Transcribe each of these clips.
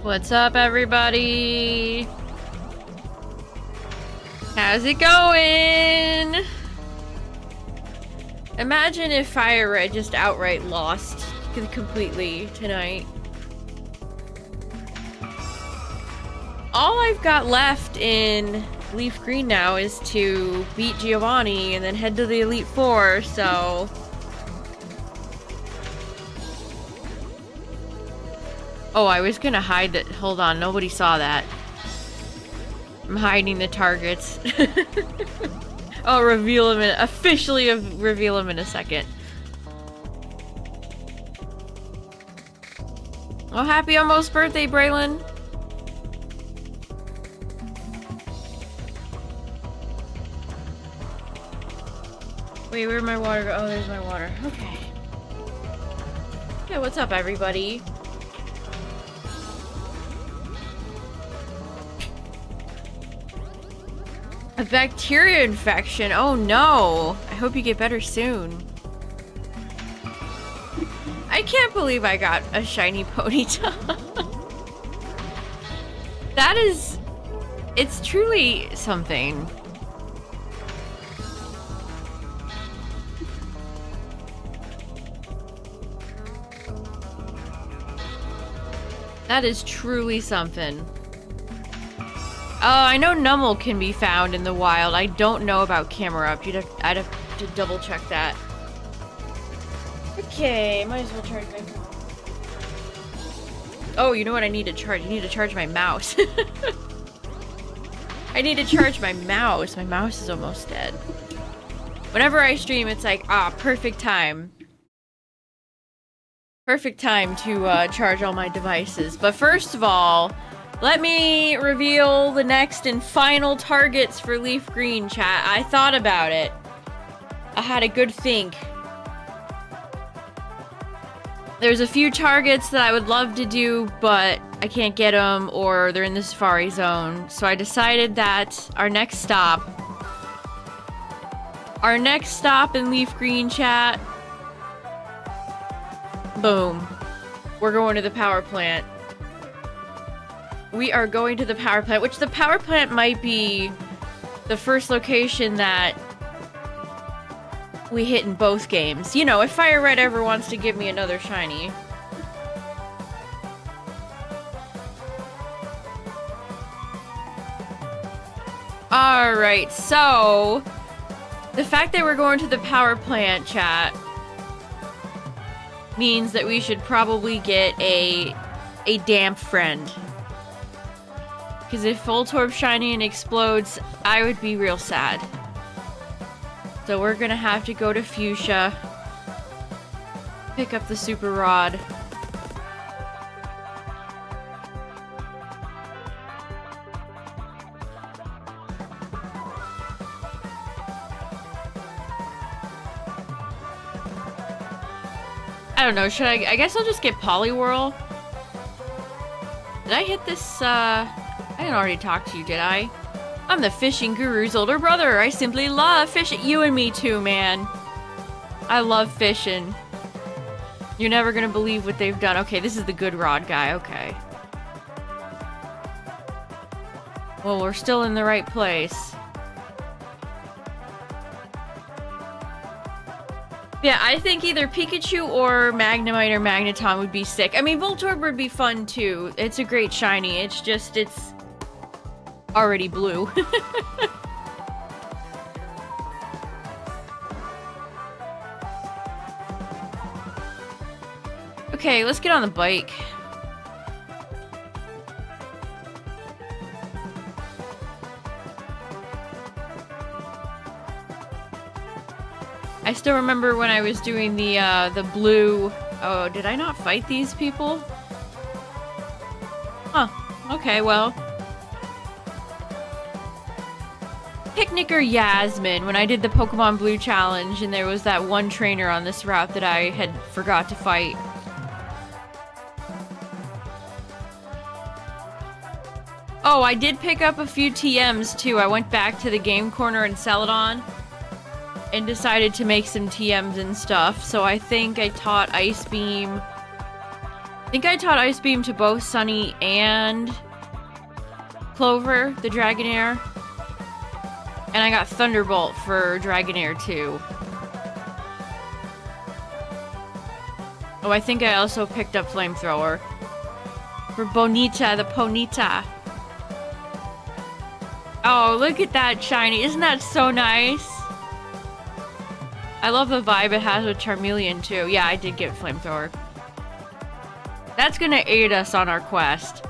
What's up, everybody? How's it going? Imagine if FireRed just outright lost completely tonight. All I've got left in LeafGreen now is to beat Giovanni and then head to the Elite Four, so... Oh, I was gonna hide that. Hold on, nobody saw that. I'm hiding the targets. I'll reveal him officially reveal him in a second. Oh, happy almost birthday, Braylon. Wait, where'd my water go? Oh, there's my water. Okay. Okay, what's up, everybody? A bacteria infection. Oh no. I hope you get better soon. I can't believe I got a shiny Ponyta. That is... It's truly something. That is truly something. Oh, I know Numel can be found in the wild. I don't know about camera up. I'd have to double check that. Okay, might as well charge my phone. Oh, you know what I need to charge? I need to charge my mouse. I need to charge my mouse. My mouse is almost dead. Whenever I stream, it's like, perfect time. Perfect time to charge all my devices. But first of all, let me reveal the next and final targets for LeafGreen, chat. I thought about it. I had a good think. There's a few targets that I would love to do, but I can't get them, or they're in the Safari Zone. So I decided that our next stop in LeafGreen, chat. Boom. We're going to the power plant. We are going to the power plant, which the power plant might be the first location that we hit in both games. You know, if FireRed ever wants to give me another shiny. Alright, so... The fact that we're going to the power plant, chat, means that we should probably get a damp friend. Because if Voltorb shiny and explodes, I would be real sad. So we're gonna have to go to Fuchsia. Pick up the Super Rod. I don't know, should I guess I'll just get Poliwhirl. Did I hit this, I didn't already talk to you, did I? I'm the fishing guru's older brother. I simply love fishing. You and me too, man. I love fishing. You're never gonna believe what they've done. Okay, this is the good rod guy. Okay. Well, we're still in the right place. Yeah, I think either Pikachu or Magnemite or Magneton would be sick. I mean, Voltorb would be fun too. It's a great shiny. It's just, it's already blue. Okay, let's get on the bike. I still remember when I was doing the blue... Oh, did I not fight these people? Huh. Okay, well... Picnicker Yasmin, when I did the Pokemon Blue Challenge, and there was that one trainer on this route that I had forgot to fight. Oh, I did pick up a few TMs too. I went back to the game corner in Celadon and decided to make some TMs and stuff. So I think I taught Ice Beam think I taught Ice Beam to both Sunny and Clover, the Dragonair. And I got Thunderbolt for Dragonair too. Oh, I think I also picked up Flamethrower. For Bonita, the Ponyta. Oh, look at that shiny. Isn't that so nice? I love the vibe it has with Charmeleon too. Yeah, I did get Flamethrower. That's gonna aid us on our quest.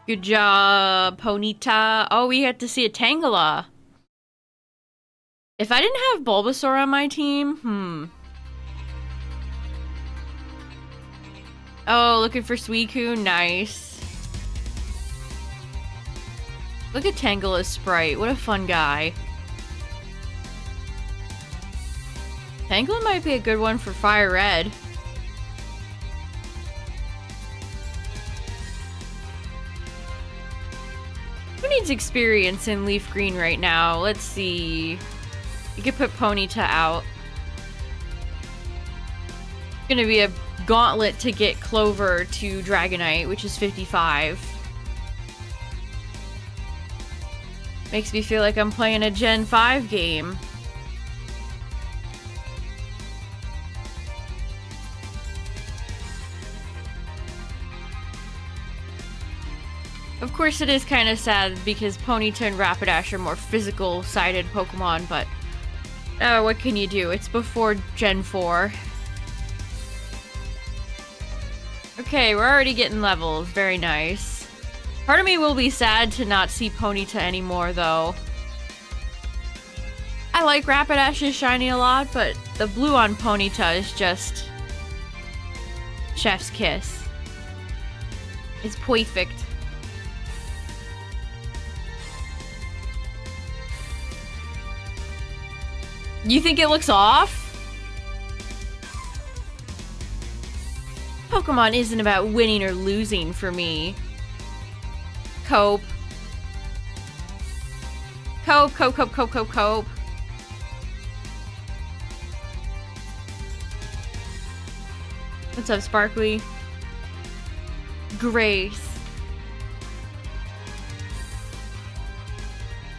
Good job, Ponyta. Oh, we had to see a Tangela. If I didn't have Bulbasaur on my team, Oh, looking for Suicune. Nice. Look at Tangela's sprite. What a fun guy. Tangela might be a good one for FireRed. Who needs experience in LeafGreen right now? Let's see. You could put Ponyta out. It's gonna be a gauntlet to get Clover to Dragonite, which is 55. Makes me feel like I'm playing a Gen 5 game. Of course, it is kind of sad because Ponyta and Rapidash are more physical-sided Pokemon, but what can you do? It's before Gen 4. Okay, we're already getting levels. Very nice. Part of me will be sad to not see Ponyta anymore, though. I like Rapidash's shiny a lot, but the blue on Ponyta is just chef's kiss. It's perfect. You think it looks off? Pokemon isn't about winning or losing for me. Cope. Cope, cope, cope, cope, cope, cope. What's up, Sparkly? Grace.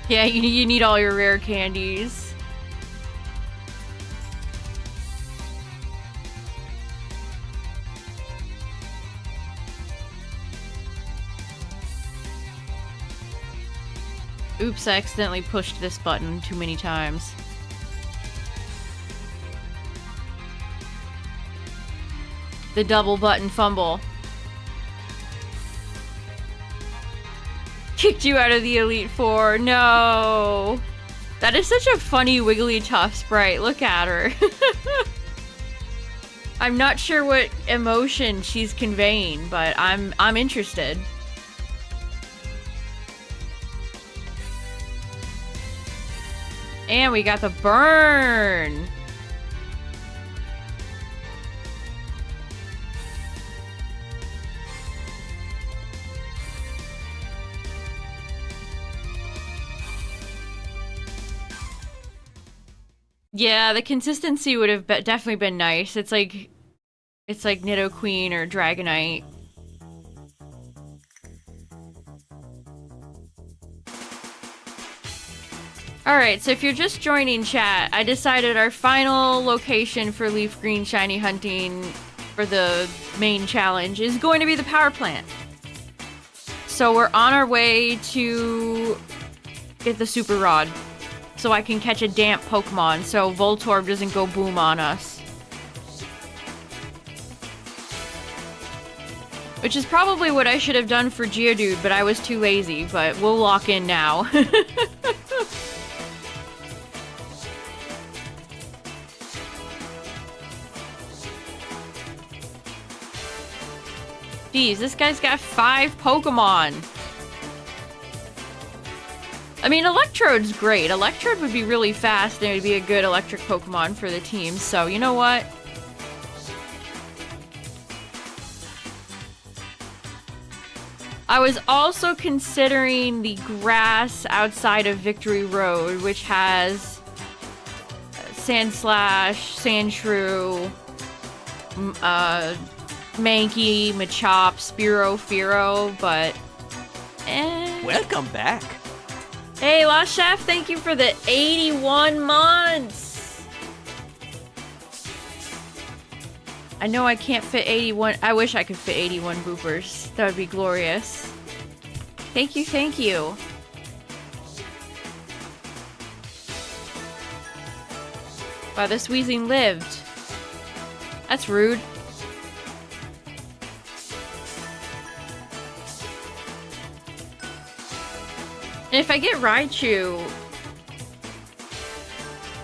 Yeah, you need all your rare candies. Oops, I accidentally pushed this button too many times. The double button fumble. Kicked you out of the Elite Four. No. That is such a funny Wigglytuff sprite. Look at her. I'm not sure what emotion she's conveying, but I'm interested. And we got the burn. Yeah, the consistency would have definitely been nice. It's like Nidoqueen or Dragonite. Alright, so if you're just joining chat, I decided our final location for LeafGreen shiny hunting for the main challenge is going to be the power plant. So we're on our way to get the Super Rod so I can catch a damp Pokemon so Voltorb doesn't go boom on us. Which is probably what I should have done for Geodude, but I was too lazy, but we'll lock in now. Jeez, this guy's got 5 Pokemon. I mean, Electrode's great. Electrode would be really fast and it would be a good electric Pokemon for the team. So, you know what? I was also considering the grass outside of Victory Road, which has Sand Slash, Sandshrew, Mankey, Machop, Spearow, Fearow, but Welcome back. Hey, Lost Chef, thank you for the 81 months. I know I can't fit 81. I wish I could fit 81 boopers. That would be glorious. Thank you, thank you. Wow, this Weezing lived. That's rude. And if I get Raichu,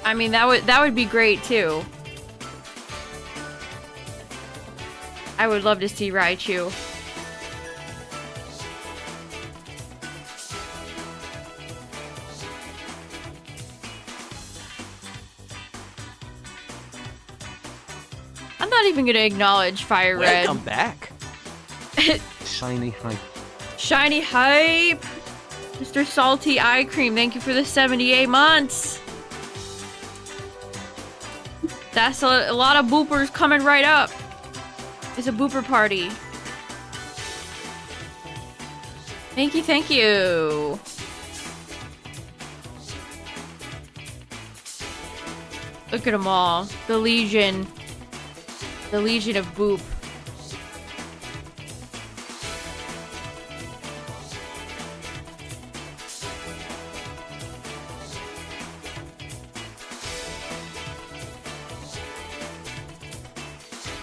I mean that would be great too. I would love to see Raichu. I'm not even gonna acknowledge FireRed. Welcome back. Shiny hype. Shiny hype! Mr. Salty Eye Cream, thank you for the 78 months! That's a lot of boopers coming right up. It's a booper party. Thank you, thank you. Look at them all. The Legion. The Legion of Boop.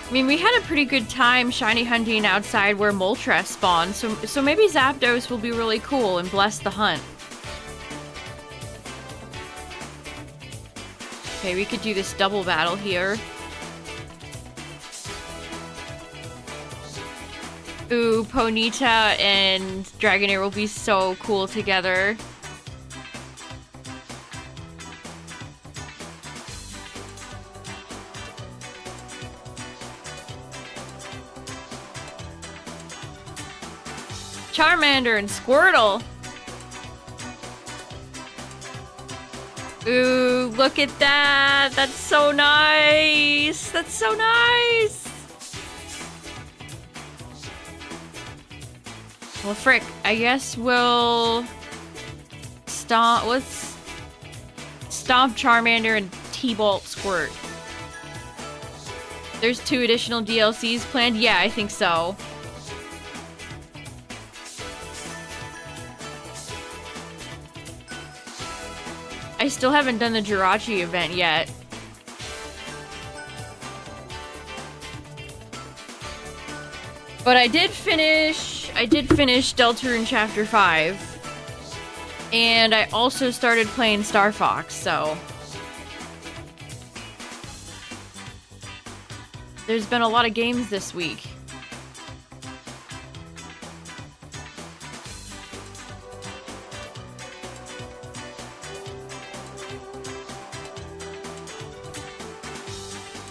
I mean, we had a pretty good time shiny hunting outside where Moltres spawned, so maybe Zapdos will be really cool and bless the hunt. Okay, we could do this double battle here. Ooh, Ponyta and Dragonair will be so cool together. Charmander and Squirtle. Ooh, look at that. That's so nice. That's so nice. Well, frick. I guess we'll stomp. Let's stomp Charmander and T-Bolt Squirt. There's 2 additional DLCs planned. Yeah, I think so. I still haven't done the Jirachi event yet. But I did finish Deltarune Chapter 5. And I also started playing Star Fox, so there's been a lot of games this week.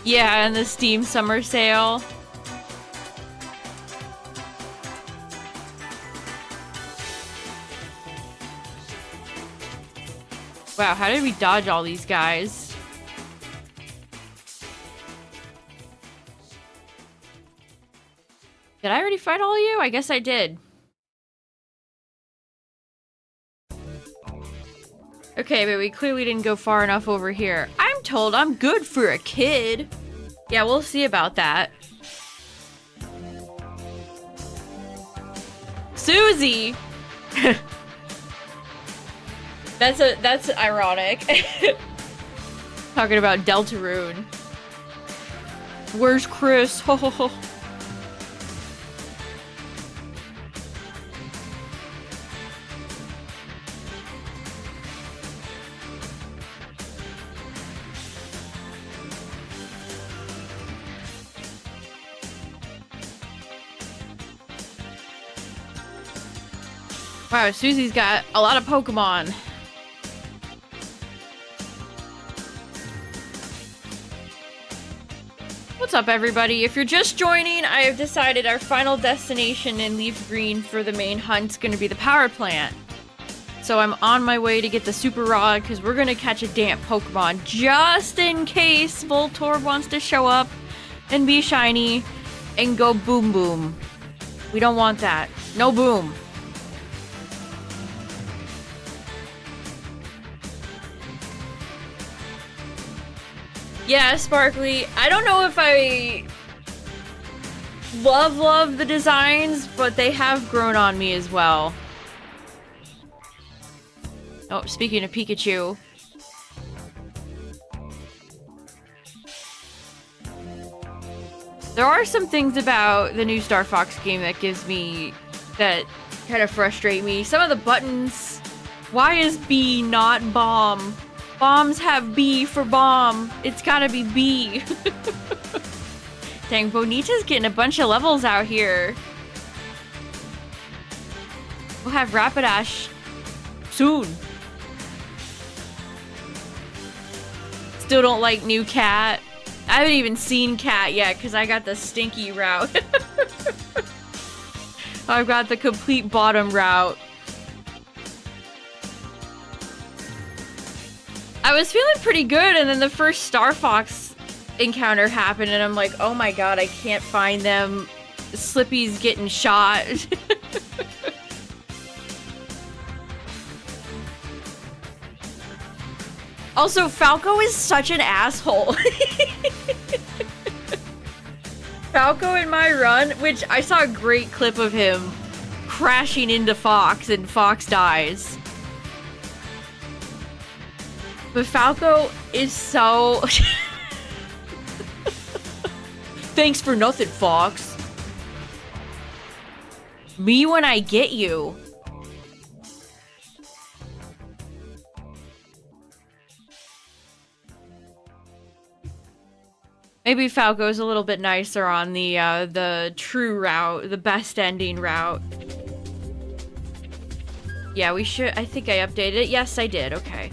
Yeah, and the Steam Summer Sale. Wow, how did we dodge all these guys? Did I already fight all of you? I guess I did. Okay, but we clearly didn't go far enough over here. I'm told I'm good for a kid. Yeah, we'll see about that. Susie! That's ironic. Talking about Deltarune. Where's Chris? Ho ho ho. Wow, Susie's got a lot of Pokemon. What's up, everybody? If you're just joining, I have decided our final destination in LeafGreen for the main hunt's gonna be the power plant. So I'm on my way to get the super rod because we're gonna catch a damp Pokemon just in case Voltorb wants to show up and be shiny and go boom boom. We don't want that. No boom. Yeah, Sparkly. I don't know if I love the designs, but they have grown on me as well. Oh, speaking of Pikachu. There are some things about the new Star Fox game that kind of frustrate me. Some of the buttons. Why is B not bomb? Bombs have B for bomb. It's gotta be B. Dang, Bonita's getting a bunch of levels out here. We'll have Rapidash soon. Still don't like new Cat. I haven't even seen Cat yet because I got the stinky route. I've got the complete bottom route. I was feeling pretty good, and then the first Star Fox encounter happened, and I'm like, oh my god, I can't find them. Slippy's getting shot. Also, Falco is such an asshole. Falco in my run, which I saw a great clip of him crashing into Fox, and Fox dies. But Falco is so... Thanks for nothing, Fox. Me when I get you. Maybe Falco's a little bit nicer on the true route, the best ending route. Yeah, we should... I think I updated it. Yes, I did. Okay.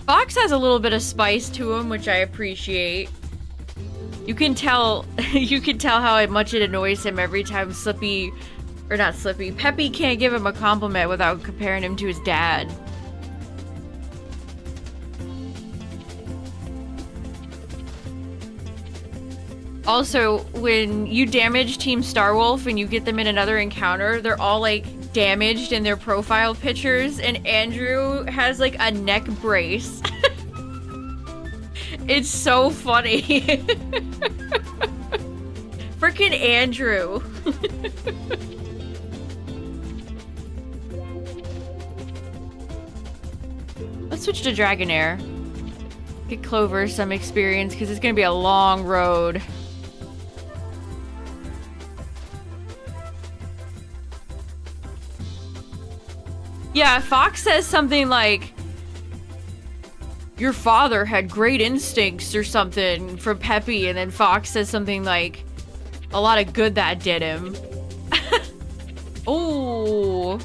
Fox has a little bit of spice to him, which I appreciate. You can tell how much it annoys him every time Peppy can't give him a compliment without comparing him to his dad. Also, when you damage Team Starwolf and you get them in another encounter, they're all like damaged in their profile pictures, and Andrew has like a neck brace. It's so funny. Frickin' Andrew. Let's switch to Dragonair. Get Clover some experience because it's gonna be a long road. Yeah, Fox says something like, your father had great instincts or something from Peppy, and then Fox says something like, a lot of good that did him. Oh.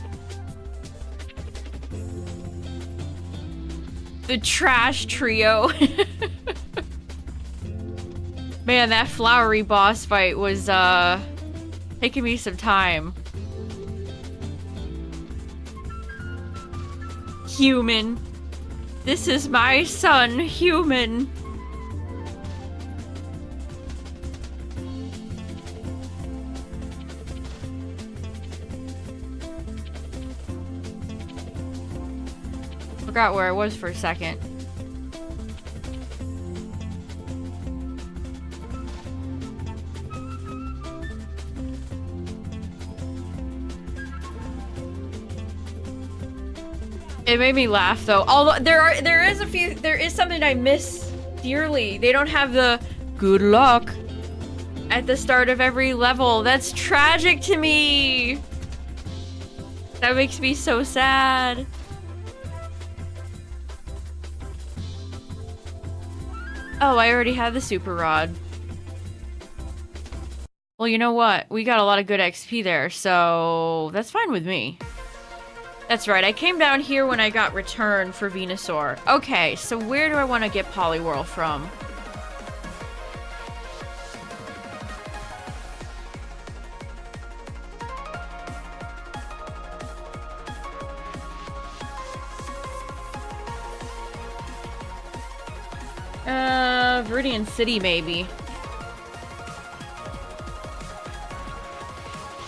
The trash trio. Man, that flowery boss fight was taking me some time. Human. This is my son, Human. Forgot where I was for a second. It made me laugh though. Although there is something I miss dearly. They don't have the good luck at the start of every level. That's tragic to me. That makes me so sad. Oh, I already have the super rod. Well, you know what? We got a lot of good XP there, so that's fine with me. That's right, I came down here when I got Return for Venusaur. Okay, so where do I want to get Poliwhirl from? Viridian City, maybe.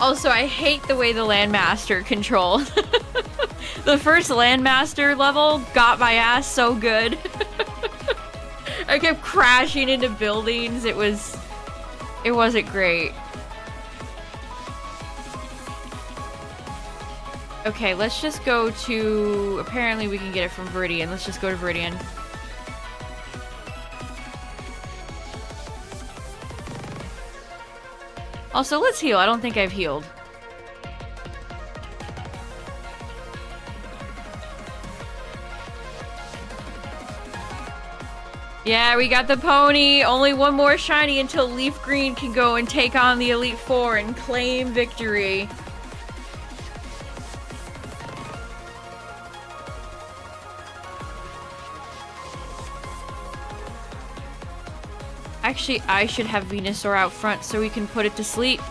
Also, I hate the way the Landmaster controlled. The first Landmaster level got my ass so good. I kept crashing into buildings. It wasn't great. Okay, let's just go to... Apparently we can get it from Viridian. Let's just go to Viridian. Also, let's heal. I don't think I've healed. Yeah, we got the pony. Only one more shiny until LeafGreen can go and take on the Elite Four and claim victory. Actually, I should have Venusaur out front so we can put it to sleep.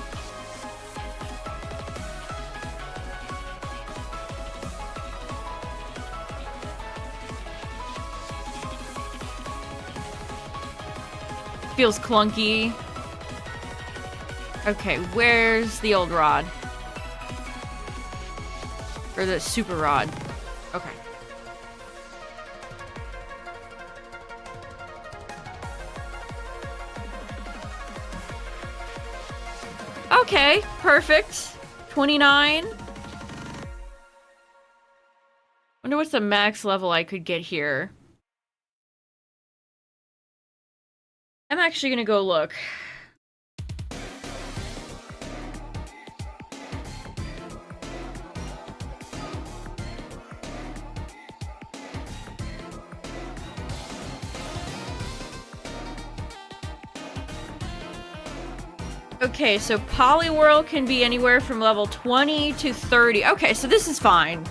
Feels clunky. Okay, where's the old rod? Or the super rod? Okay. Okay, perfect. 29. Wonder what's the max level I could get here. I'm actually gonna go look. Okay, so Poliwhirl can be anywhere from level 20 to 30. Okay, so this is fine.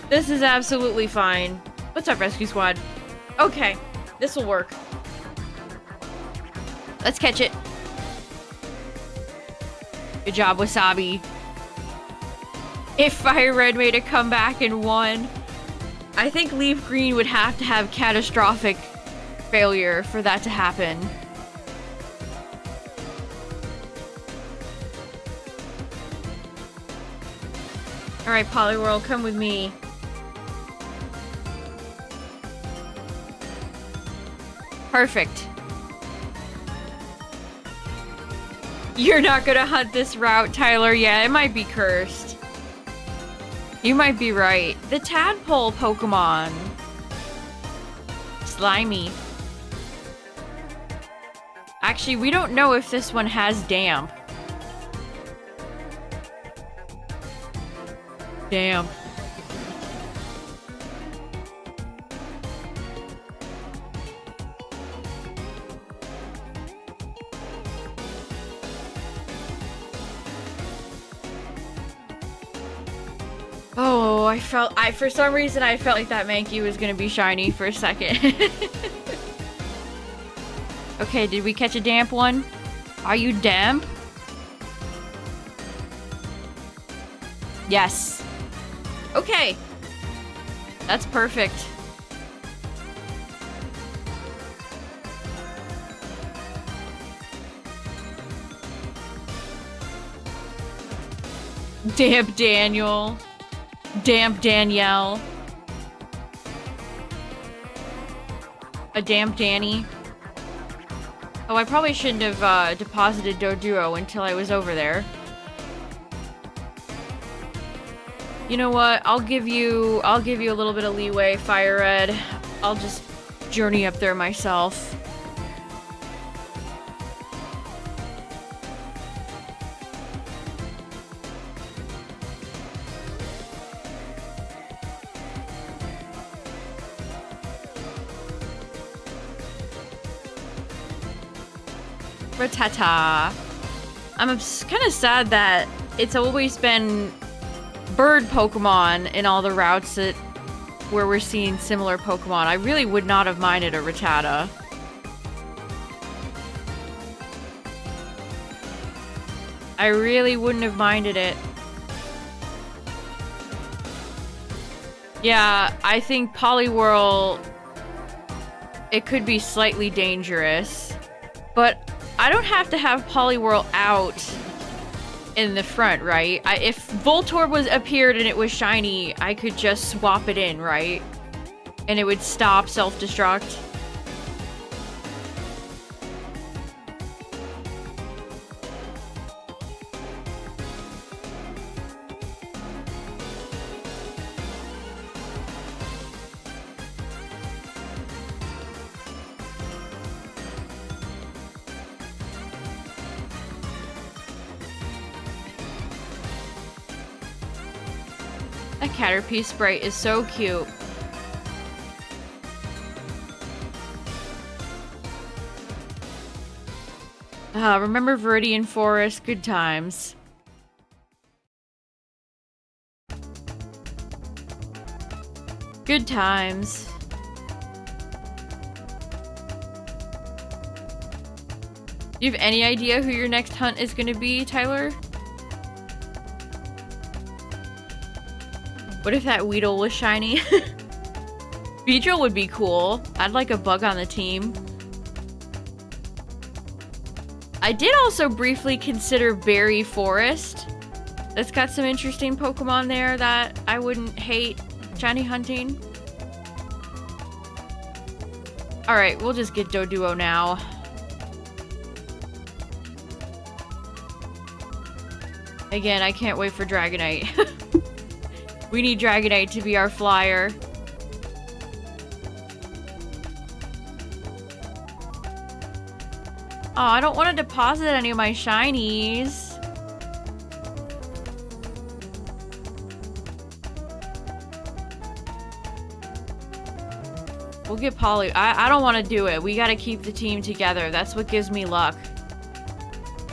This is absolutely fine. What's up, Rescue Squad? Okay, this will work. Let's catch it. Good job, Wasabi. If FireRed made a comeback and won, I think LeafGreen would have to have catastrophic failure for that to happen. Alright, Poliwhirl, come with me. Perfect. You're not gonna hunt this route, Tyler. Yeah, it might be cursed. You might be right. The tadpole Pokemon. Slimy. Actually, we don't know if this one has damp. Damn. Oh, for some reason I felt like that Mankey was gonna be shiny for a second. Okay, did we catch a damp one? Are you damp? Yes. Okay. That's perfect. Damp Daniel. Damp Danielle. A damp Danny. Oh, I probably shouldn't have deposited Doduo until I was over there. You know what? I'll give you a little bit of leeway, FireRed. I'll just journey up there myself. Rattata. I'm kind of sad that it's always been bird Pokemon in all the routes where we're seeing similar Pokemon. I really would not have minded a Rattata. I really wouldn't have minded it. Yeah, I think Poliwhirl, it could be slightly dangerous, but I don't have to have Poliwhirl out in the front, right? If Voltorb appeared and it was shiny, I could just swap it in, right? And it would stop self-destruct. That Caterpie sprite is so cute. Remember Viridian Forest? Good times. Good times. Do you have any idea who your next hunt is going to be, Tyler? What if that Weedle was shiny? Beedrill would be cool. I'd like a bug on the team. I did also briefly consider Berry Forest. That's got some interesting Pokemon there that I wouldn't hate shiny hunting. Alright, we'll just get Doduo now. Again, I can't wait for Dragonite. We need Dragonite to be our flyer. Oh, I don't want to deposit any of my shinies. We'll get Poly. I don't want to do it. We got to keep the team together. That's what gives me luck.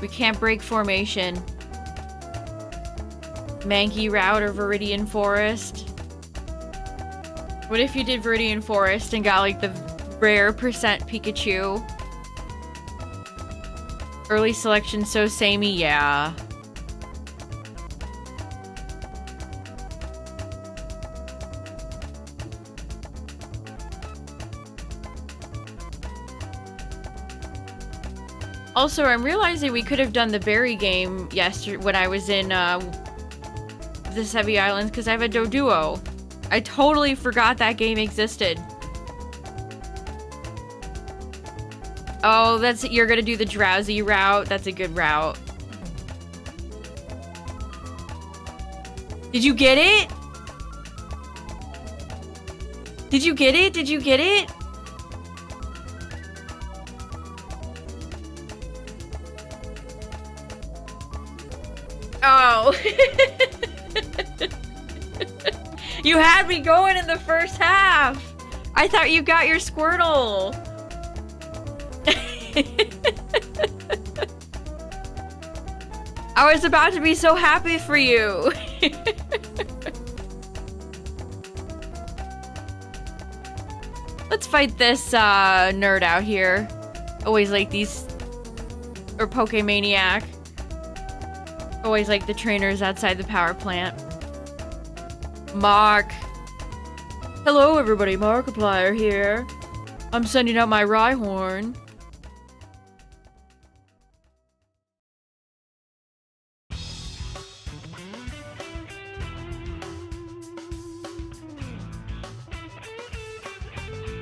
We can't break formation. Mankey Route or Viridian Forest. What if you did Viridian Forest and got like the rare percent Pikachu? Early selection so samey, yeah. Also, I'm realizing we could have done the berry game yesterday when I was in the Sevi Islands because I have a Doduo. I totally forgot that game existed. Oh, you're gonna do the Drowsy route. That's a good route. Did you get it? Did you get it? Did you get it? Oh. You had me going in the first half. I thought you got your Squirtle. I was about to be so happy for you. Let's fight this nerd out here. Always like these... Or Pokemaniac. Always like the trainers outside the power plant. Mark. Hello everybody, Markiplier here. I'm sending out my Rhyhorn.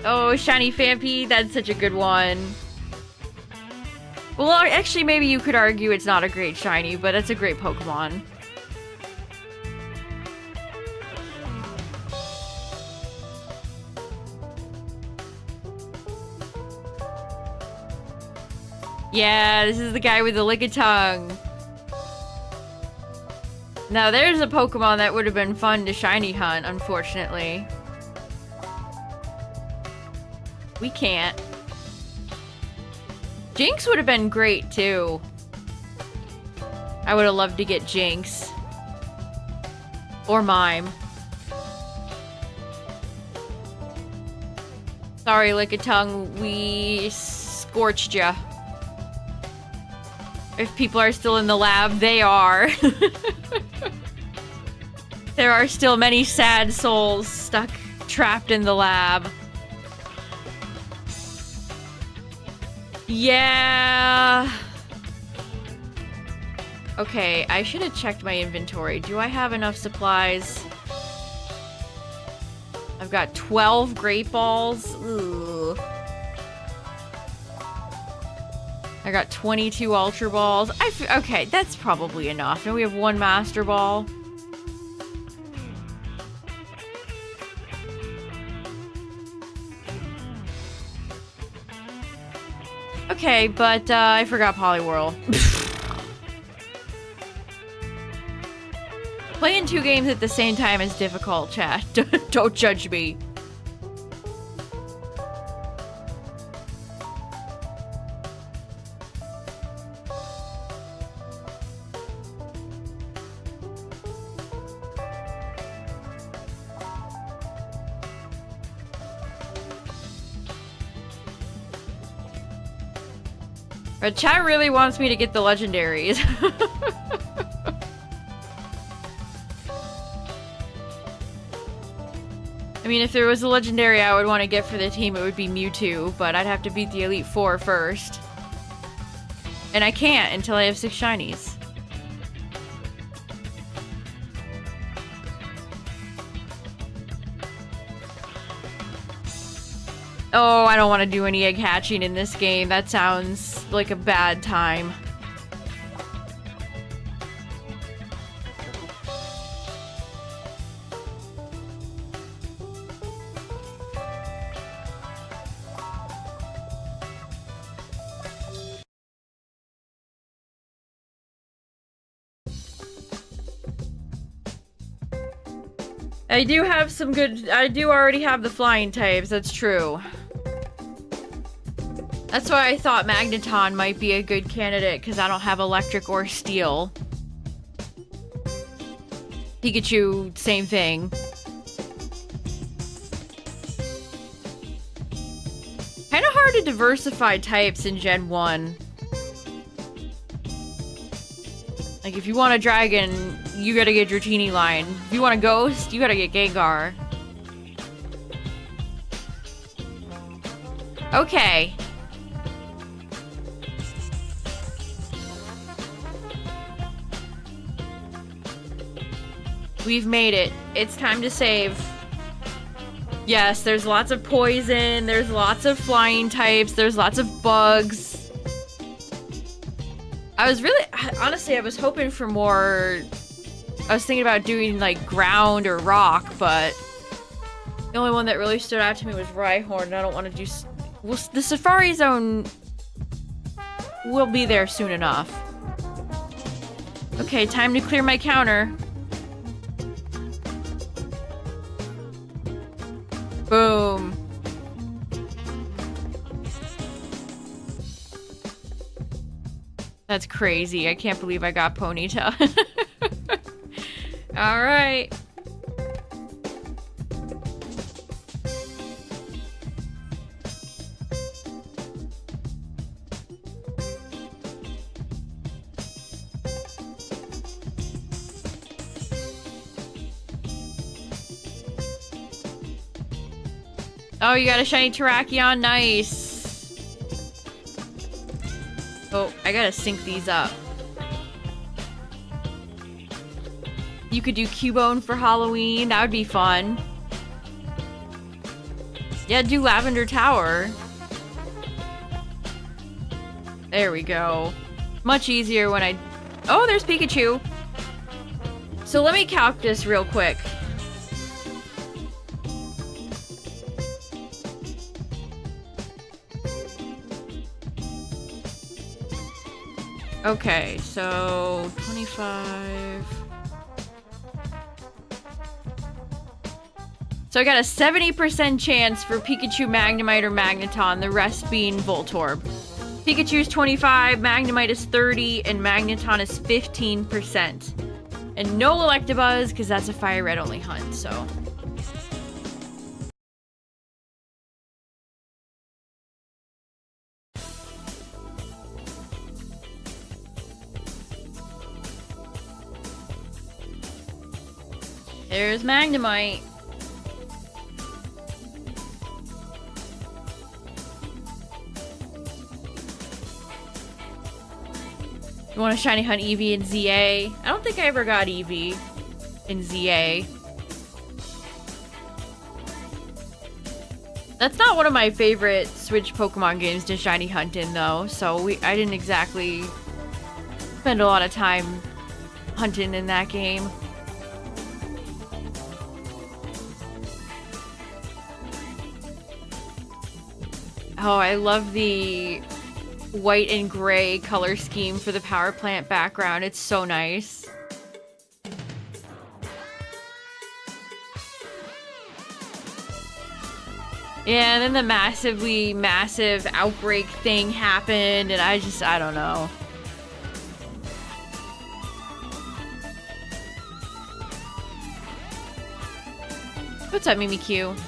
Oh, Shiny Phanpy, that's such a good one. Well, actually, maybe you could argue it's not a great shiny, but it's a great Pokemon. Yeah, this is the guy with the Lickitung. Now, there's a Pokemon that would have been fun to shiny hunt, unfortunately. We can't. Jinx would have been great too. I would have loved to get Jinx. Or Mime. Sorry, Lickitung, we scorched ya. If people are still in the lab, they are. There are still many sad souls stuck, trapped in the lab. Yeah. Okay, I should have checked my inventory. Do I have enough supplies? I've got 12 great balls. Ugh. I got 22 ultra balls. Okay, that's probably enough. And we have 1 master ball. Okay, but I forgot Poliwhirl. Playing 2 games at the same time is difficult, chat. Don't judge me. But chat really wants me to get the legendaries. I mean, if there was a legendary I would want to get for the team, it would be Mewtwo, but I'd have to beat the Elite Four first. And I can't until I have 6 shinies. Oh, I don't want to do any egg hatching in this game. That sounds like a bad time. I do have some good... I do already have the flying types, that's true. That's why I thought Magneton might be a good candidate, because I don't have electric or steel. Pikachu, same thing. Kinda hard to diversify types in Gen 1. Like, if you want a dragon, you gotta get Dratini line. If you want a ghost, you gotta get Gengar. Okay. We've made it. It's time to save. Yes, there's lots of poison, there's lots of flying types, there's lots of bugs. I was really, honestly, I was hoping for more. I was thinking about doing like ground or rock, but the only one that really stood out to me was Rhyhorn, and I don't want to do. Well, the Safari Zone will be there soon enough. Okay, time to clear my counter. Boom. That's crazy. I can't believe I got Ponyta. Alright. Oh, you got a shiny Terrakion. Nice. Oh, I gotta sync these up. You could do Cubone for Halloween. That would be fun. Yeah, do Lavender Tower. There we go. Much easier when I... Oh, there's Pikachu. So let me calc this real quick. Okay, so 25. So I got a 70% chance for Pikachu, Magnemite, or Magneton, the rest being Voltorb. Pikachu's 25, Magnemite is 30, and Magneton is 15%. And no Electabuzz, because that's a Fire Red only hunt, so. There's Magnemite. You want to shiny hunt Eevee and ZA? I don't think I ever got Eevee in ZA. That's not one of my favorite Switch Pokemon games to shiny hunt in, though, so I didn't exactly spend a lot of time hunting in that game. Oh, I love the white and gray color scheme for the power plant background. It's so nice. Yeah, and then the massive outbreak thing happened, and I don't know. What's up, Mimikyu?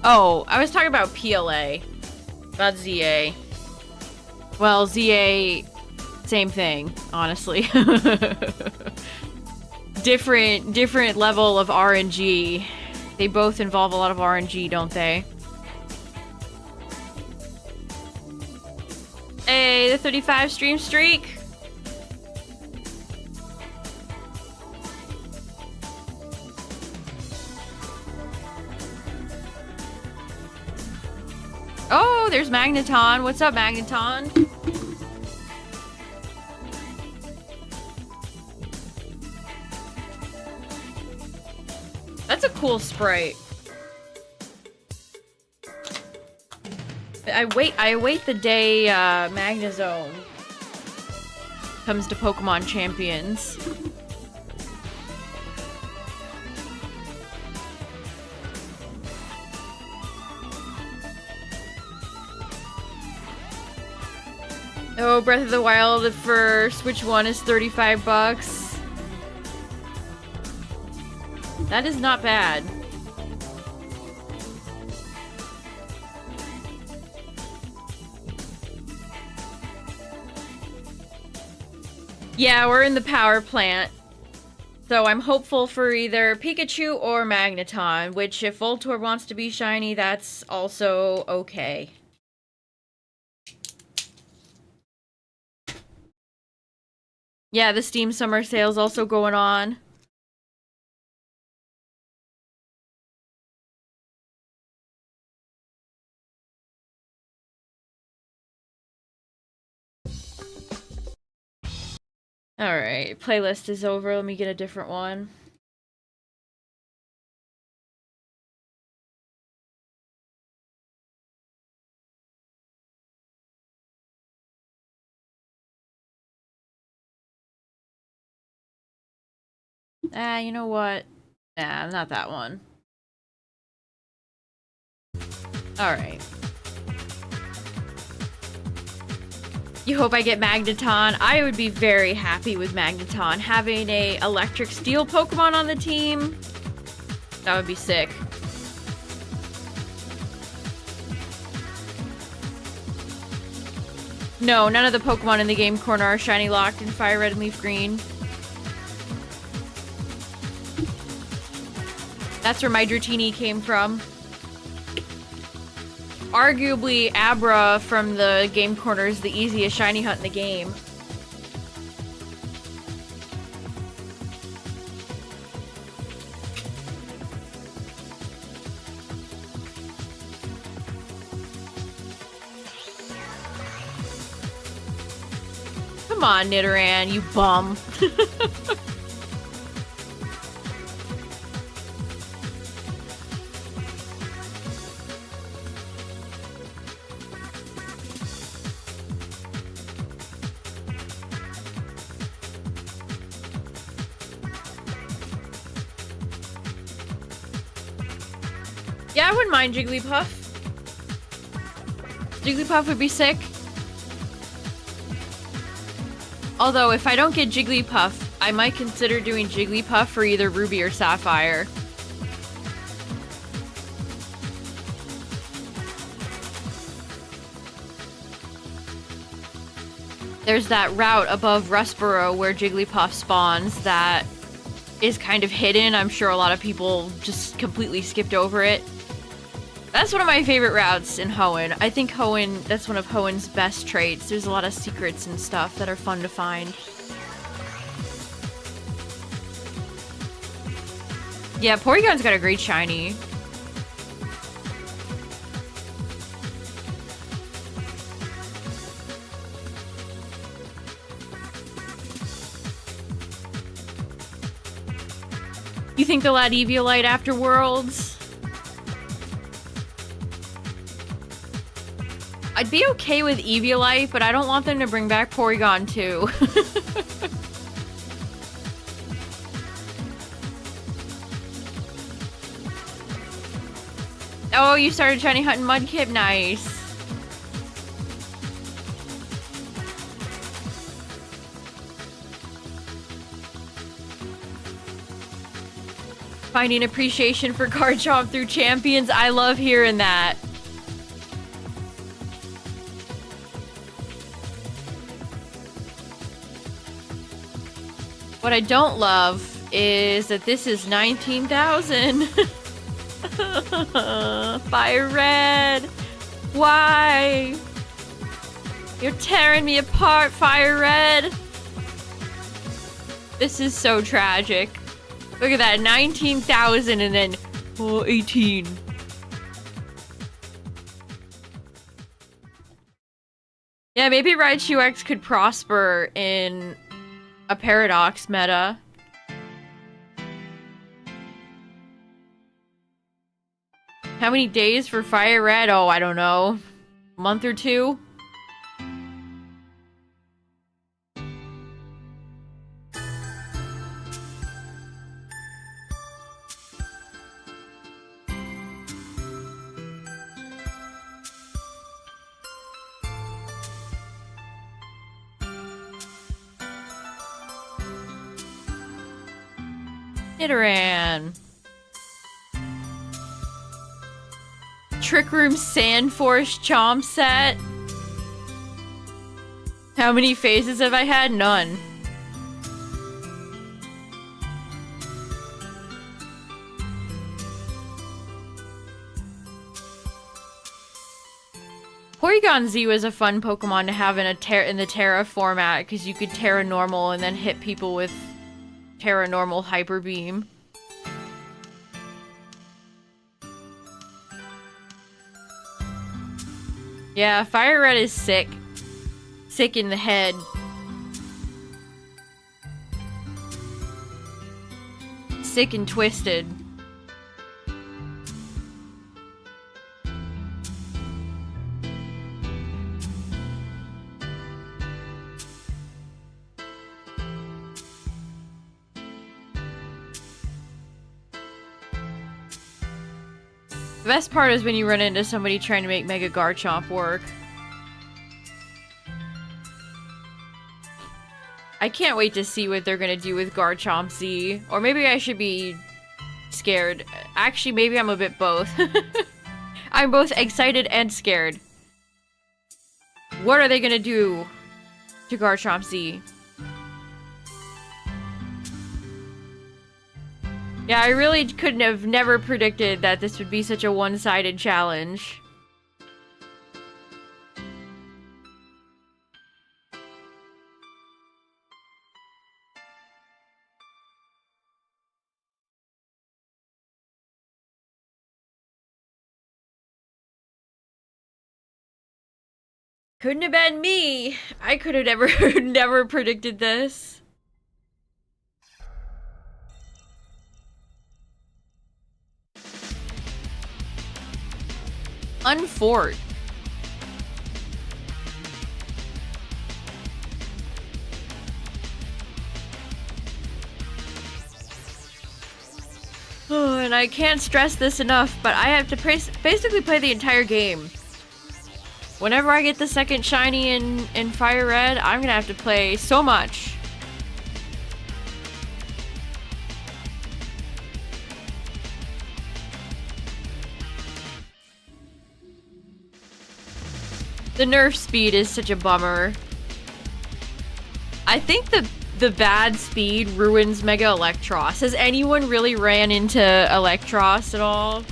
Oh, I was talking about PLA. About ZA. Well, ZA, same thing, honestly. Different level of RNG. They both involve a lot of RNG, don't they? Hey, the 35 stream streak. Oh, there's Magneton. What's up, Magneton? That's a cool sprite. I await the day Magnezone comes to Pokemon Champions. Oh, Breath of the Wild for Switch 1 is $35. That is not bad. Yeah, we're in the power plant. So I'm hopeful for either Pikachu or Magneton, which if Voltorb wants to be shiny, that's also okay. Yeah, the Steam Summer Sale's also going on. Alright, playlist is over. Let me get a different one. Ah, you know what? Nah, not that one. Alright. You hope I get Magneton. I would be very happy with Magneton. Having a electric steel Pokemon on the team, that would be sick. No, none of the Pokemon in the game corner are shiny locked in FireRed and LeafGreen. That's where my Dratini came from. Arguably, Abra from the game corner is the easiest shiny hunt in the game. Come on, Nidoran, you bum. Yeah, I wouldn't mind Jigglypuff. Jigglypuff would be sick. Although, if I don't get Jigglypuff, I might consider doing Jigglypuff for either Ruby or Sapphire. There's that route above Rustboro where Jigglypuff spawns that is kind of hidden. I'm sure a lot of people just completely skipped over it. That's one of my favorite routes in Hoenn. I think Hoenn, that's one of Hoenn's best traits. There's a lot of secrets and stuff that are fun to find. Yeah, Porygon's got a great shiny. You think they'll add Eviolite after Worlds? I'd be okay with Eviolite, but I don't want them to bring back Porygon too. Oh, you started shiny hunting Mudkip, nice. Finding appreciation for Garchomp through champions, I love hearing that. What I don't love is that this is 19,000. FireRed! Why? You're tearing me apart, FireRed! This is so tragic. Look at that, 19,000 and then, oh, 18. Yeah, maybe Raichu X could prosper in a Paradox meta. How many days for FireRed? Oh, I don't know. A month or two? Nidoran. Trick Room Sandforce Chomp set. How many phases have I had? None. Porygon Z was a fun Pokemon to have in the Terra format because you could Terra Normal and then hit people with Terra Normal Hyper Beam. Yeah, FireRed is sick. Sick in the head. Sick and twisted. The best part is when you run into somebody trying to make Mega Garchomp work. I can't wait to see what they're gonna do with Garchomp Z. Or maybe I should be scared. Actually, maybe I'm a bit both. I'm both excited and scared. What are they gonna do to Garchomp Z? Yeah, I really couldn't have never predicted that this would be such a one-sided challenge. Couldn't have been me. I could have never predicted this. Unfort. Oh, and I can't stress this enough, but I have to basically play the entire game. Whenever I get the second shiny in FireRed, I'm gonna have to play so much. The nerf speed is such a bummer. I think the bad speed ruins Mega Electros. Has anyone really ran into Electros at all?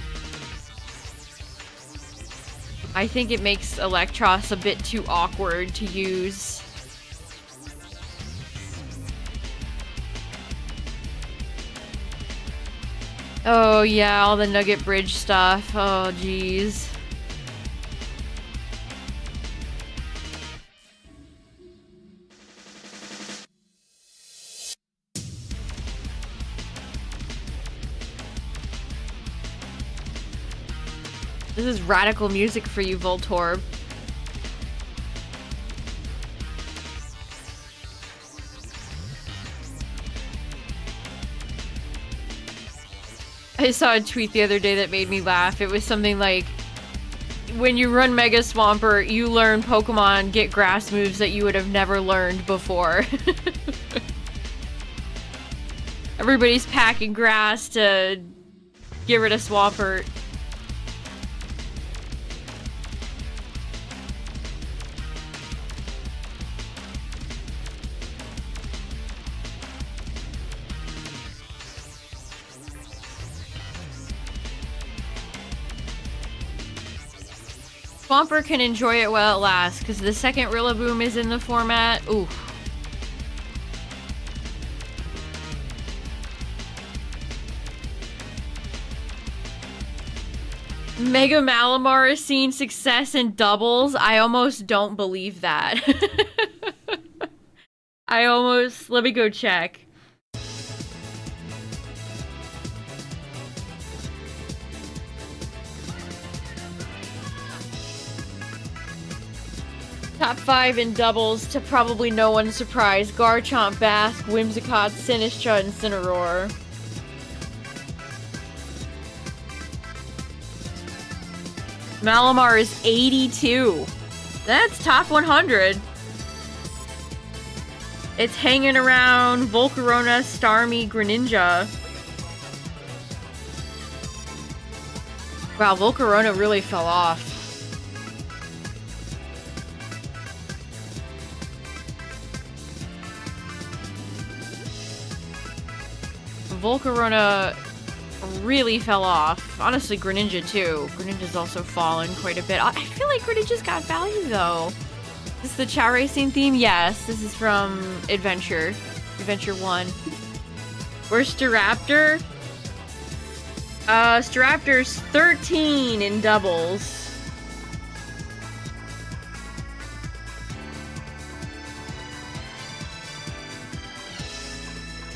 I think it makes Electros a bit too awkward to use. Oh yeah, all the Nugget Bridge stuff. Oh geez. This is radical music for you, Voltorb. I saw a tweet the other day that made me laugh. It was something like, when you run Mega Swampert, you learn Pokemon get grass moves that you would have never learned before. Everybody's packing grass to get rid of Swampert. Swampert can enjoy it while it lasts, because the second Rillaboom is in the format. Oof. Mega Malamar is seeing success in doubles. I almost don't believe that. Let me go check. Top 5 in doubles, to probably no one's surprise. Garchomp, Basque, Whimsicott, Sinistcha, and Cineroar. Malamar is 82. That's top 100. It's hanging around Volcarona, Starmie, Greninja. Wow, Volcarona really fell off. Volcarona really fell off. Honestly, Greninja too. Greninja's also fallen quite a bit. I feel like Greninja's got value though. Is this the Chow Racing theme? Yes, this is from Adventure 1. Where's Staraptor? Staraptor's 13 in doubles.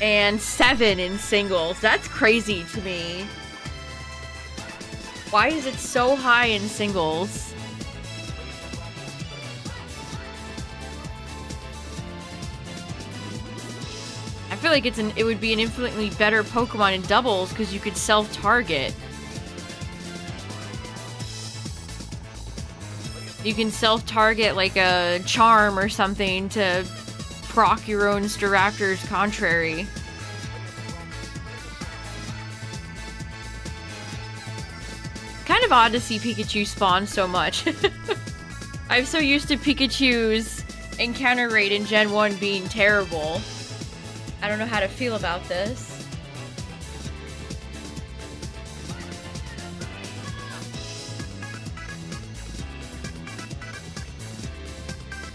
And 7 in singles. That's crazy to me. Why is it so high in singles? I feel like it would be an infinitely better Pokemon in doubles because you could self-target. You can self-target like a charm or something to proc your own Staraptor's contrary. Kind of odd to see Pikachu spawn so much. I'm so used to Pikachu's encounter rate in Gen 1 being terrible. I don't know how to feel about this.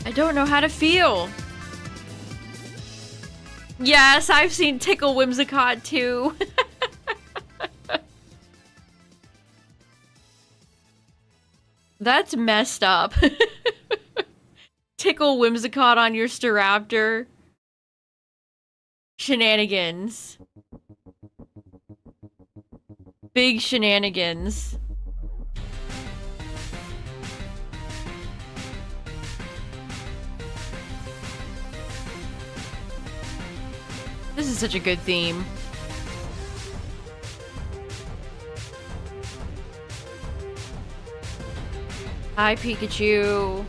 I don't know how to feel. Yes, I've seen Tickle Whimsicott too. That's messed up. Tickle Whimsicott on your Staraptor. Shenanigans. Big shenanigans. This is such a good theme. Hi, Pikachu.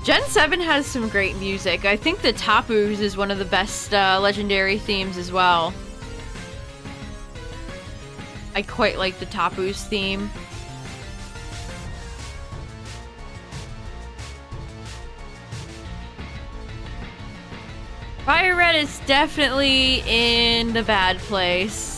Gen 7 has some great music. I think the Tapu's is one of the best legendary themes as well. I quite like the Tapu's theme. FireRed is definitely in the bad place.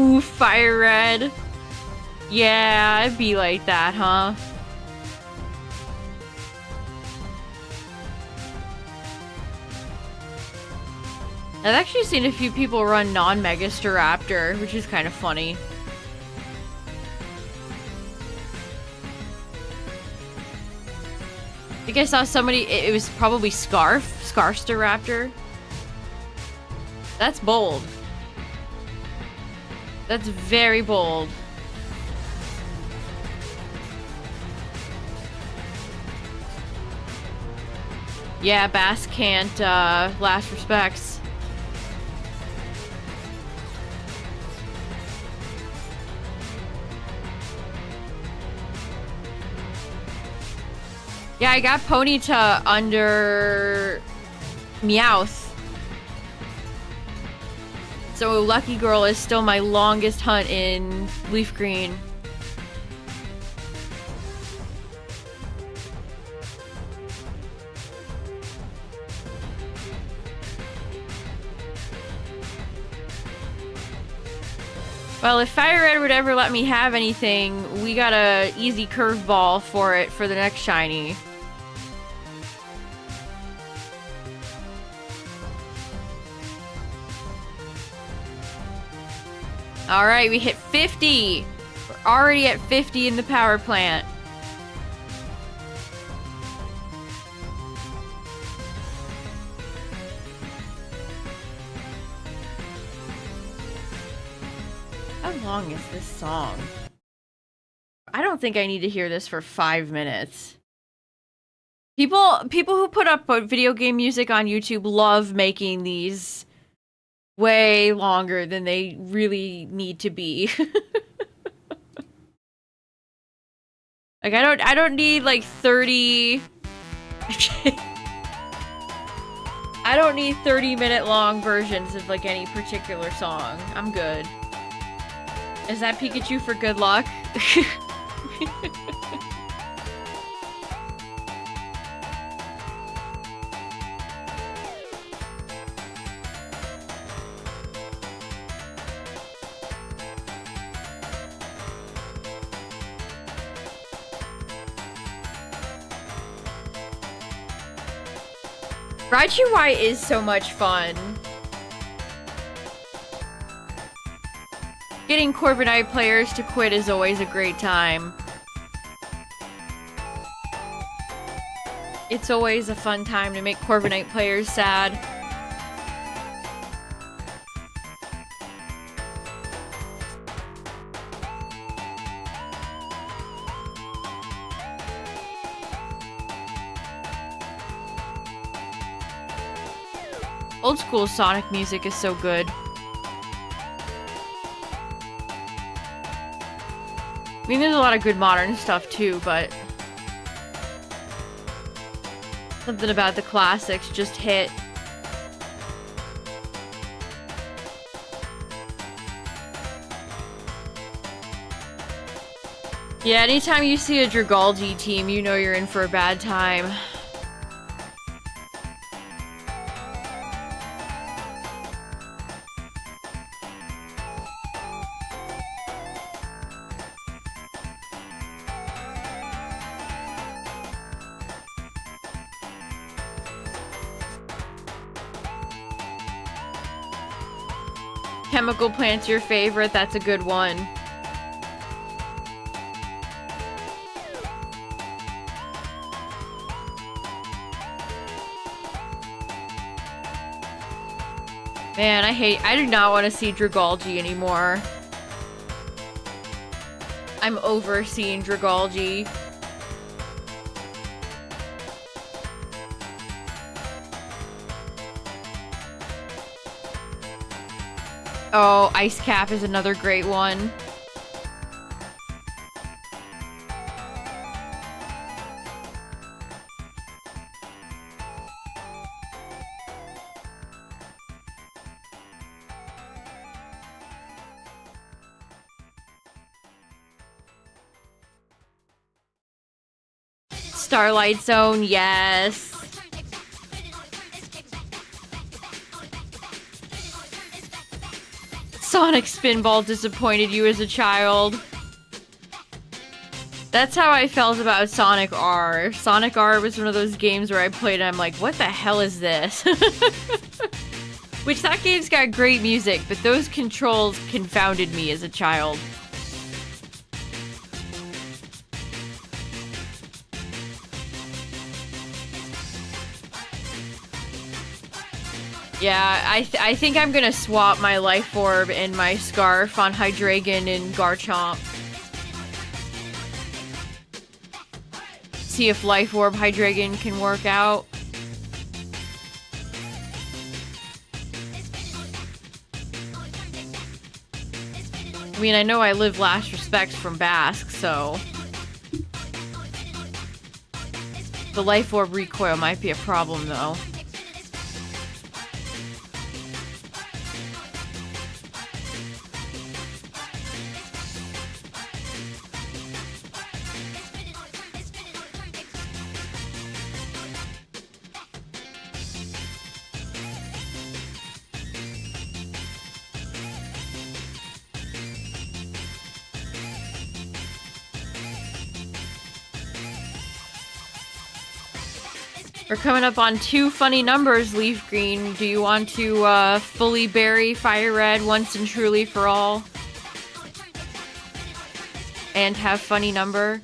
Ooh, FireRed. Yeah, it'd be like that, huh? I've actually seen a few people run non-Megastaraptor, which is kind of funny. I think I saw somebody, it was probably Scarfstaraptor. That's bold. That's very bold. Yeah, Bass can't, last respects. Yeah, I got Ponyta under Meowth. So Lucky Girl is still my longest hunt in LeafGreen. Well, if FireRed would ever let me have anything, we got a easy curveball for it for the next shiny. Alright, we hit 50! We're already at 50 in the power plant. How long is this song? I don't think I need to hear this for 5 minutes. People who put up video game music on YouTube love making these way longer than they really need to be. Like I don't need like 30 I don't need 30-minute long versions of like any particular song. I'm good. Is that Pikachu for good luck? Raichu Y is so much fun. Getting Corviknight players to quit is always a great time. It's always a fun time to make Corviknight players sad. Old school Sonic music is so good. I mean, there's a lot of good modern stuff too, but something about the classics just hit. Yeah, anytime you see a Dragalge team, you know you're in for a bad time. Chemical Plant's your favorite, that's a good one. Man, I do not want to see Dragalge anymore. I'm over seeing Dragalge. Oh, Ice Cap is another great one. Starlight Zone, yes. Sonic Spinball disappointed you as a child. That's how I felt about Sonic R. Sonic R was one of those games where I played and I'm like, what the hell is this? Which, that game's got great music, but those controls confounded me as a child. Yeah, I think I'm gonna swap my Life Orb and my Scarf on Hydreigon and Garchomp. See if Life Orb Hydreigon can work out. I mean, I know I live last respects from Basque, so the Life Orb recoil might be a problem, though. We're coming up on 2 funny numbers, LeafGreen. Do you want to fully bury FireRed once and truly for all? And have funny number?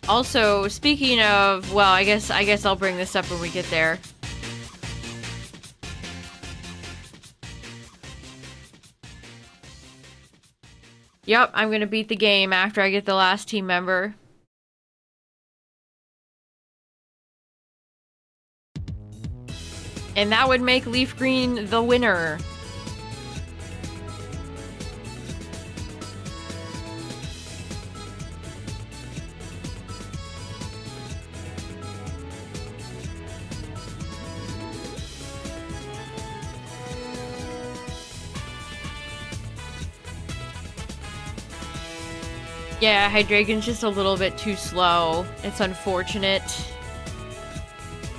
Also, speaking of, well, I guess I'll bring this up when we get there. Yep, I'm gonna beat the game after I get the last team member. And that would make LeafGreen the winner. Yeah, Hydreigon's just a little bit too slow. It's unfortunate.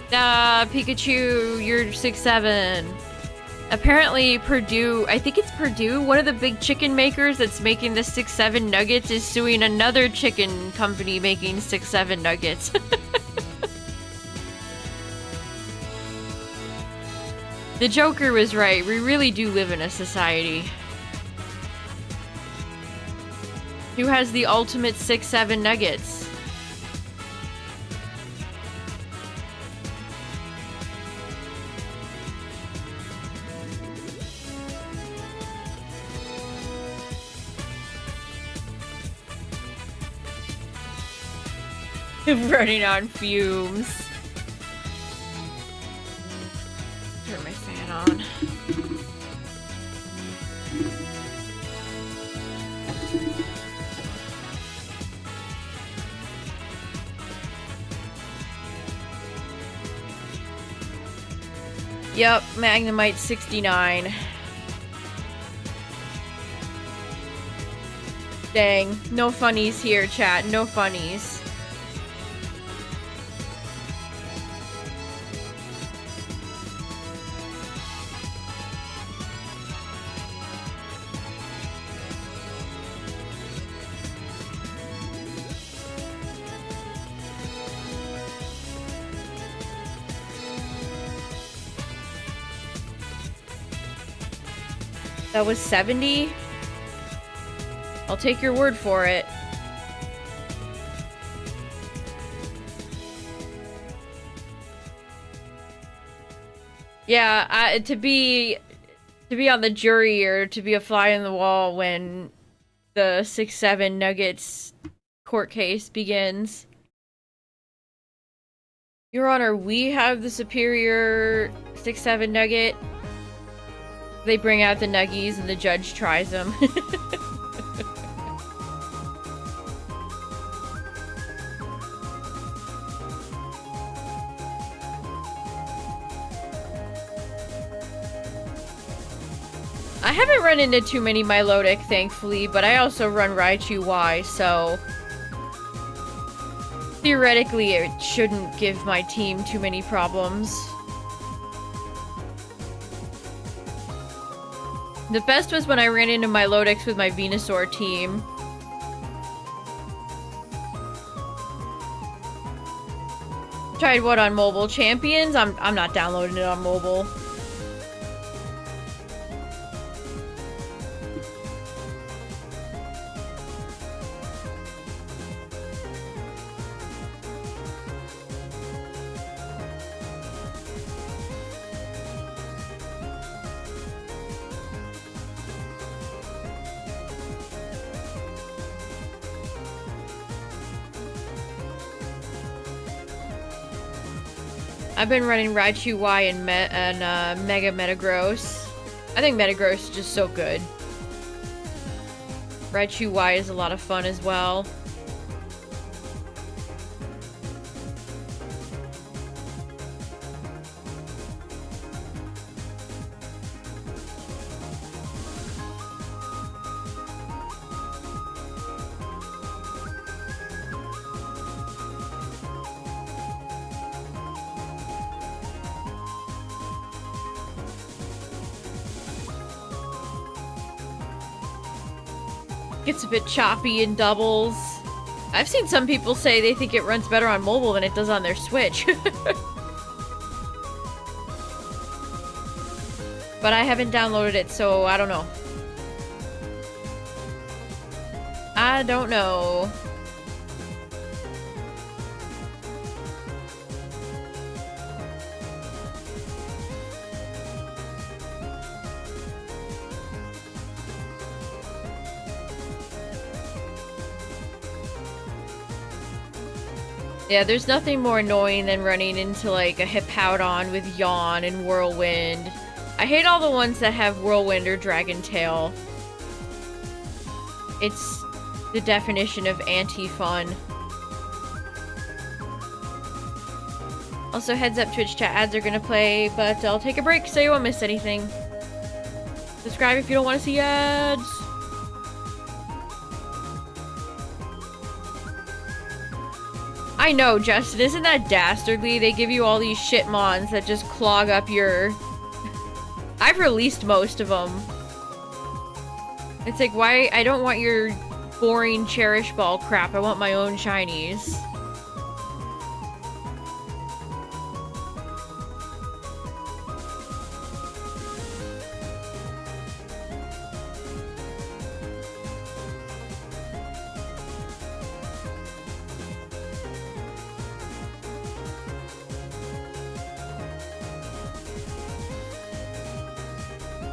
Pikachu, you're 6'7". Apparently Purdue, I think it's Purdue, one of the big chicken makers that's making the 6'7" nuggets is suing another chicken company making 6'7" nuggets. The Joker was right. We really do live in a society. Who has the ultimate 6'7" nuggets? Running on fumes. Yep, Magnemite 69. Dang, no funnies here, chat. No funnies. That was 70? I'll take your word for it. Yeah, to be on the jury or to be a fly in the wall when the 6-7 Nuggets court case begins. Your Honor, we have the superior 6-7 Nugget. They bring out the nuggies and the judge tries them. I haven't run into too many Milotic, thankfully, but I also run Raichu Y, so theoretically it shouldn't give my team too many problems. The best was when I ran into Milotics with my Venusaur team. Tried what on mobile? Champions? I'm not downloading it on mobile. I've been running Raichu Y and Mega Metagross. I think Metagross is just so good. Raichu Y is a lot of fun as well. Gets a bit choppy in doubles. I've seen some people say they think it runs better on mobile than it does on their Switch. But I haven't downloaded it, so I don't know. I don't know. Yeah, there's nothing more annoying than running into like a Hippowdon with Yawn and Whirlwind. I hate all the ones that have Whirlwind or Dragon Tail. It's the definition of anti-fun. Also, heads up, Twitch chat ads are gonna play, but I'll take a break so you won't miss anything. Subscribe if you don't want to see ads. I know, Justin, isn't that dastardly? They give you all these shitmons that just clog up your... I've released most of them. It's like, why? I don't want your boring Cherish Ball crap. I want my own shinies.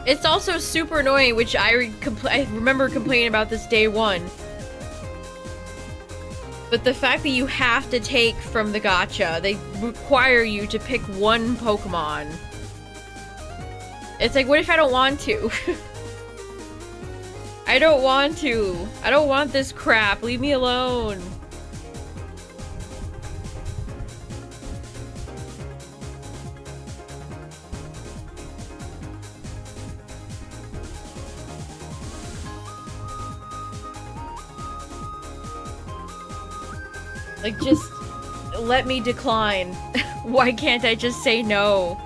It's also super annoying, which I remember complaining about this day one. But the fact that you have to take from the gacha, they require you to pick one Pokemon. It's like, what if I don't want to? I I don't want to. I don't want this crap. Leave me alone. Like, just let me decline. Why can't I just say no?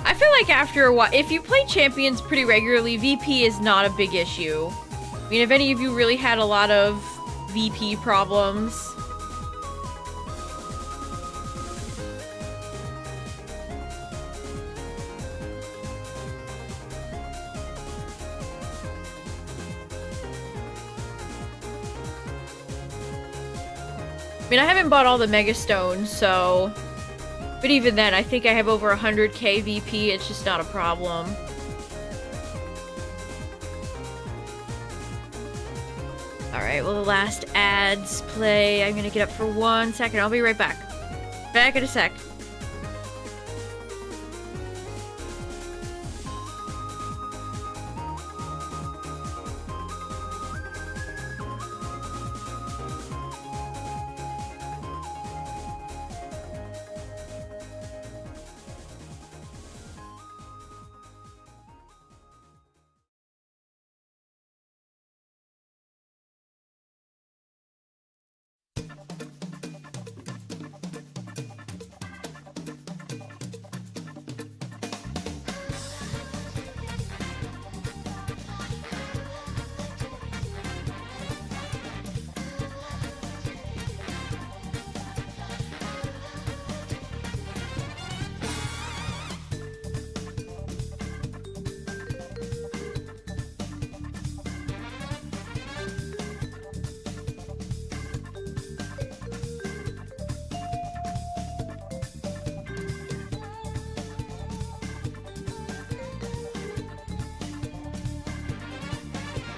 I feel like after a while, if you play champions pretty regularly, VP is not a big issue. I mean, if any of you really had a lot of VP problems. I mean, I haven't bought all the Mega Stones, so... But even then, I think I have over 100k VP, it's just not a problem. Alright, well, the last ads play. I'm gonna get up for 1 second. I'll be right back. Back in a sec.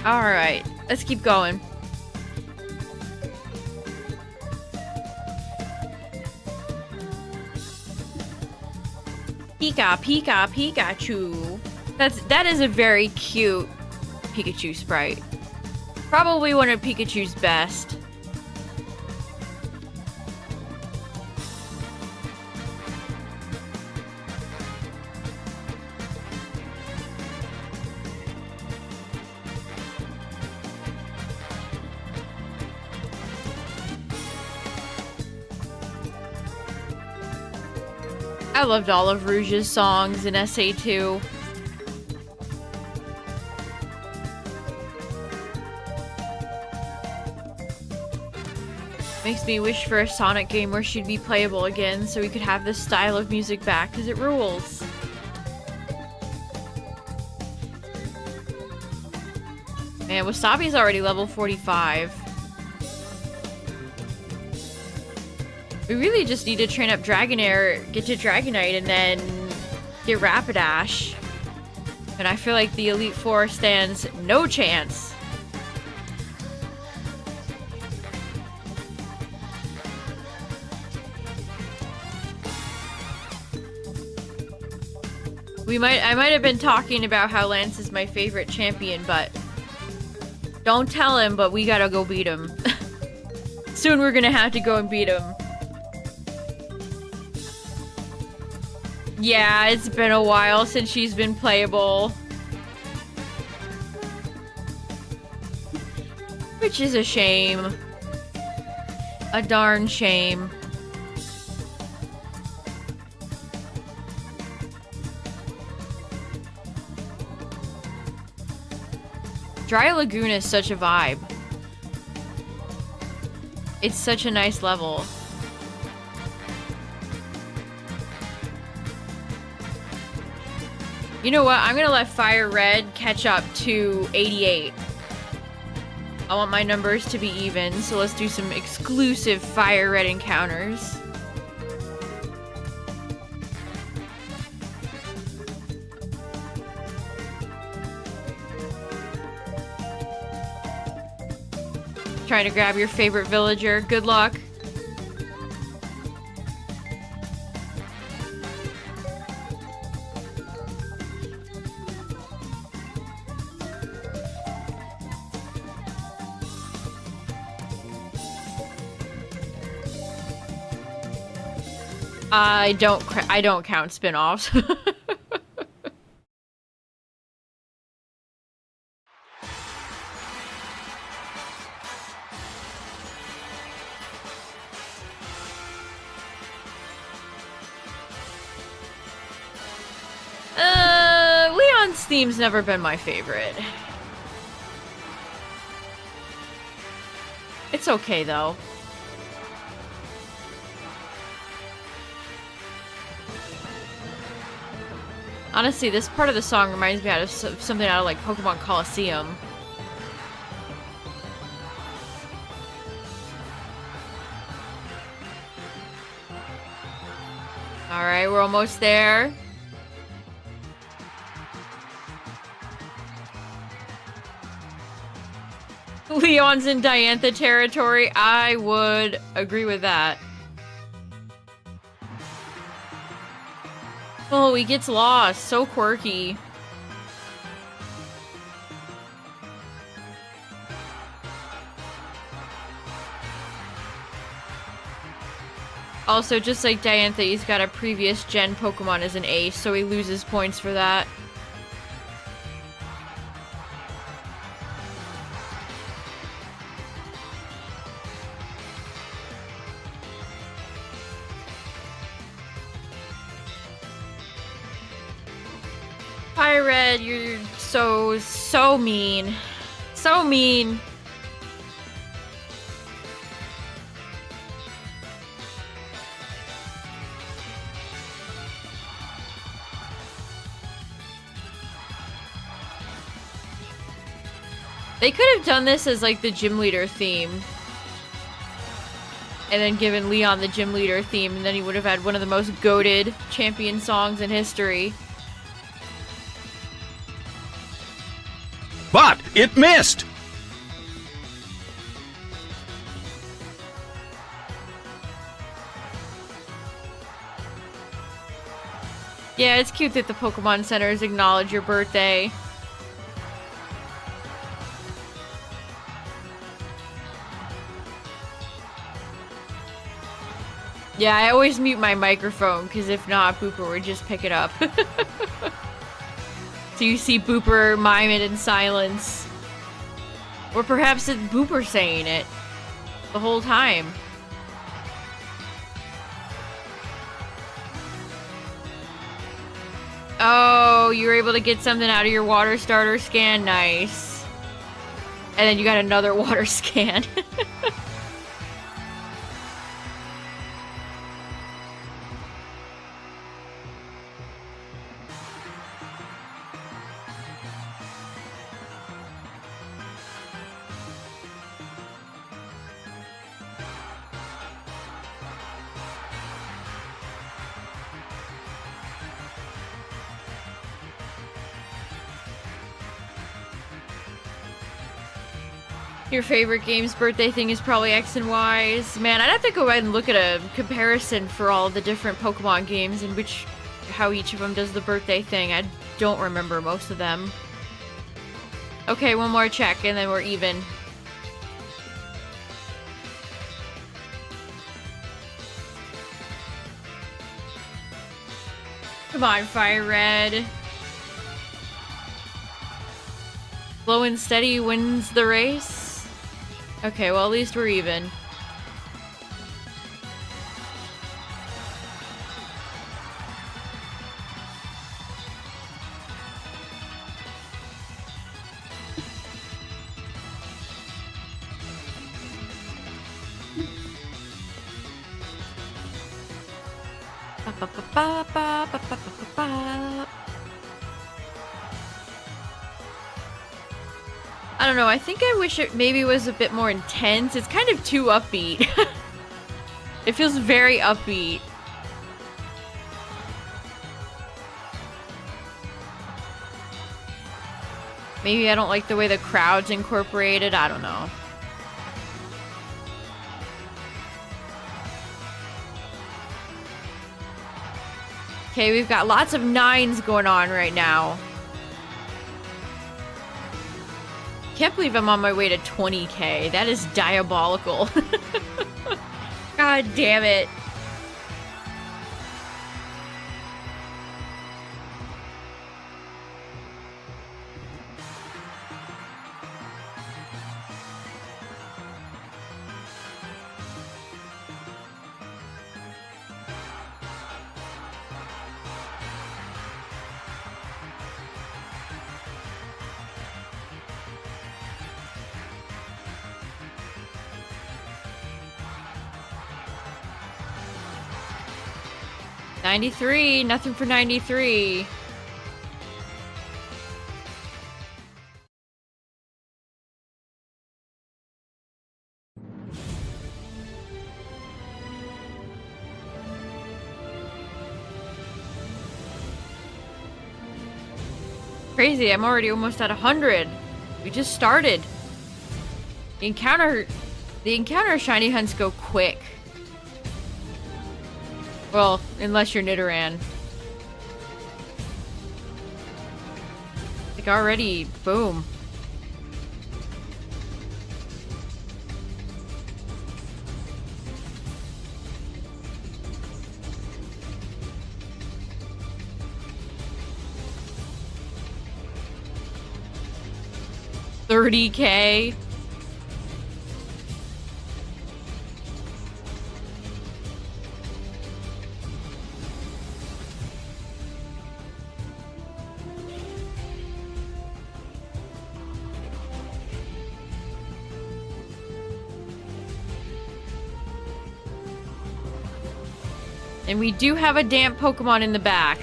Alright, let's keep going. Pikachu. That is a very cute Pikachu sprite. Probably one of Pikachu's best. I loved all of Rouge's songs in SA2. Makes me wish for a Sonic game where she'd be playable again so we could have this style of music back, because it rules. Man, Wasabi's already level 45. We really just need to train up Dragonair, get to Dragonite, and then get Rapidash. And I feel like the Elite Four stands no chance. I might have been talking about how Lance is my favorite champion, but don't tell him, but we gotta go beat him. Soon we're gonna have to go and beat him. Yeah, it's been a while since she's been playable. Which is a shame. A darn shame. Dry Lagoon is such a vibe. It's such a nice level. You know what? I'm gonna let FireRed catch up to 88. I want my numbers to be even, so let's do some exclusive FireRed encounters. Trying to grab your favorite villager. Good luck. I don't count spin-offs. Leon's theme's never been my favorite. It's okay though. Honestly, this part of the song reminds me of something out of like Pokemon Coliseum. Alright, we're almost there. Leon's in Diantha territory. I would agree with that. Oh, he gets lost. So quirky. Also, just like Diantha, he's got a previous gen Pokemon as an ace, so he loses points for that. FireRed, you're so mean. So mean. They could have done this as like the gym leader theme. And then given Leon the gym leader theme, and then he would have had one of the most goated champion songs in history. But it missed! Yeah, it's cute that the Pokemon Centers acknowledge your birthday. Yeah, I always mute my microphone, because if not, Booper would just pick it up. So you see Booper mime it in silence. Or perhaps it's Booper saying it the whole time. Oh, you were able to get something out of your water starter scan? Nice. And then you got another water scan. Your favorite game's birthday thing is probably X and Y's. Man, I'd have to go ahead and look at a comparison for all the different Pokemon games and how each of them does the birthday thing. I don't remember most of them. Okay, one more check and then we're even. Come on, FireRed. Slow and steady wins the race. Okay, well at least we're even. I don't know, I think I wish it maybe was a bit more intense. It's kind of too upbeat. It feels very upbeat. Maybe I don't like the way the crowd's incorporated, I don't know. Okay, we've got lots of 9s going on right now. Can't believe I'm on my way to 20k. That is diabolical. God damn it. 93, nothing for 93. Crazy, I'm already almost at 100. We just started. The encounter shiny hunts go quick. Well, unless you're Nidoran. Like already, boom. $30K. And we do have a damp Pokemon in the back.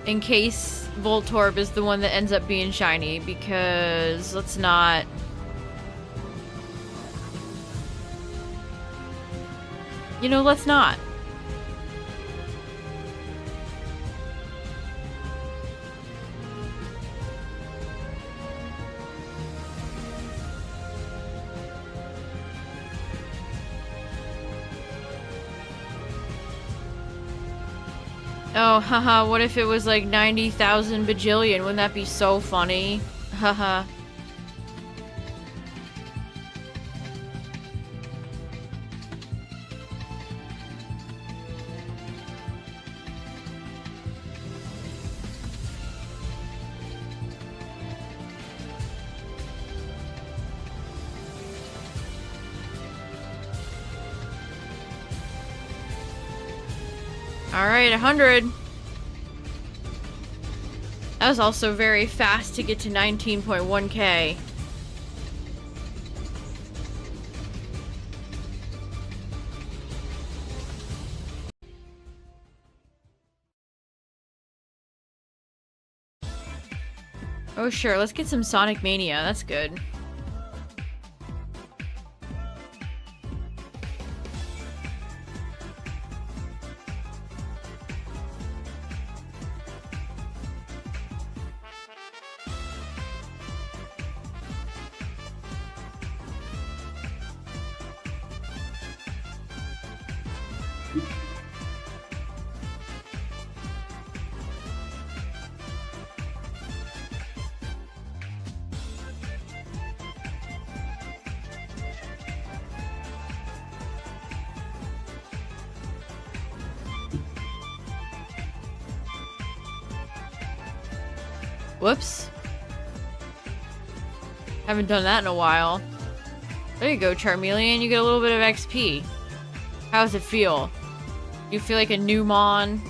In case Voltorb is the one that ends up being shiny, because let's not... You know, let's not. Oh, haha, what if it was like 90,000 bajillion? Wouldn't that be so funny? Haha. Alright, 100. That was also very fast to get to 19.1K. Oh sure, let's get some Sonic Mania, that's good. Whoops. Haven't done that in a while. There you go, Charmeleon. You get a little bit of XP. How does it feel? Do you feel like a new Mon?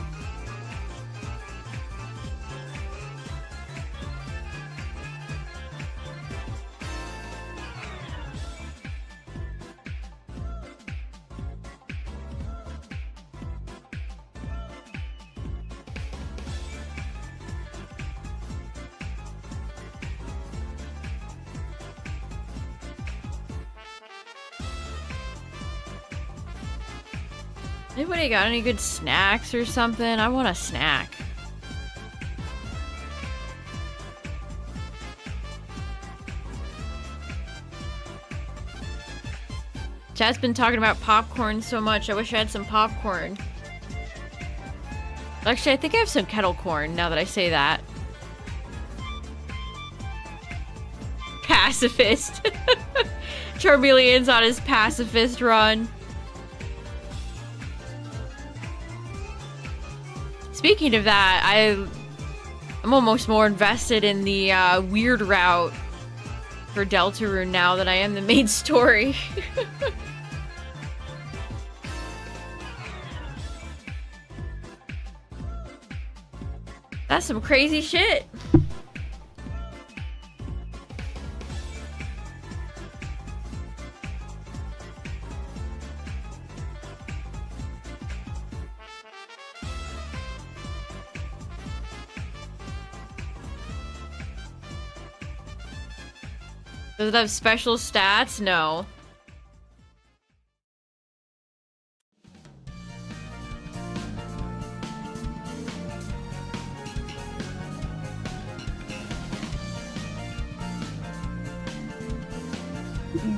Anybody got any good snacks or something? I want a snack. Chad's been talking about popcorn so much. I wish I had some popcorn. Actually, I think I have some kettle corn now that I say that. Pacifist. Charmeleon's on his pacifist run. Speaking of that, I'm almost more invested in the weird route for Deltarune now than I am the main story. That's some crazy shit. Does it have special stats? No.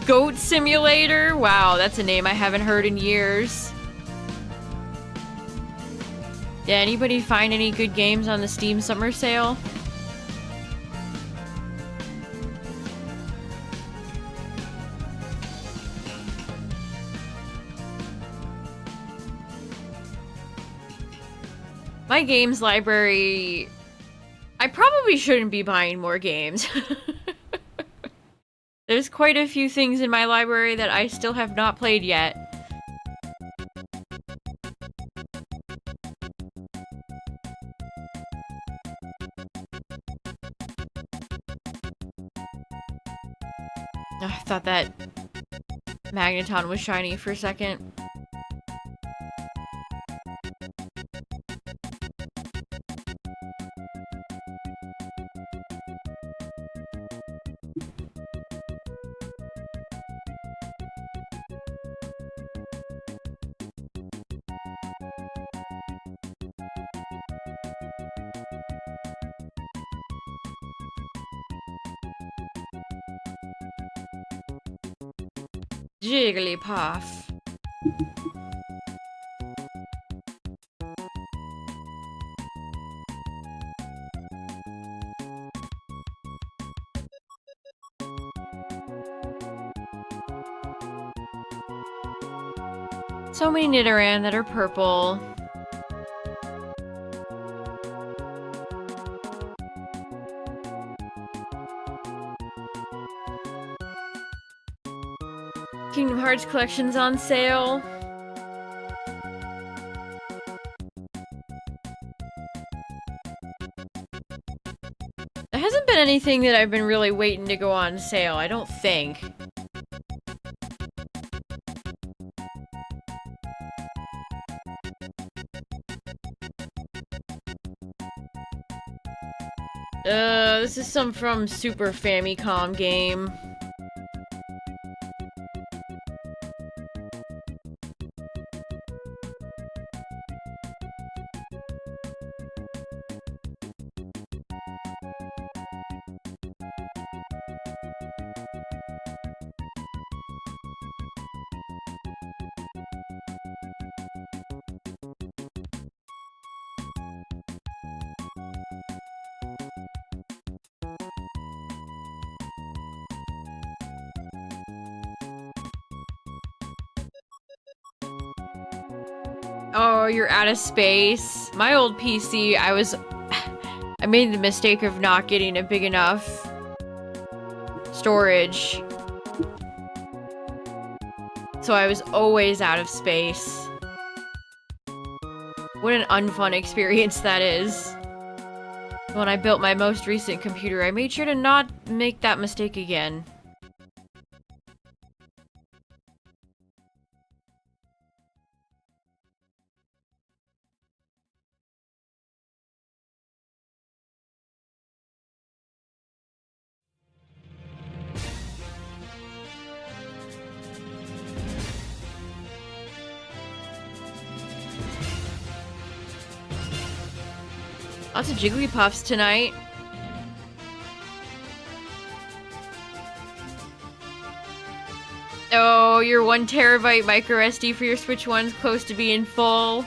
Goat Simulator? Wow, that's a name I haven't heard in years. Did anybody find any good games on the Steam Summer Sale? My games library... I probably shouldn't be buying more games. There's quite a few things in my library that I still have not played yet. I thought that Magneton was shiny for a second. Jigglypuff. So many Nidoran that are purple. Kingdom Hearts collection's on sale. There hasn't been anything that I've been really waiting to go on sale, I don't think. This is some from Super Famicom game. Oh, you're out of space. My old PC, I made the mistake of not getting a big enough storage. So I was always out of space. What an unfun experience that is. When I built my most recent computer, I made sure to not make that mistake again. Lots of Jigglypuffs tonight. Oh, your 1 terabyte micro SD for your Switch 1's close to being full.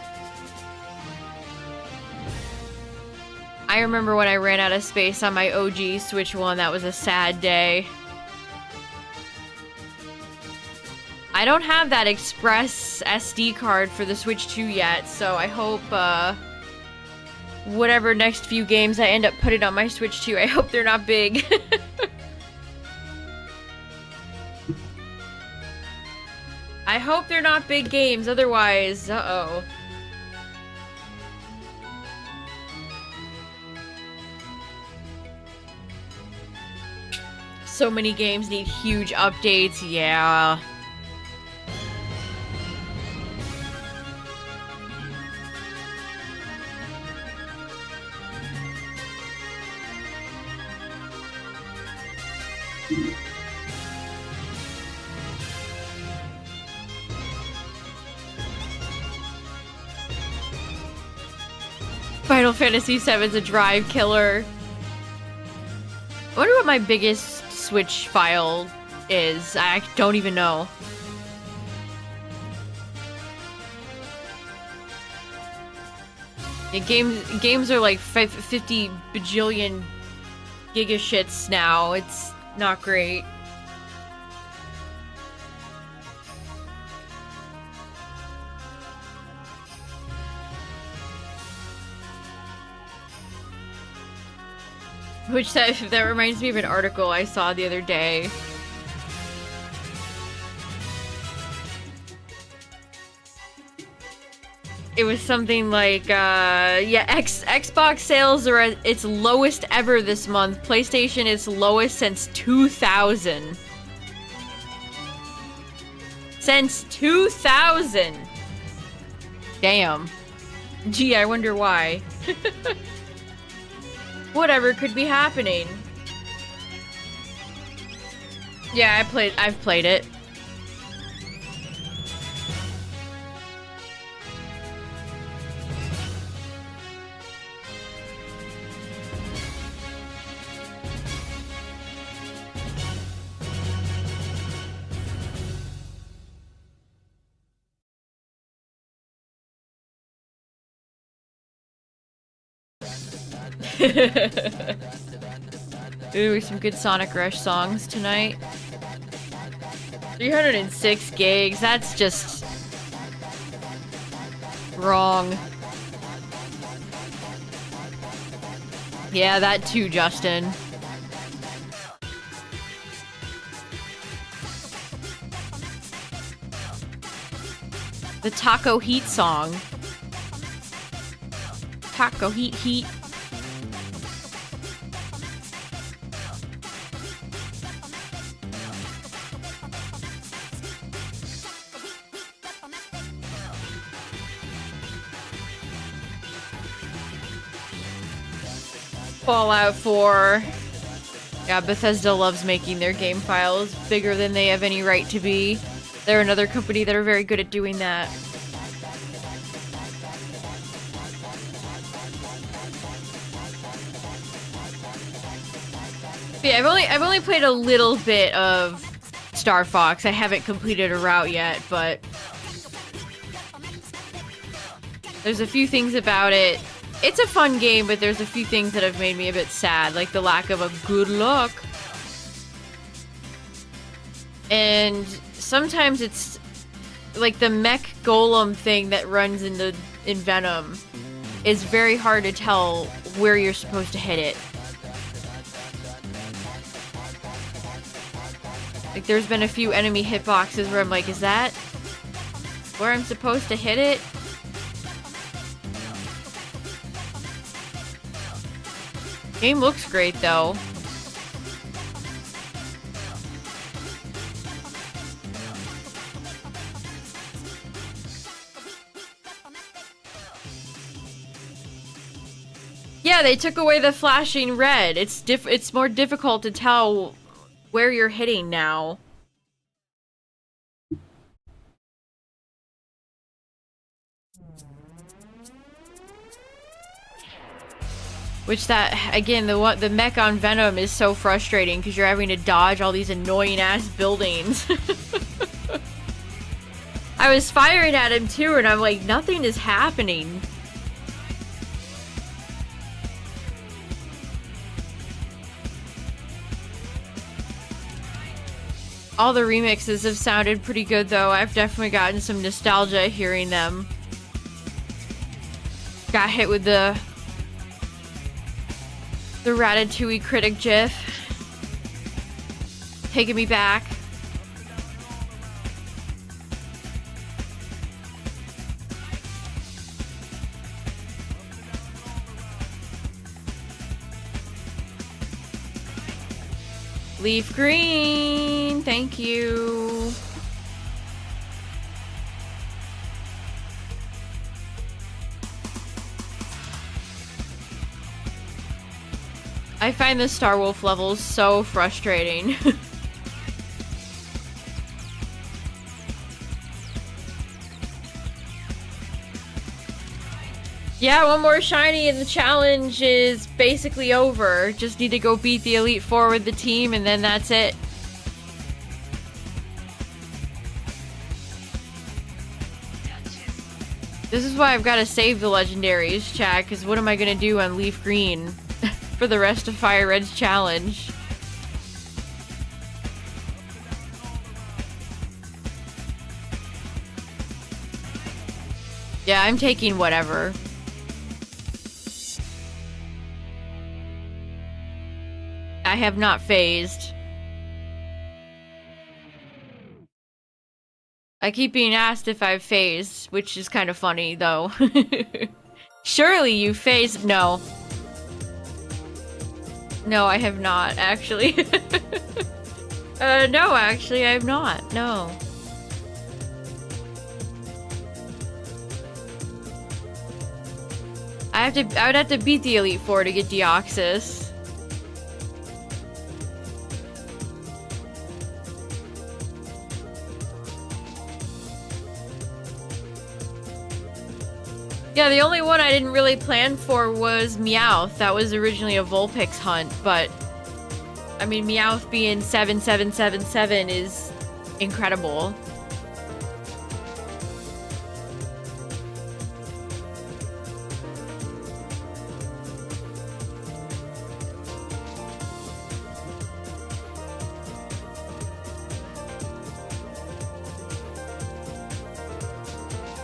I remember when I ran out of space on my OG Switch 1, that was a sad day. I don't have that Express SD card for the Switch 2 yet, so I hope, whatever next few games I end up putting on my Switch 2, I hope they're not big. I hope they're not big games, otherwise, uh-oh. So many games need huge updates, yeah. Fantasy VII's a drive killer. I wonder what my biggest Switch file is. I don't even know. Yeah, games are like 50 bajillion gigashits now. It's not great. Which that reminds me of an article I saw the other day. It was something like, yeah, Xbox sales are at its lowest ever this month. PlayStation its lowest since 2000. Since 2000! Damn. Gee, I wonder why. Whatever could be happening. Yeah, I've played it. Ooh, some good Sonic Rush songs tonight. 306 gigs, that's just wrong. Yeah, that too, Justin. The Taco Heat song. Taco Heat Heat. Fallout 4. Yeah, Bethesda loves making their game files bigger than they have any right to be. They're another company that are very good at doing that. But yeah, I've only played a little bit of Star Fox. I haven't completed a route yet, but there's a few things about it. It's a fun game, but there's a few things that have made me a bit sad, like the lack of a good look. And sometimes it's like the mech golem thing that runs in Venom is very hard to tell where you're supposed to hit it. Like there's been a few enemy hitboxes where I'm like, is that where I'm supposed to hit it? Game looks great though. Yeah, they took away the flashing red. It's more difficult to tell where you're hitting now. Which that, again, the mech on Venom is so frustrating because you're having to dodge all these annoying ass buildings. I was firing at him too and I'm like, nothing is happening. All the remixes have sounded pretty good though. I've definitely gotten some nostalgia hearing them. Got hit with the Ratatouille critic gif. Taking me back. LeafGreen, thank you. I find the Star Wolf levels so frustrating. Yeah, one more shiny and the challenge is basically over. Just need to go beat the Elite Four with the team and then that's it. This is why I've got to save the legendaries, chat, because what am I going to do on LeafGreen for the rest of FireRed's challenge? Yeah, I'm taking whatever. I have not phased. I keep being asked if I've phased, which is kind of funny, though. Surely you phased? No. No, I have not, actually. No, actually, I have not. No. I would have to beat the Elite Four to get Deoxys. Yeah, the only one I didn't really plan for was Meowth. That was originally a Vulpix hunt, but I mean, Meowth being 7777 is incredible.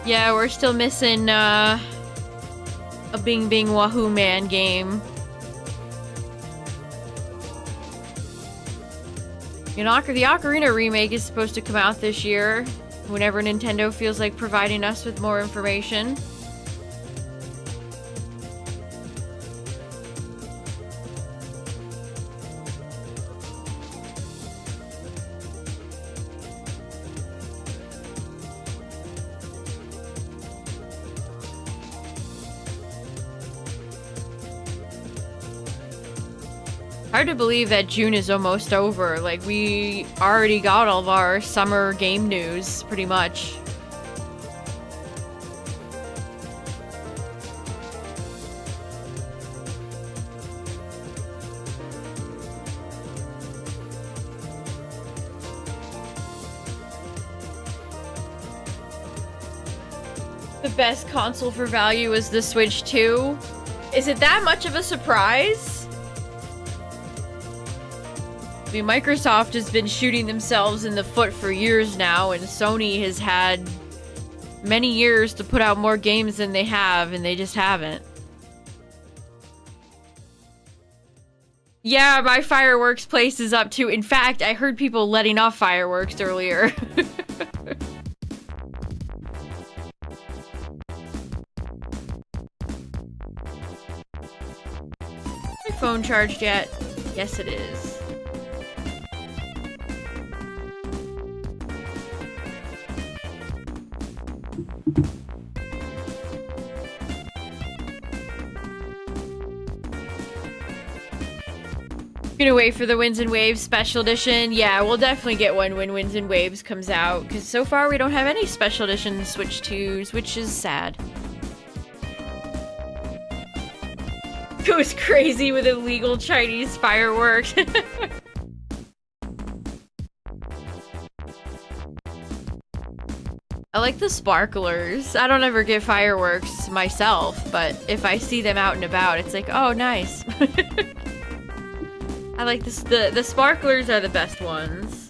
Yeah, we're still missing a Bing Bing Wahoo Man game. You know, the Ocarina remake is supposed to come out this year, whenever Nintendo feels like providing us with more information. Hard to believe that June is almost over. Like, we already got all of our summer game news, pretty much. The best console for value is the Switch 2. Is it that much of a surprise? I mean, Microsoft has been shooting themselves in the foot for years now, and Sony has had many years to put out more games than they have, and they just haven't. Yeah, my fireworks place is up too. In fact, I heard people letting off fireworks earlier. My phone charged yet? Yes, it is. Gonna wait for the Winds and Waves special edition. Yeah, we'll definitely get one when Winds and Waves comes out, because so far we don't have any special edition Switch 2s, which is sad. Goes crazy with illegal Chinese fireworks. I like the sparklers. I don't ever get fireworks myself, but if I see them out and about, it's like, oh, nice. I like this. The sparklers are the best ones.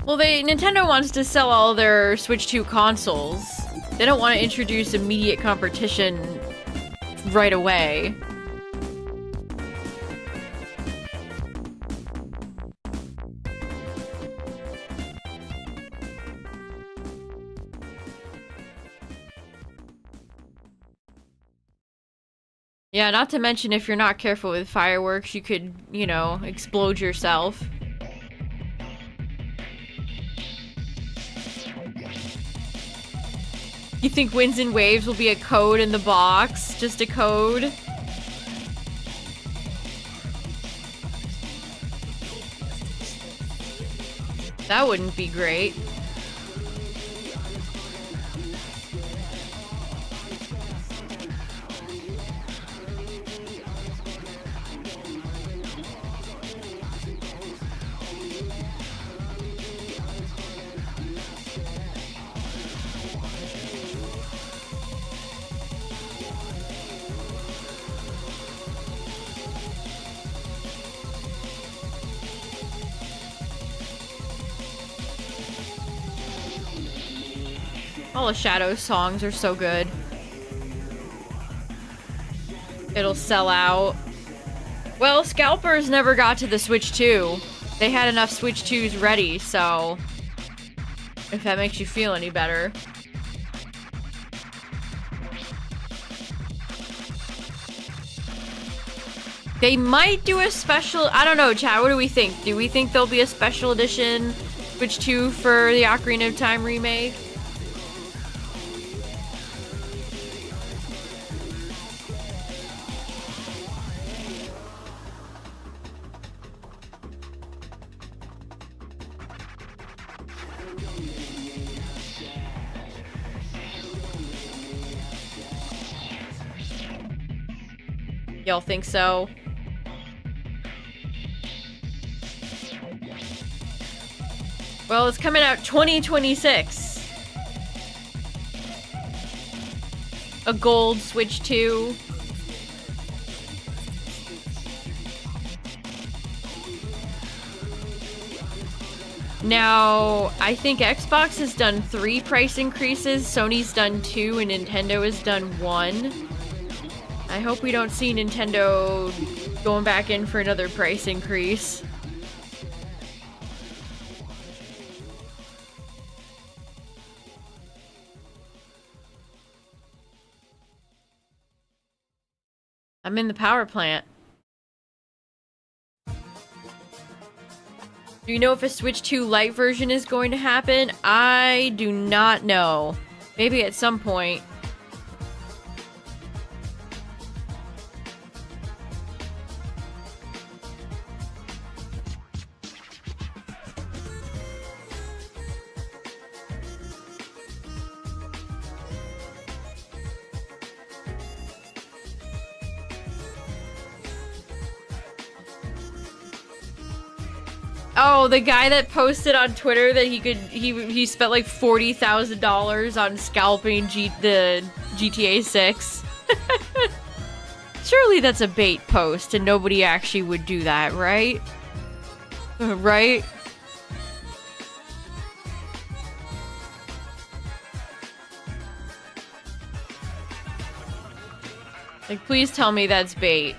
Well, Nintendo wants to sell all their Switch 2 consoles. They don't want to introduce immediate competition right away. Yeah, not to mention if you're not careful with fireworks, you could, you know, explode yourself. You think Winds and Waves will be a code in the box? Just a code? That wouldn't be great. All the Shadow songs are so good. It'll sell out. Well, Scalpers never got to the Switch 2. They had enough Switch 2s ready, so... if that makes you feel any better. They might do a special... I don't know, chat, what do we think? Do we think there'll be a special edition Switch 2 for the Ocarina of Time remake? Y'all think so? Well, it's coming out 2026. A gold Switch 2. Now, I think Xbox has done 3 price increases, Sony's done 2, and Nintendo has done 1. I hope we don't see Nintendo going back in for another price increase. I'm in the power plant. Do you know if a Switch 2 Lite version is going to happen? I do not know. Maybe at some point. Oh, the guy that posted on Twitter that he spent like $40,000 on scalping the GTA 6. Surely that's a bait post and nobody actually would do that, right? Right? Like, please tell me that's bait.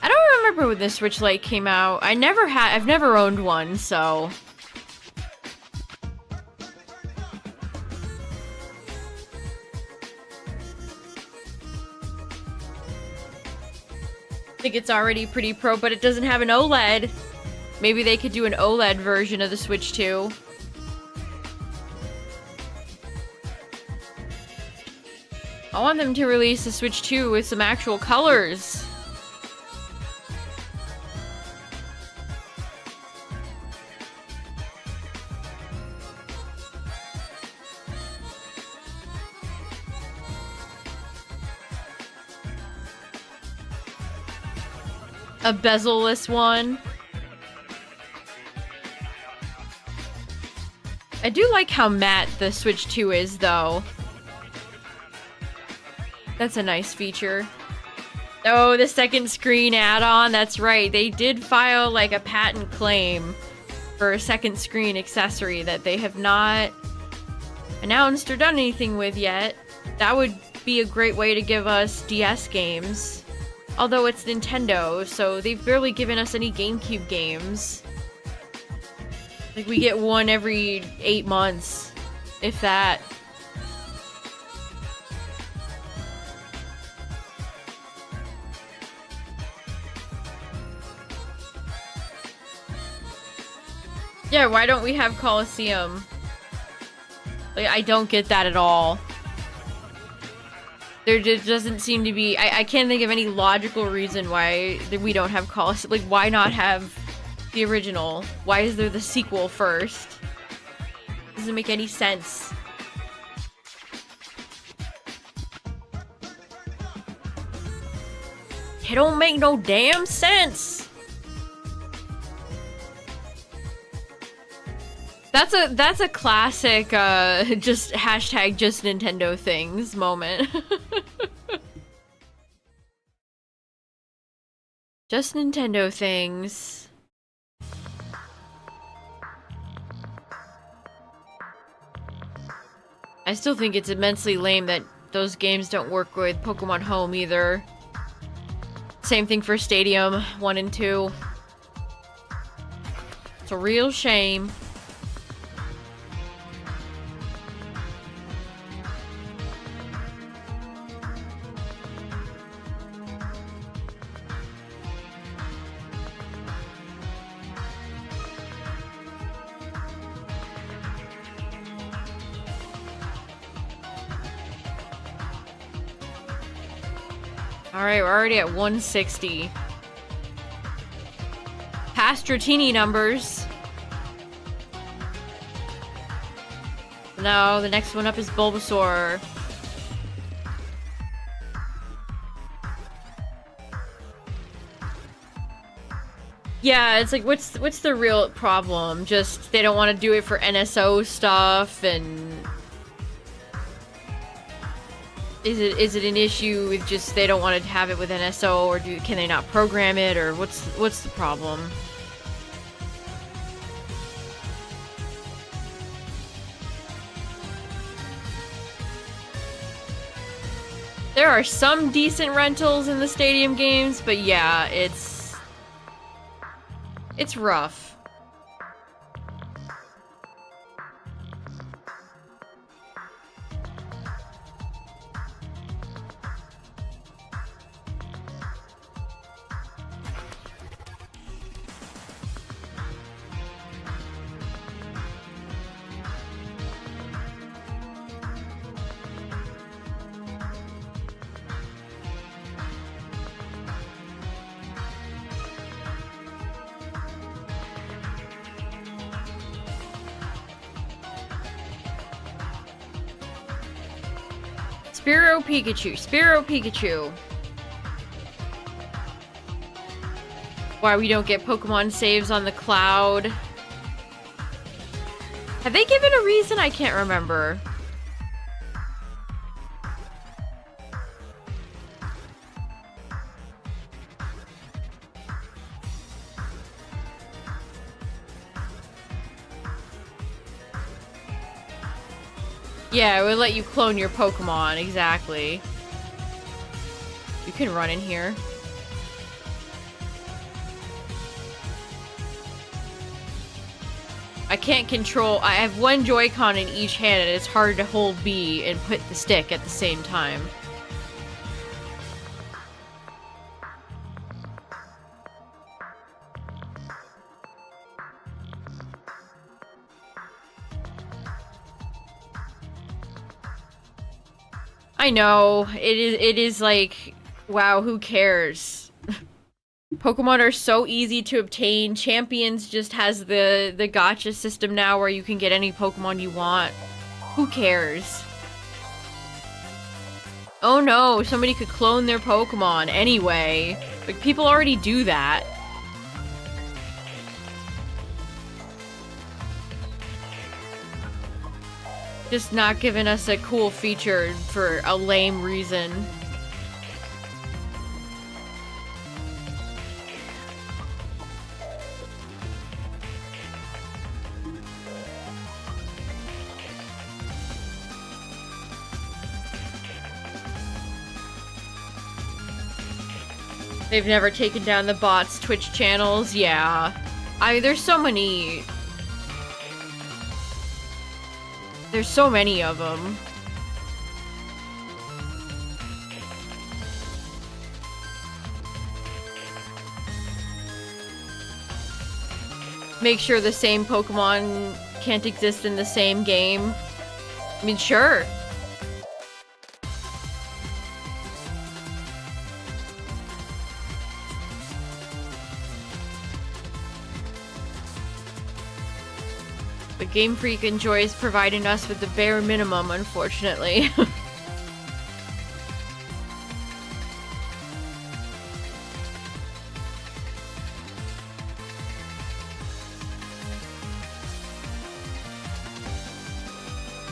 I don't remember when the Switch Lite came out. I've never owned one, so... I think it's already pretty pro, but it doesn't have an OLED. Maybe they could do an OLED version of the Switch 2. I want them to release the Switch 2 with some actual colors. A bezel-less one. I do like how matte the Switch 2 is, though. That's a nice feature. Oh, the second screen add-on. That's right. They did file like a patent claim for a second screen accessory that they have not announced or done anything with yet. That would be a great way to give us DS games. Although it's Nintendo, so they've barely given us any GameCube games. Like, we get one every 8 months. If that. Yeah, why don't we have Coliseum? Like, I don't get that at all. There just doesn't seem to be... I can't think of any logical reason why we don't have Coliseum. Like, why not have the original? Why is there the sequel first? Doesn't make any sense. It don't make no damn sense! That's a classic, just hashtag just Nintendo things moment. Just Nintendo things. I still think it's immensely lame that those games don't work with Pokemon Home either. Same thing for Stadium 1 and 2. It's a real shame. Alright, we're already at 160. Past Dratini numbers. Now, the next one up is Bulbasaur. Yeah, it's like, what's the real problem? Just, they don't want to do it for NSO stuff, and... Is it an issue with just they don't want to have it with NSO, or can they not program it, or what's the problem? There are some decent rentals in the Stadium games, but yeah, it's rough. Spearow Pikachu. Why we don't get Pokemon saves on the cloud. Have they given a reason? I can't remember. Yeah, it would let you clone your Pokemon, exactly. You can run in here. I can't control... I have one Joy-Con in each hand, and it's hard to hold B and put the stick at the same time. I know, it is like, wow, who cares? Pokemon are so easy to obtain. Champions just has the gacha system now where you can get any Pokemon you want. Who cares? Oh no, somebody could clone their Pokemon anyway. Like, people already do that. Just not giving us a cool feature for a lame reason. They've never taken down the bots' Twitch channels? Yeah. I mean, there's so many... There's so many of them. Make sure the same Pokemon can't exist in the same game. I mean, sure. But Game Freak enjoys providing us with the bare minimum, unfortunately.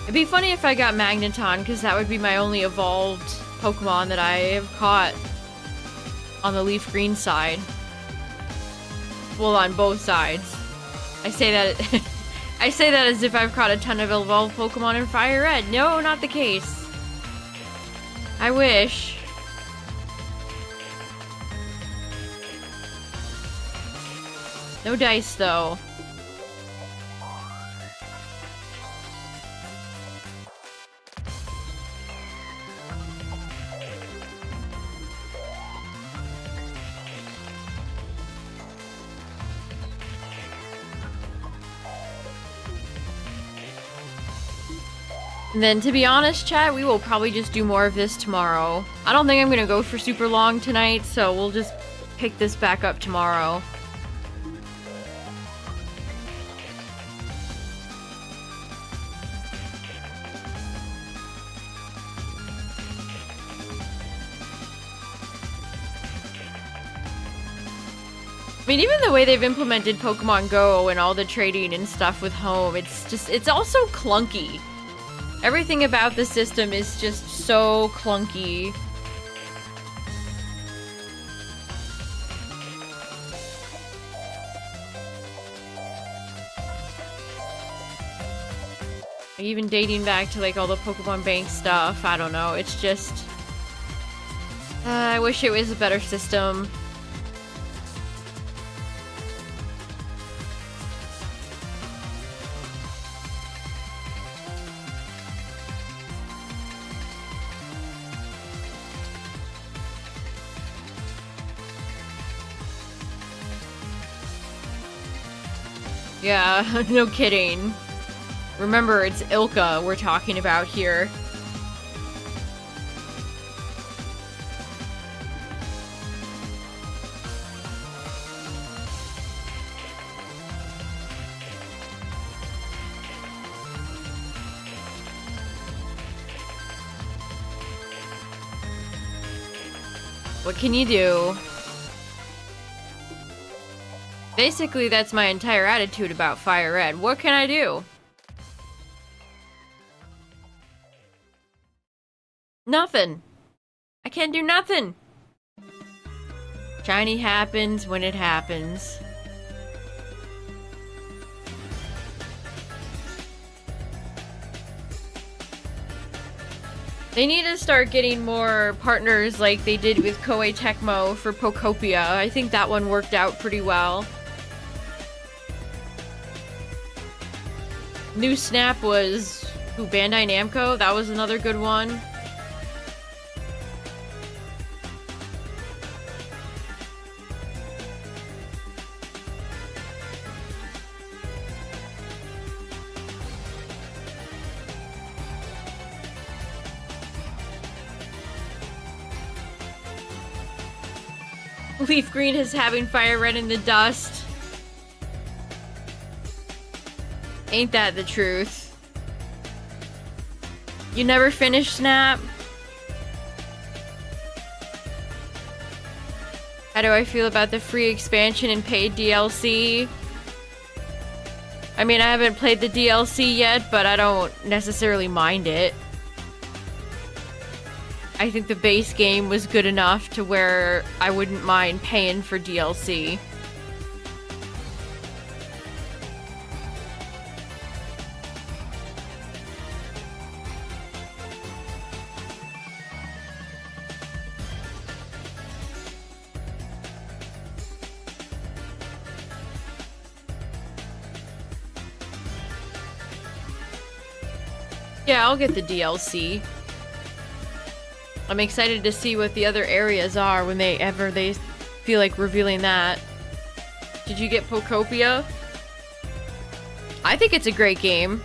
It'd be funny if I got Magneton, because that would be my only evolved Pokemon that I have caught on the LeafGreen side. Well, on both sides. I say that I say that as if I've caught a ton of evolved Pokemon in FireRed. No, not the case. I wish. No dice, though. And then, to be honest, chat, we will probably just do more of this tomorrow. I don't think I'm gonna go for super long tonight, so we'll just pick this back up tomorrow. I mean, even the way they've implemented Pokemon Go and all the trading and stuff with home, it's also clunky. Everything about the system is just so clunky. Even dating back to like all the Pokemon Bank stuff, I don't know, it's just... I wish it was a better system. Yeah, no kidding. Remember, it's Ilka we're talking about here. What can you do? Basically, that's my entire attitude about FireRed. What can I do? Nothing. I can't do nothing. Shiny happens when it happens. They need to start getting more partners like they did with Koei Tecmo for Pokopia. I think that one worked out pretty well. New Snap was... Ooh, Bandai Namco? That was another good one. LeafGreen is having FireRed in the dust. Ain't that the truth? You never finished Snap? How do I feel about the free expansion and paid DLC? I mean, I haven't played the DLC yet, but I don't necessarily mind it. I think the base game was good enough to where I wouldn't mind paying for DLC. Yeah, I'll get the DLC. I'm excited to see what the other areas are when they feel like revealing that. Did you get Pokopia? I think it's a great game.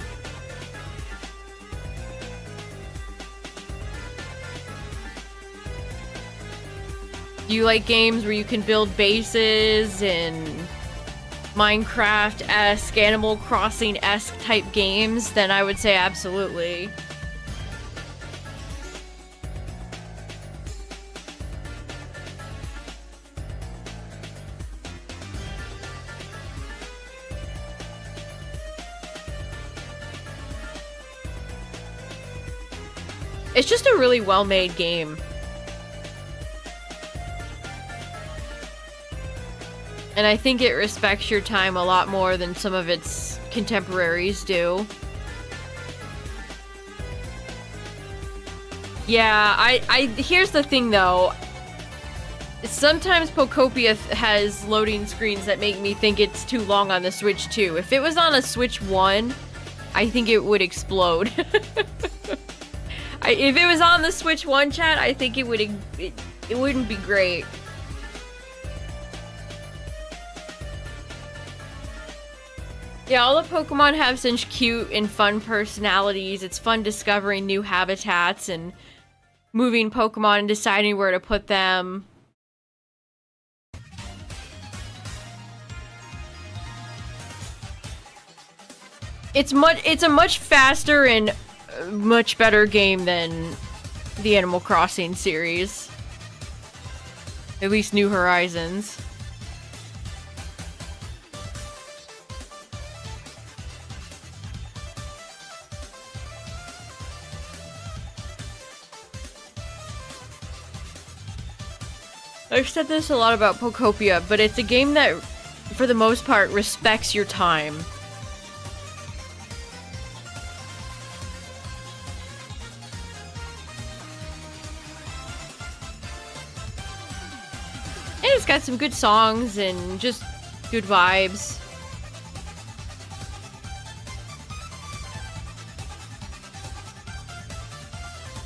Do you like games where you can build bases and Minecraft-esque, Animal Crossing-esque type games? Then I would say absolutely. It's just a really well-made game. And I think it respects your time a lot more than some of its contemporaries do. Yeah, here's the thing though. Sometimes Pokopia has loading screens that make me think it's too long on the Switch 2. If it was on a Switch 1, I think it would explode. If it was on the Switch 1 chat, I think it wouldn't be great. Yeah, all the Pokemon have such cute and fun personalities. It's fun discovering new habitats and moving Pokemon and deciding where to put them. It's a much faster and much better game than the Animal Crossing series. At least New Horizons. I've said this a lot about Pokopia, but it's a game that, for the most part, respects your time. And it's got some good songs and just good vibes.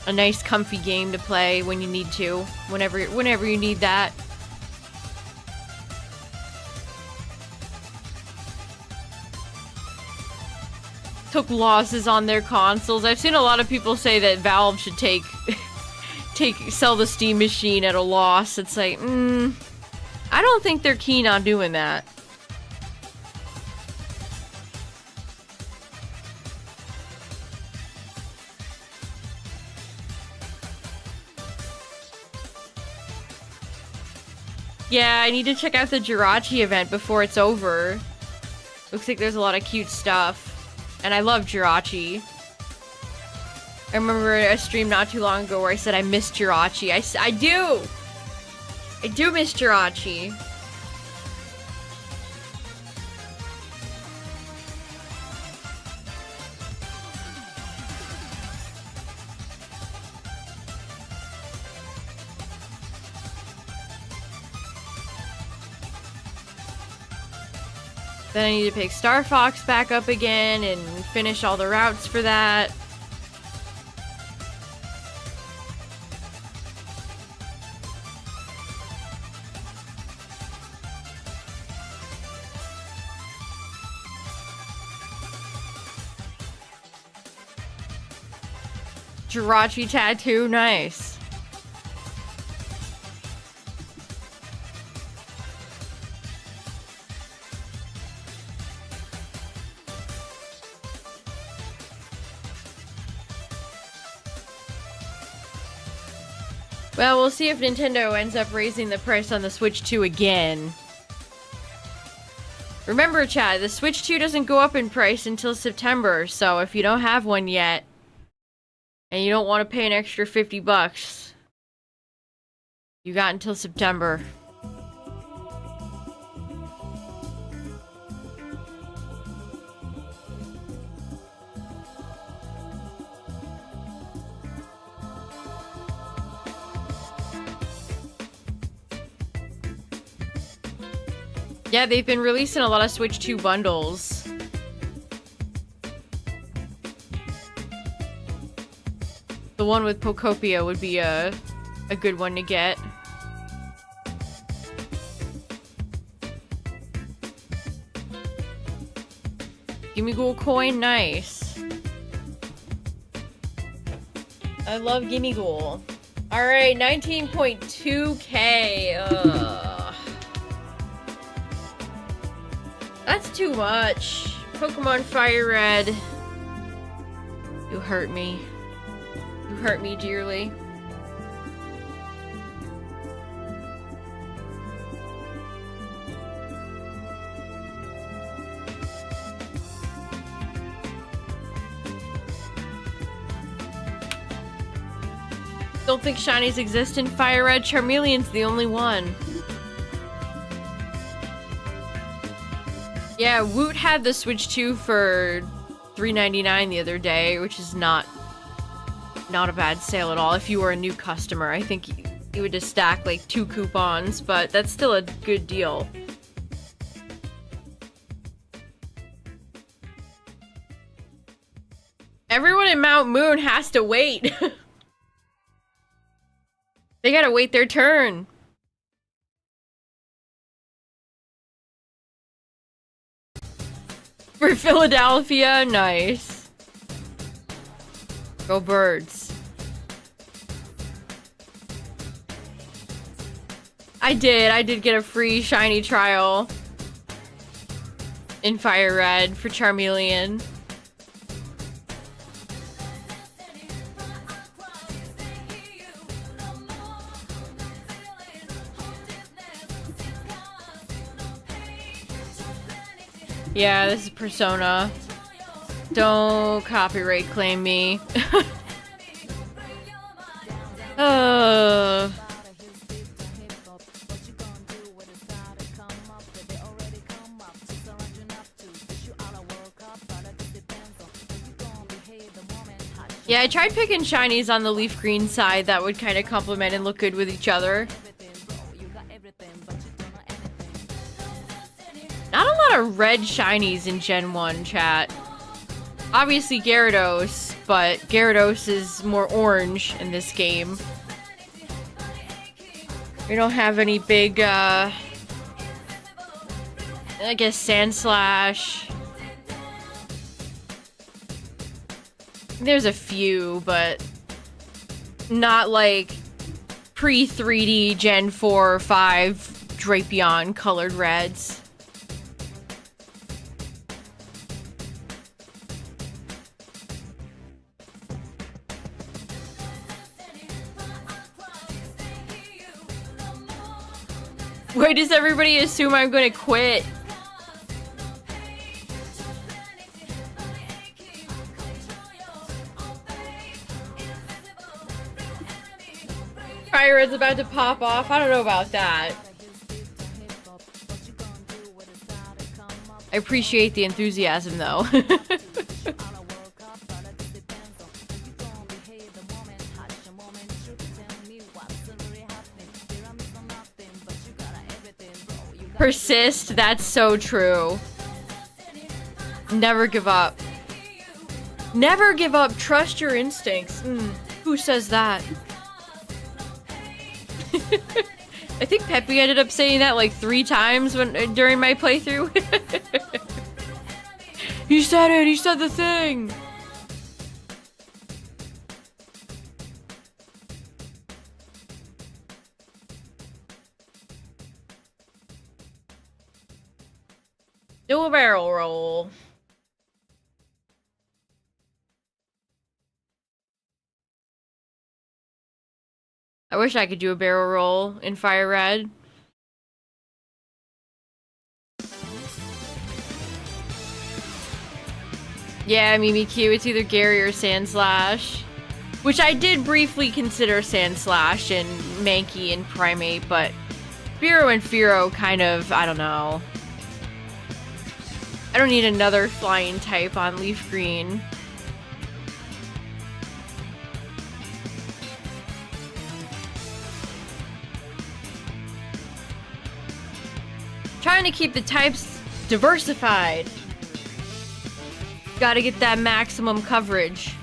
A nice comfy game to play when you need to, whenever you need that. Took losses on their consoles. I've seen a lot of people say that Valve should sell the Steam machine at a loss. It's like, I don't think they're keen on doing that. Yeah, I need to check out the Jirachi event before it's over. Looks like there's a lot of cute stuff. And I love Jirachi. I remember a stream not too long ago where I said I miss Jirachi. I do! I do miss Jirachi. Then I need to pick Star Fox back up again and finish all the routes for that. Jirachi tattoo, nice. Well, we'll see if Nintendo ends up raising the price on the Switch 2 again. Remember, chat, the Switch 2 doesn't go up in price until September, so if you don't have one yet, and you don't want to pay an extra $50, you got until September. Yeah, they've been releasing a lot of Switch 2 bundles. The one with Pocopia would be a good one to get. Gimme Ghoul coin, nice. I love Gimme Ghoul. Alright, 19.2k. That's too much. Pokemon FireRed. You hurt me. You hurt me dearly. Don't think shinies exist in FireRed. Charmeleon's the only one. Yeah, Woot had the Switch 2 for $3.99 the other day, which is not a bad sale at all. If you were a new customer, I think you would just stack like 2 coupons, but that's still a good deal. Everyone in Mount Moon has to wait. They gotta wait their turn. For Philadelphia, nice. Go Birds. I did get a free shiny trial in FireRed for Charmeleon. Yeah, this is Persona. Don't copyright claim me. Yeah, I tried picking shinies on the LeafGreen side that would kind of complement and look good with each other. Not a lot of red shinies in Gen 1, chat. Obviously Gyarados, but Gyarados is more orange in this game. We don't have any big, I guess Sandslash. There's a few, but not like pre-3D Gen 4 or 5 Drapion colored reds. Why does everybody assume I'm gonna quit? FireRed's about to pop off. I don't know about that. I appreciate the enthusiasm, though. Persist, that's so true. Never give up. Never give up, trust your instincts. Who says that? I think Peppy ended up saying that like 3 times during my playthrough. He said it, he said the thing. Do a barrel roll. I wish I could do a barrel roll in FireRed. Yeah, Mimikyu, it's either Gary or Sandslash. Which I did briefly consider Sandslash and Mankey and Primate, but Fearow and Fearow kind of, I don't know. I don't need another flying type on LeafGreen. Trying to keep the types diversified. Gotta get that maximum coverage.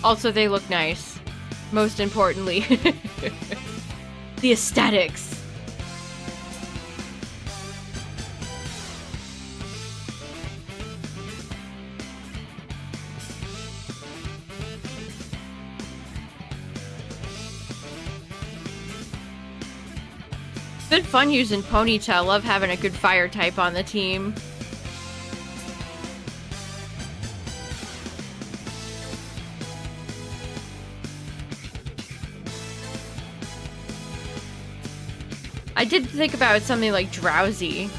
Also, they look nice. Most importantly. The aesthetics. It's been fun using Ponyta. Love having a good fire type on the team. I did think about something like Drowsy.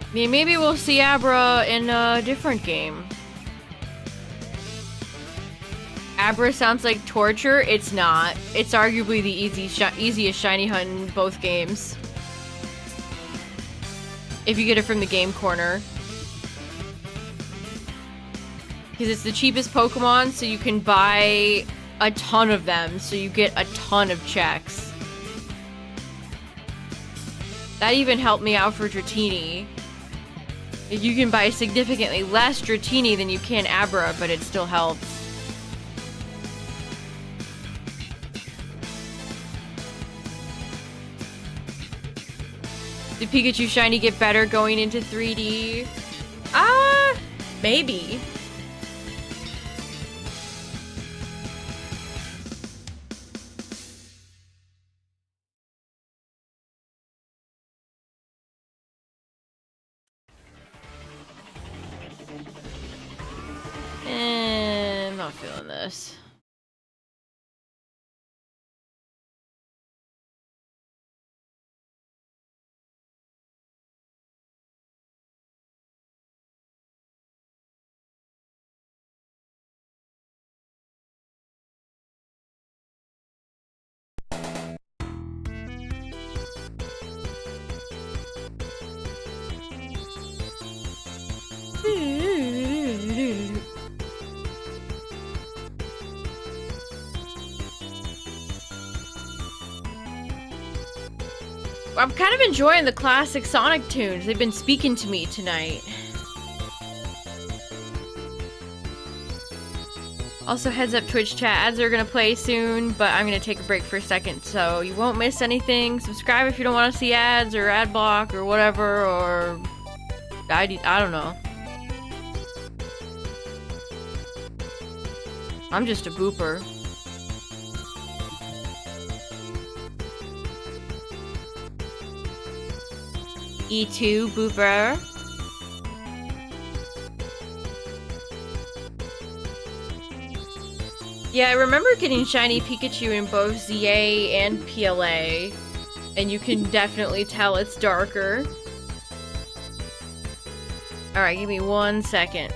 I mean, maybe we'll see Abra in a different game. Abra sounds like torture. It's not. It's arguably the easiest shiny hunt in both games. If you get it from the game corner. Because it's the cheapest Pokemon, so you can buy a ton of them, so you get a ton of checks. That even helped me out for Dratini. You can buy significantly less Dratini than you can Abra, but it still helps. Did Pikachu Shiny get better going into 3D? Maybe. I'm not feeling this. I'm kind of enjoying the classic Sonic tunes. They've been speaking to me tonight. Also, heads up Twitch chat, ads are gonna play soon, but I'm gonna take a break for a second so you won't miss anything. Subscribe if you don't want to see ads or ad block or whatever, or I don't know. I'm just a booper. E2 booper. Yeah, I remember getting shiny Pikachu in both ZA and PLA, and you can definitely tell it's darker. Alright, give me 1 second.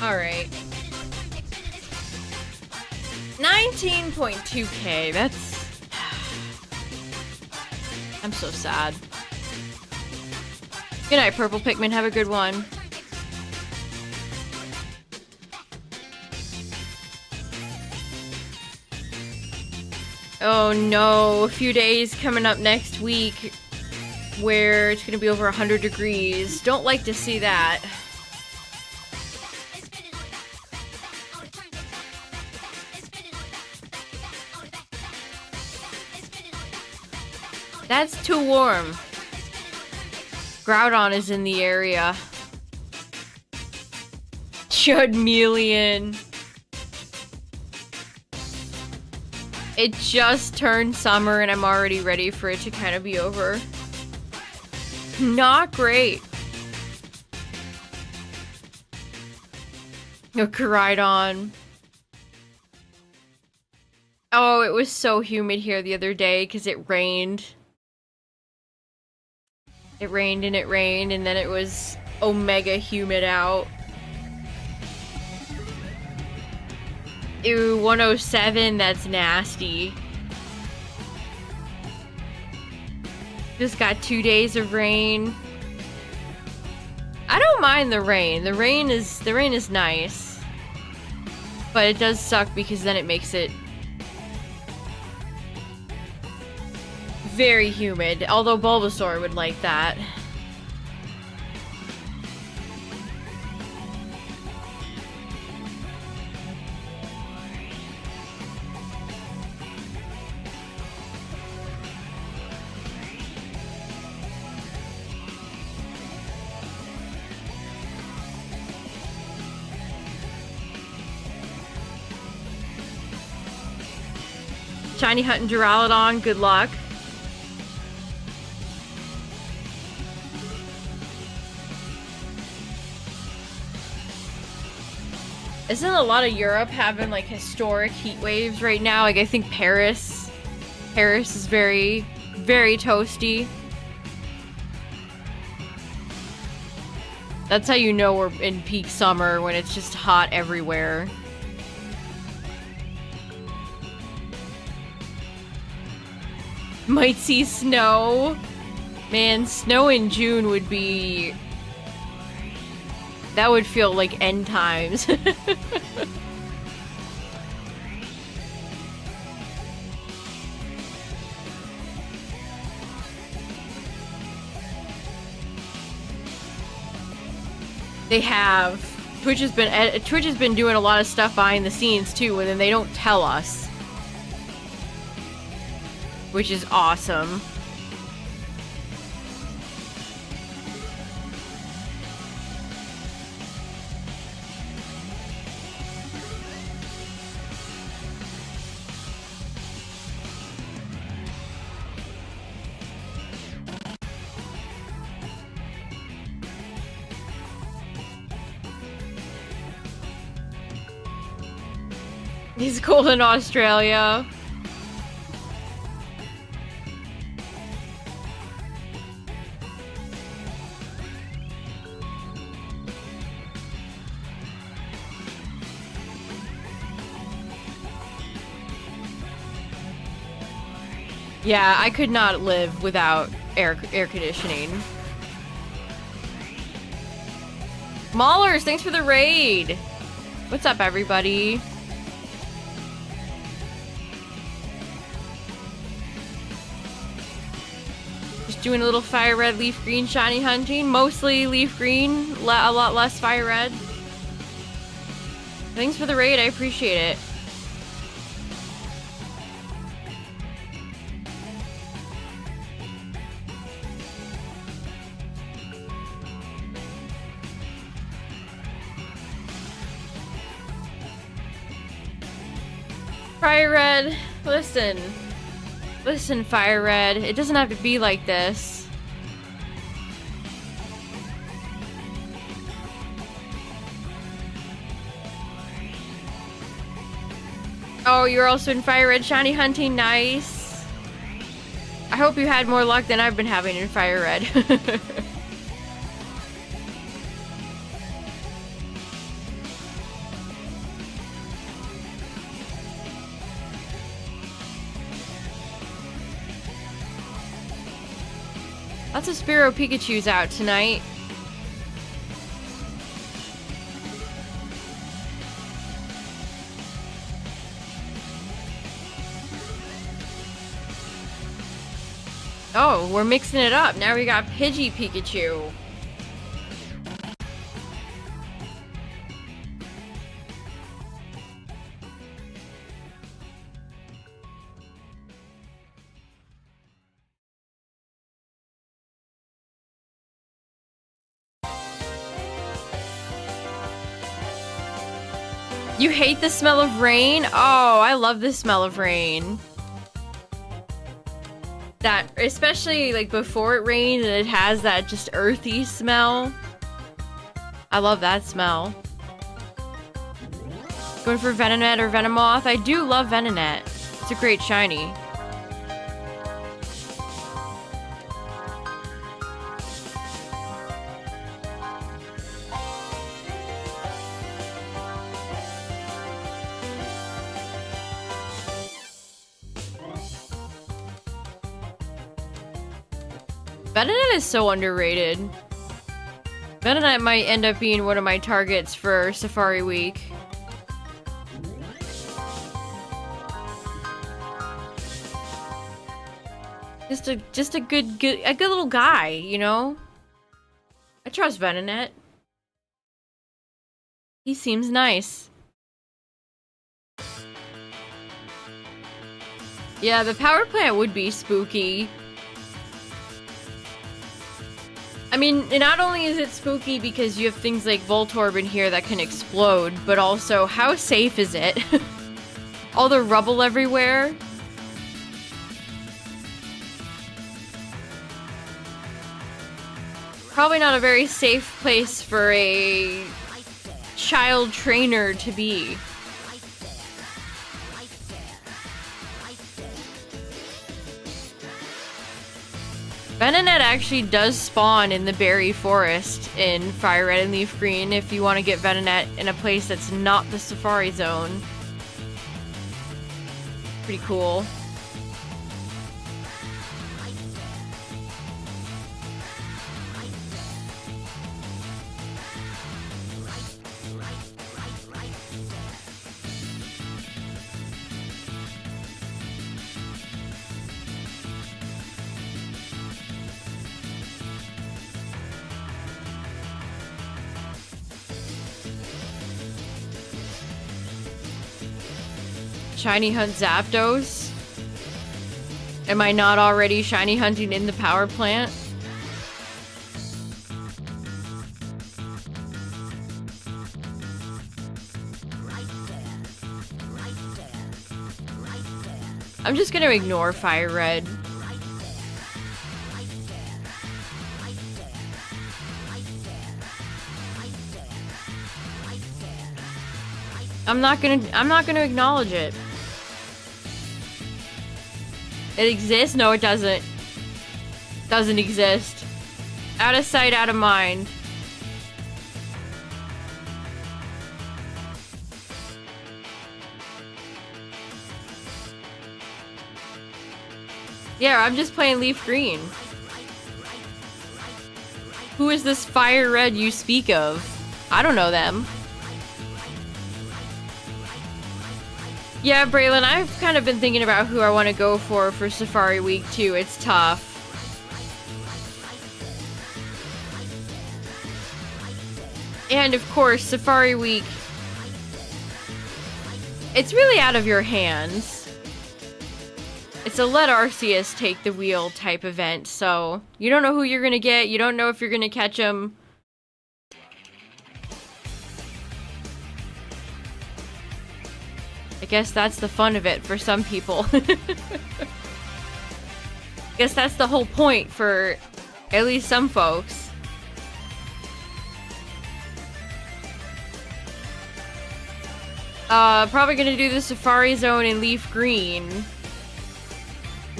Alright. 19.2k, that's... I'm so sad. Good night, Purple Pikmin, have a good one. Oh no, a few days coming up next week where it's gonna be over 100 degrees. Don't like to see that. That's too warm. Groudon is in the area. Chudmeleon. It just turned summer and I'm already ready for it to kind of be over. Not great. No, Koraidon. Oh, it was so humid here the other day because it rained. It rained and then it was omega humid out. Ew, 107, that's nasty. Just got 2 days of rain. I don't mind the rain. The rain is nice. But it does suck because then it makes it very humid, although Bulbasaur would like that. Shiny hunting Duraludon, good luck. Isn't a lot of Europe having like historic heat waves right now? Like I think Paris is very, very toasty. That's how you know we're in peak summer, when it's just hot everywhere. Might see snow. Man, snow in June would be... That would feel like end times. They have. Twitch has been doing a lot of stuff behind the scenes too, and then they don't tell us. Which is awesome. He's cold in Australia. Yeah, I could not live without air conditioning. Maulers, thanks for the raid. What's up, everybody? Just doing a little FireRed, LeafGreen shiny hunting. Mostly LeafGreen, a lot less FireRed. Thanks for the raid, I appreciate it. FireRed, listen, FireRed, it doesn't have to be like this. Oh, you're also in FireRed shiny hunting, nice. I hope you had more luck than I've been having in FireRed. Lots of Spearow Pikachus out tonight. Oh, we're mixing it up. Now we got Pidgey Pikachu. You hate the smell of rain? Oh, I love the smell of rain. That, especially like before it rains and it has that just earthy smell. I love that smell. Going for Venonat or Venomoth? I do love Venonat. It's a great shiny. Venonat is so underrated. Venonat might end up being one of my targets for Safari Week. Just a good little guy, you know? I trust Venonat. He seems nice. Yeah, the power plant would be spooky. I mean, not only is it spooky because you have things like Voltorb in here that can explode, but also, how safe is it? All the rubble everywhere. Probably not a very safe place for a child trainer to be. Venonat actually does spawn in the berry forest in FireRed and LeafGreen if you want to get Venonat in a place that's not the Safari Zone. Pretty cool. Shiny hunt Zapdos? Am I not already shiny hunting in the power plant? I'm just gonna ignore FireRed. I'm not gonna acknowledge it. It exists? No, it doesn't. Doesn't exist. Out of sight, out of mind. Yeah, I'm just playing LeafGreen. Who is this FireRed you speak of? I don't know them. Yeah, Braylon, I've kind of been thinking about who I want to go for Safari Week too. It's tough. And of course, Safari Week, it's really out of your hands. It's a let Arceus take the wheel type event, so you don't know who you're gonna get, you don't know if you're gonna catch him. I guess that's the fun of it for some people. I guess that's the whole point for at least some folks. Probably gonna do the Safari Zone in LeafGreen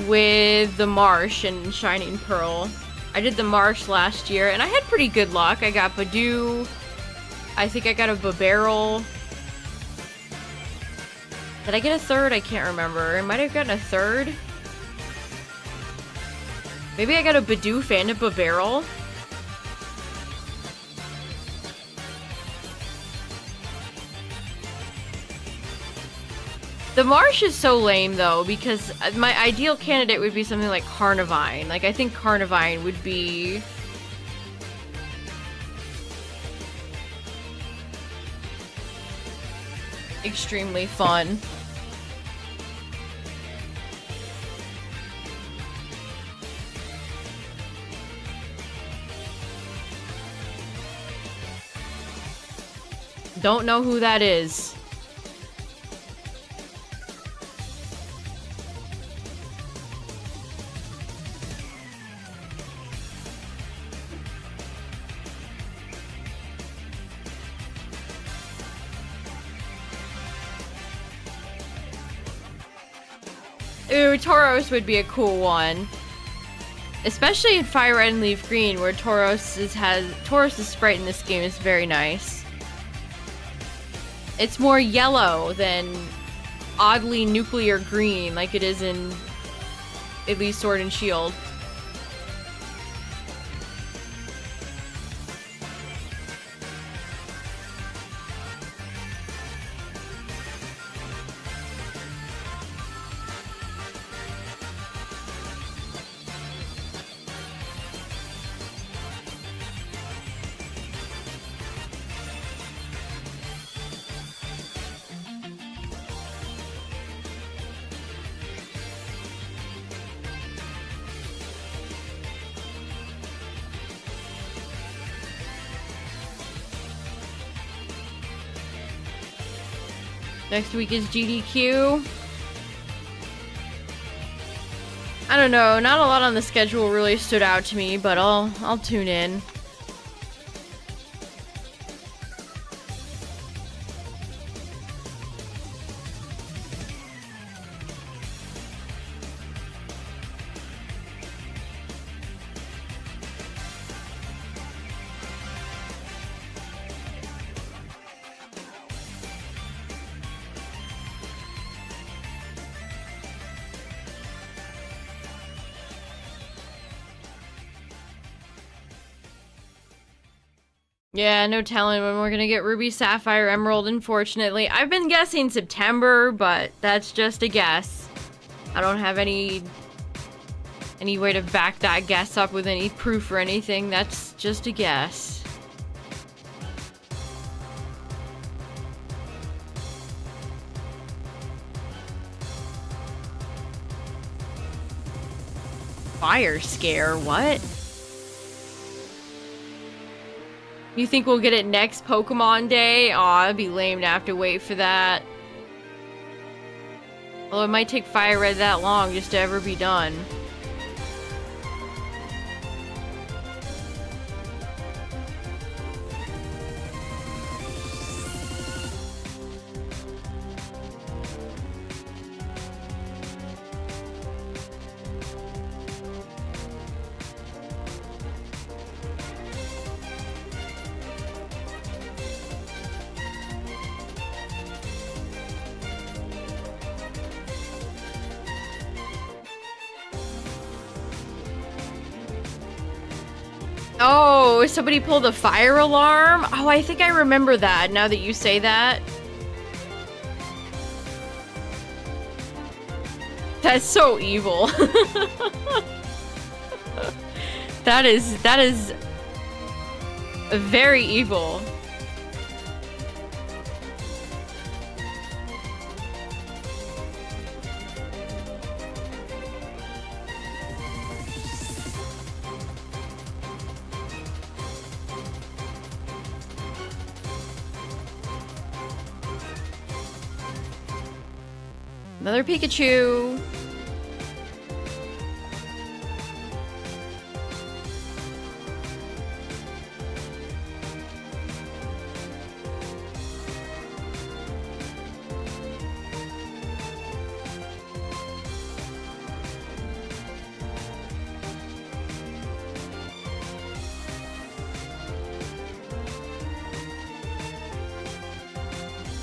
with the Marsh and Shining Pearl. I did the Marsh last year and I had pretty good luck. I got Badoo. I think I got a Babarrel. Did I get a third? I can't remember. I might have gotten a third. Maybe I got a Bidoof and a Babarrel. The Marsh is so lame, though, because my ideal candidate would be something like Carnivine. Like, I think Carnivine would be... extremely fun. Don't know who that is. Ooh, Tauros would be a cool one. Especially in FireRed and LeafGreen, where Tauros' sprite in this game is very nice. It's more yellow than oddly nuclear green like it is in at least Sword and Shield. Next week is GDQ. I don't know, not a lot on the schedule really stood out to me, but I'll tune in. Yeah, no telling when we're gonna get Ruby, Sapphire, Emerald, unfortunately. I've been guessing September, but that's just a guess. I don't have any way to back that guess up with any proof or anything. That's just a guess. Fire Scare, what? You think we'll get it next Pokemon Day? Aw, it'd be lame to have to wait for that. Well, it might take FireRed that long just to ever be done. Oh, somebody pulled a fire alarm? Oh, I think I remember that now that you say that. That's so evil. That is very evil. Another Pikachu.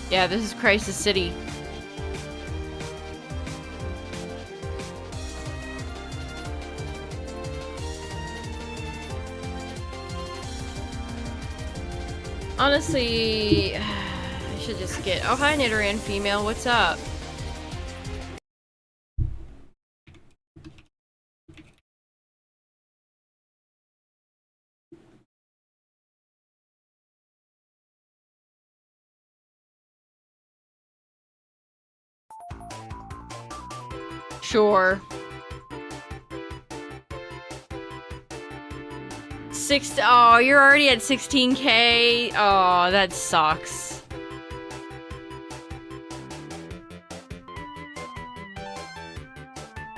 Yeah, this is Crisis City. Honestly, I should just get... Oh, hi, Nidoran female. What's up? Sure. Oh, you're already at 16K? Oh, that sucks.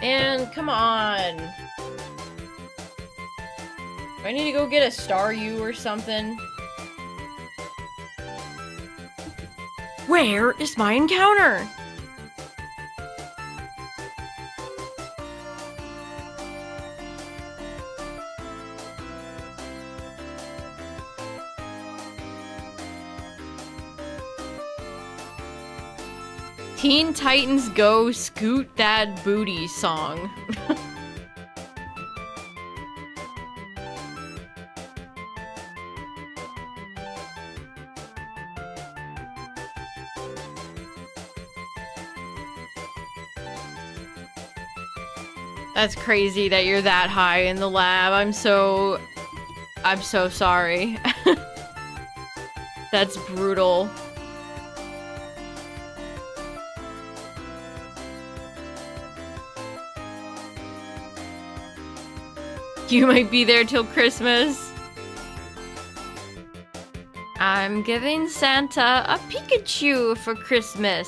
And come on. Do I need to go get a Staryu or something? Where is my encounter? Teen Titans Go Scoot That Booty song. That's crazy that you're that high in the lab. I'm so sorry. That's brutal. You might be there till Christmas. I'm giving Santa a Pikachu for Christmas.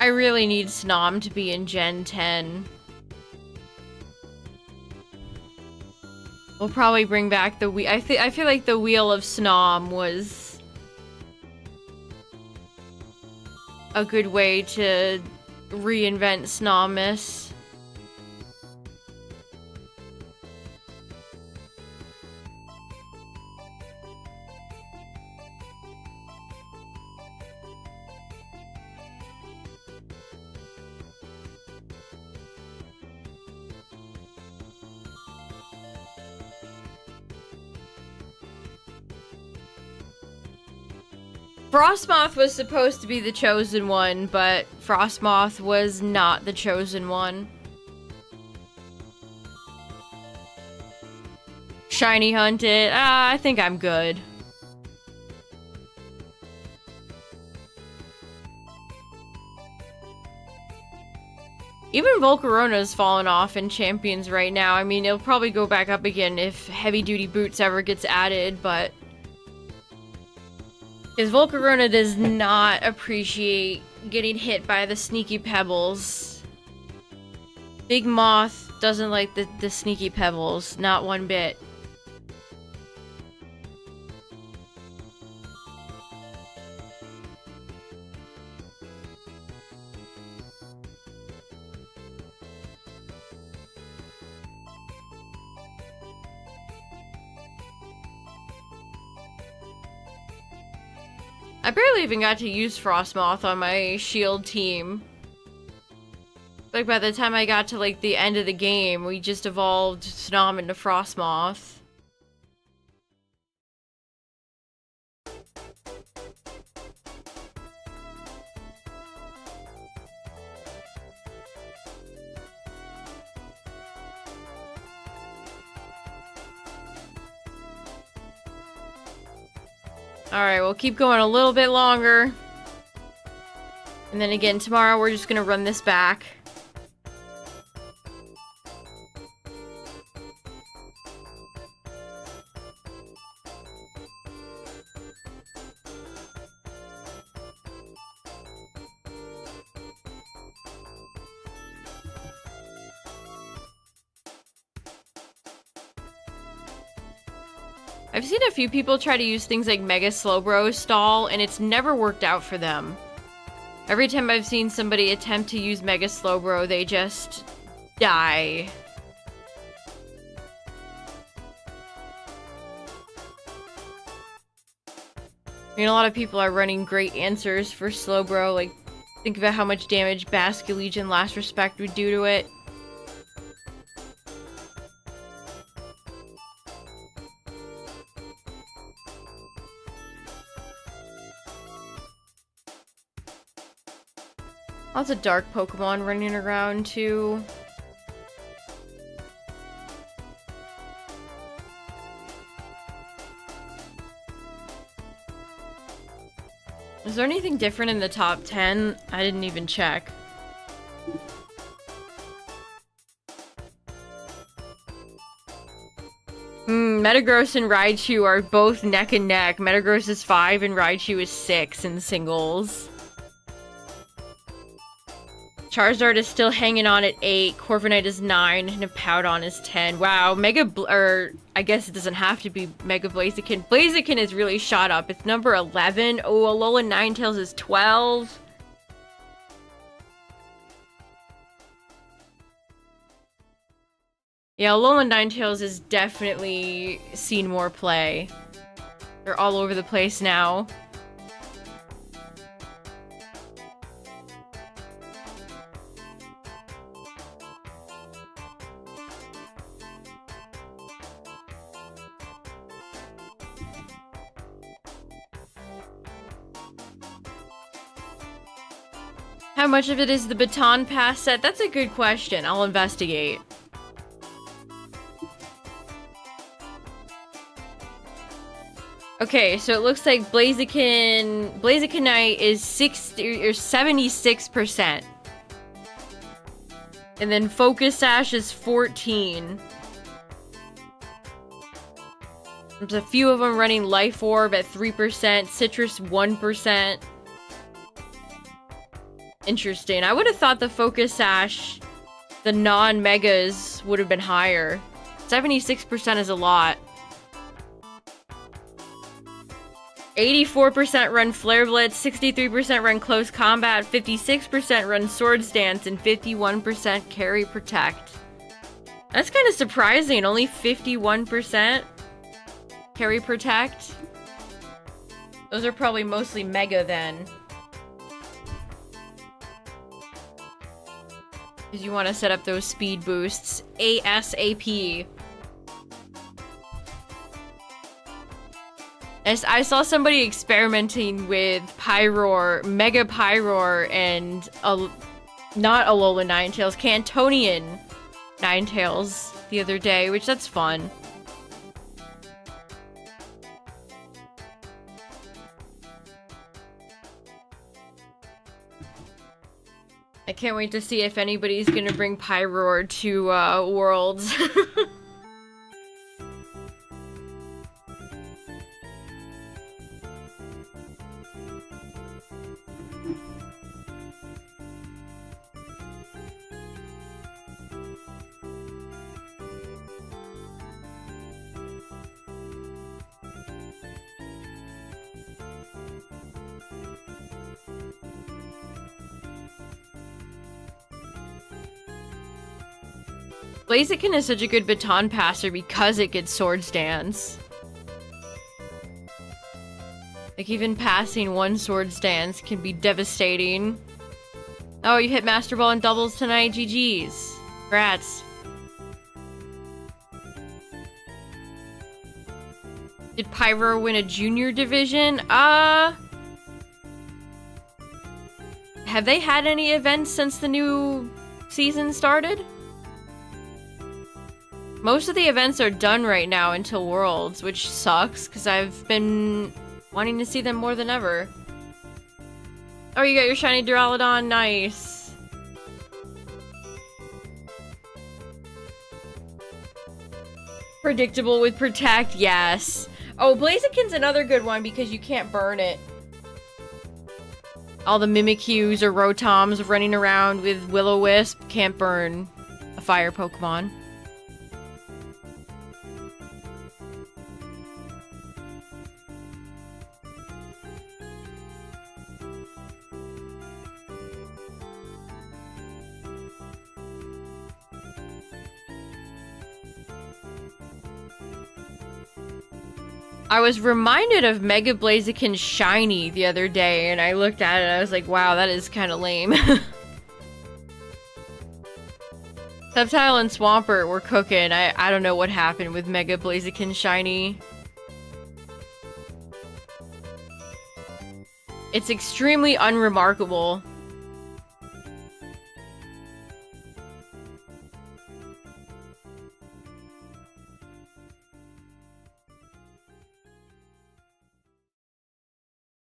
I really need Snom to be in Gen 10. We'll probably bring back the wheel. I feel like the Wheel of Snom was a good way to reinvent Snomus. Frostmoth was supposed to be the chosen one, but Frostmoth was not the chosen one. Shiny hunted. I think I'm good. Even Volcarona's fallen off in Champions right now. I mean, it'll probably go back up again if Heavy Duty Boots ever gets added, but... Because Volcarona does not appreciate getting hit by the sneaky pebbles. Big Moth doesn't like the sneaky pebbles, not one bit. I barely even got to use Frostmoth on my shield team. Like, by the time I got to, like, the end of the game, we just evolved Snom into Frostmoth. Alright, we'll keep going a little bit longer. And then again, tomorrow we're just gonna run this back. I've seen a few people try to use things like Mega Slowbro stall, and it's never worked out for them. Every time I've seen somebody attempt to use Mega Slowbro, they just die. I mean, a lot of people are running great answers for Slowbro. Like, think about how much damage Basculegion Last Respect would do to it. Lots of dark Pokemon running around, too. Is there anything different in the top 10? I didn't even check. Metagross and Raichu are both neck and neck. Metagross is 5 and Raichu is 6 in singles. Charizard is still hanging on at 8, Corviknight is 9, and Hippowdon is 10. Wow, I guess it doesn't have to be Mega Blaziken. Blaziken is really shot up. It's number 11. Oh, Alolan Ninetales is 12. Yeah, Alolan Ninetales has definitely seen more play. They're all over the place now. How much of it is the Baton Pass set? That's a good question. I'll investigate. Okay, so it looks like Blazikenite is 76%. And then Focus Sash is 14. There's a few of them running Life Orb at 3%, Citrus 1%. Interesting. I would have thought the Focus Sash, the non-megas, would have been higher. 76% is a lot. 84% run Flare Blitz, 63% run Close Combat, 56% run Swords Dance, and 51% carry Protect. That's kind of surprising. Only 51% carry Protect. Those are probably mostly Mega then. Because you want to set up those speed boosts ASAP. I saw somebody experimenting with Pyroar, Mega Pyroar, and not Alolan Ninetales, Cantonian Ninetales the other day, which that's fun. I can't wait to see if anybody's gonna bring Pyroar to Worlds. Blaziken is such a good baton passer because it gets Swords Dance. Like, even passing one Swords Dance can be devastating. Oh, you hit Master Ball in doubles tonight? GG's. Congrats. Did Pyro win a junior division? Have they had any events since the new season started? Most of the events are done right now until Worlds, which sucks, because I've been wanting to see them more than ever. Oh, you got your shiny Duraludon, nice. Predictable with Protect, yes. Oh, Blaziken's another good one because you can't burn it. All the Mimikyus or Rotoms running around with Will-O-Wisp can't burn a fire Pokemon. I was reminded of Mega Blaziken Shiny the other day, and I looked at it and I was like, wow, that is kind of lame. Reptile and Swampert were cooking. I don't know what happened with Mega Blaziken Shiny. It's extremely unremarkable.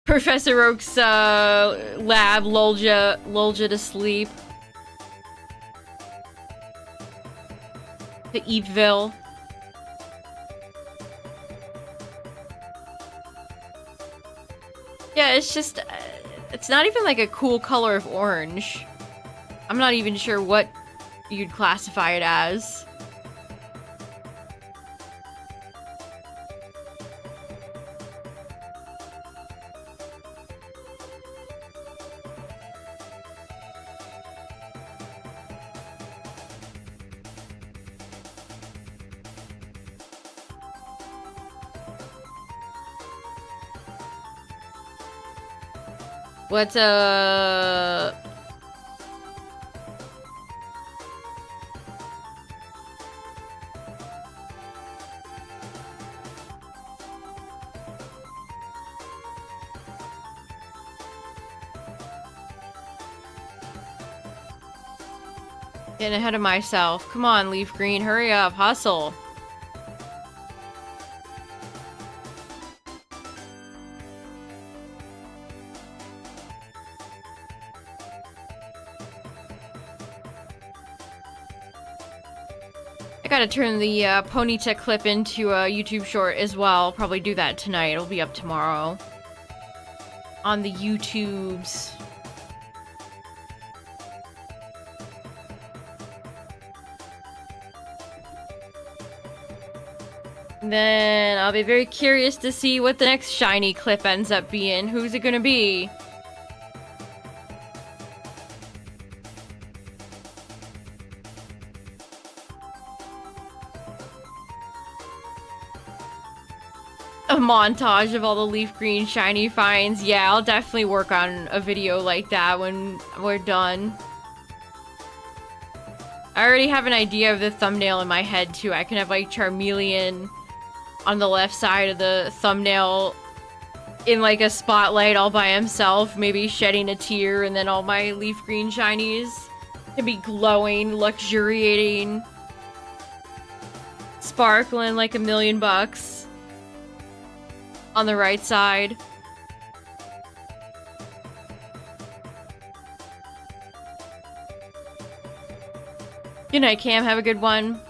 Professor Oak's lab lulled ya to sleep. To Eatville. Yeah, it's just, it's not even like a cool color of orange. I'm not even sure what you'd classify it as. What's getting ahead of myself. Come on, LeafGreen, hurry up, hustle. I gotta turn the Ponyta clip into a YouTube short as well. Probably do that tonight. It'll be up tomorrow. On the YouTubes. Then I'll be very curious to see what the next shiny clip ends up being. Who's it gonna be? A montage of all the LeafGreen shiny finds. Yeah, I'll definitely work on a video like that when we're done. I already have an idea of the thumbnail in my head too. I can have like Charmeleon on the left side of the thumbnail in like a spotlight all by himself, maybe shedding a tear, and then all my LeafGreen shinies can be glowing, luxuriating, sparkling like $1,000,000 on the right side. Good night, Cam. Have a good one.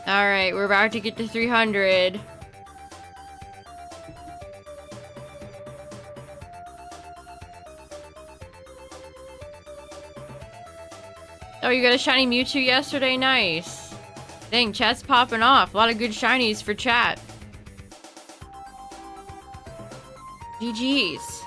Alright, we're about to get to 300. Oh, you got a shiny Mewtwo yesterday? Nice. Dang, chat's popping off. A lot of good shinies for chat. GG's.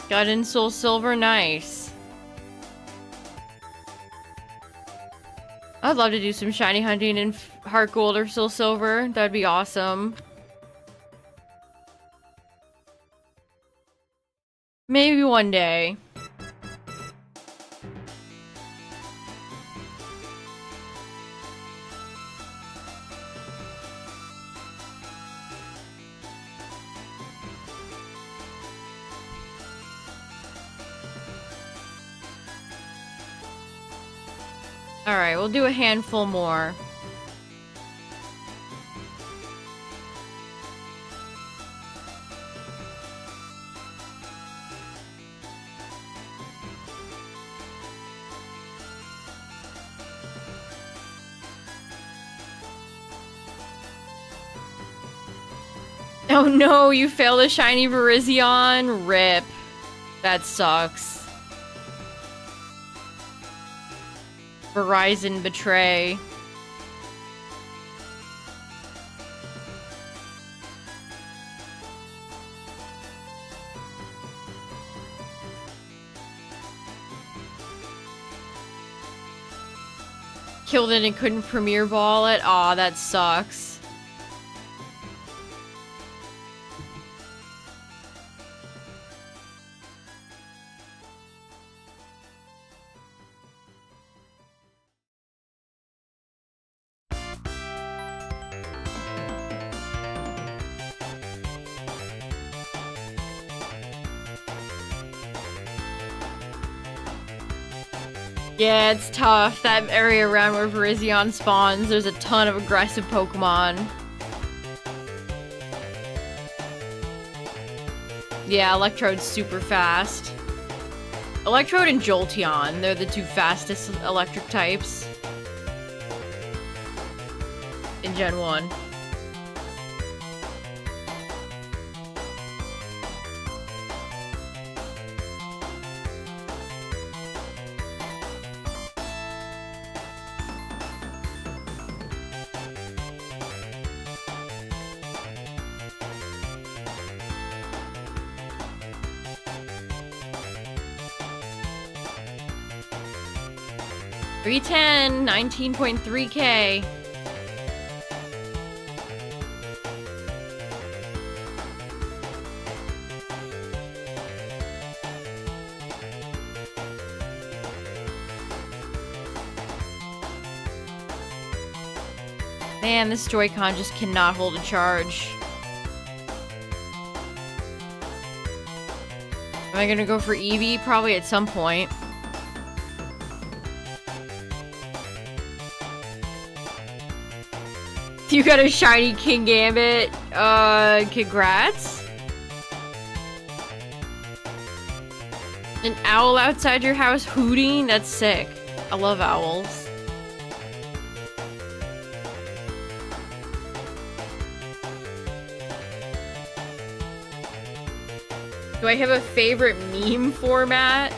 Got in Soul Silver, nice. I'd love to do some shiny hunting in Heart Gold or Soul Silver. That'd be awesome. Maybe one day. Alright, we'll do a handful more. Oh no, you failed a shiny Virizion? Rip. That sucks. Verizon betray. Killed it and couldn't Premier Ball it? Aw, that sucks. Yeah, it's tough. That area around where Virizion spawns, there's a ton of aggressive Pokemon. Yeah, Electrode's super fast. Electrode and Jolteon, they're the two fastest electric types. In Gen 1. $310, 19.3K. Man, this Joy-Con just cannot hold a charge. Am I gonna go for Eevee? Probably at some point. You got a shiny King Gambit. Congrats. An owl outside your house hooting? That's sick. I love owls. Do I have a favorite meme format?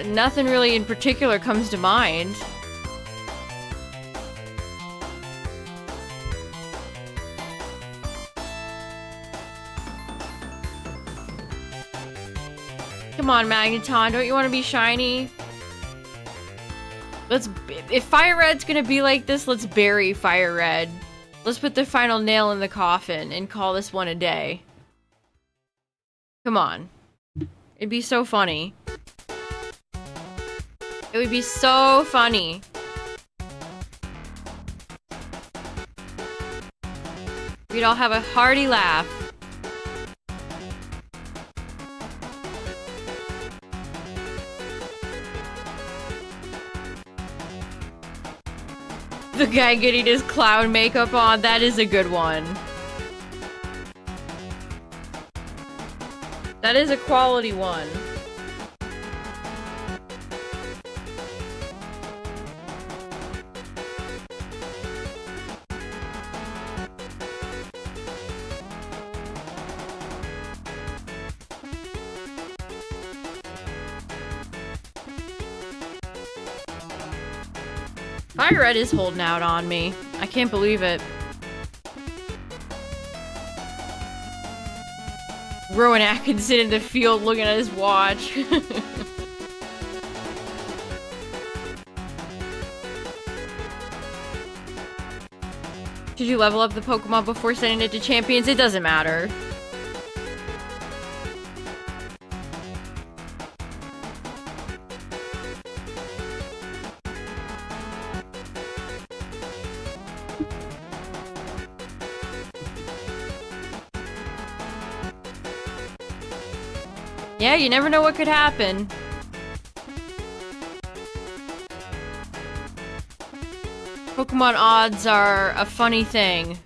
Nothing really in particular comes to mind. Come on, Magneton, don't you want to be shiny? If FireRed's gonna be like this, let's bury FireRed. Let's put the final nail in the coffin and call this one a day. Come on. It'd be so funny. It would be so funny. We'd all have a hearty laugh. The guy getting his clown makeup on, that is a good one. That is a quality one. FireRed is holding out on me. I can't believe it. Rowan Atkinson in the field looking at his watch. Did you level up the Pokemon before sending it to Champions? It doesn't matter. Yeah, you never know what could happen. Pokemon odds are a funny thing.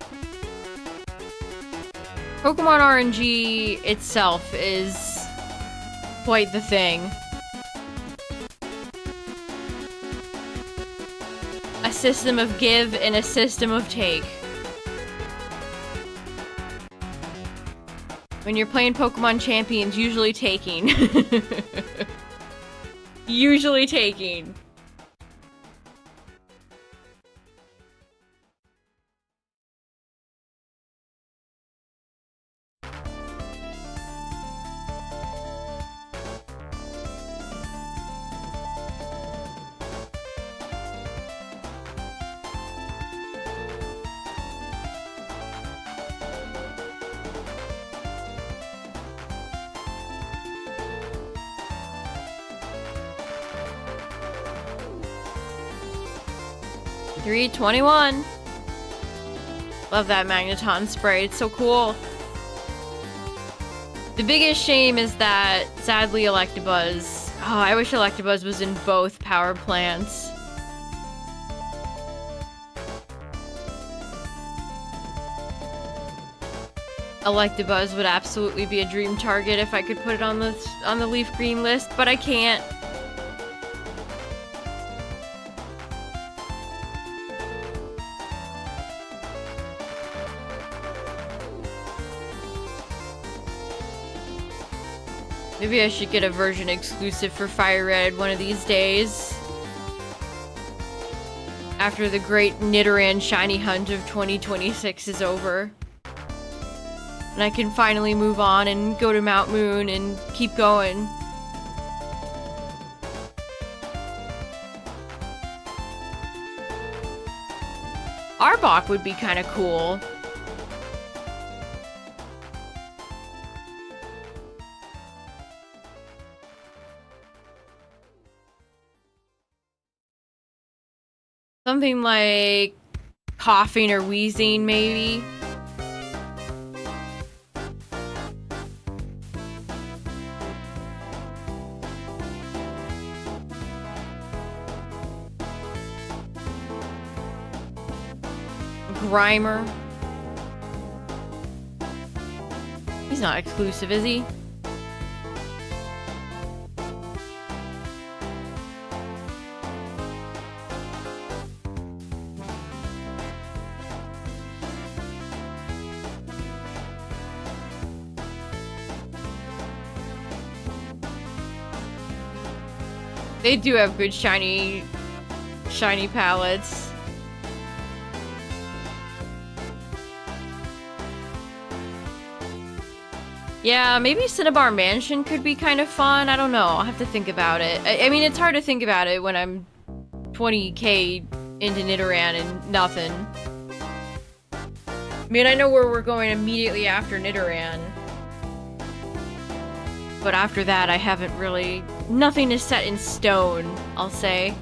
Pokemon RNG itself is quite the thing. A system of give and a system of take. When you're playing Pokemon Champions, usually taking. Usually taking. $3.21. Love that Magneton spray. It's so cool. The biggest shame is that, sadly, Electabuzz... Oh, I wish Electabuzz was in both power plants. Electabuzz would absolutely be a dream target if I could put it on the LeafGreen list, but I can't. Maybe I should get a version exclusive for FireRed one of these days. After the great Nidoran shiny hunt of 2026 is over. And I can finally move on and go to Mount Moon and keep going. Arbok would be kind of cool. Something like coughing or wheezing, maybe. Grimer. He's not exclusive, is he? They do have good shiny palettes. Yeah, maybe Cinnabar Mansion could be kind of fun. I don't know. I'll have to think about it. I mean, it's hard to think about it when I'm 20k into Nidoran and nothing. I mean, I know where we're going immediately after Nidoran. But after that, I haven't really... Nothing is set in stone, I'll say.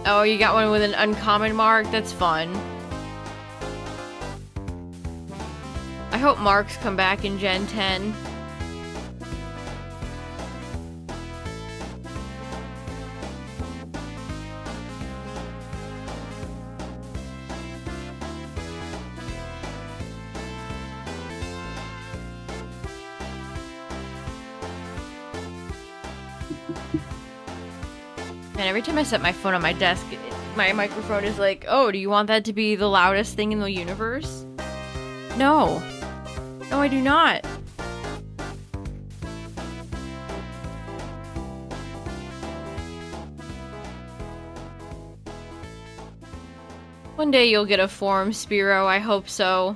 Oh, you got one with an uncommon mark? That's fun. I hope marks come back in Gen 10. And every time I set my phone on my desk, my microphone is like, oh, do you want that to be the loudest thing in the universe? No. No, I do not. One day you'll get a form, Spearow. I hope so.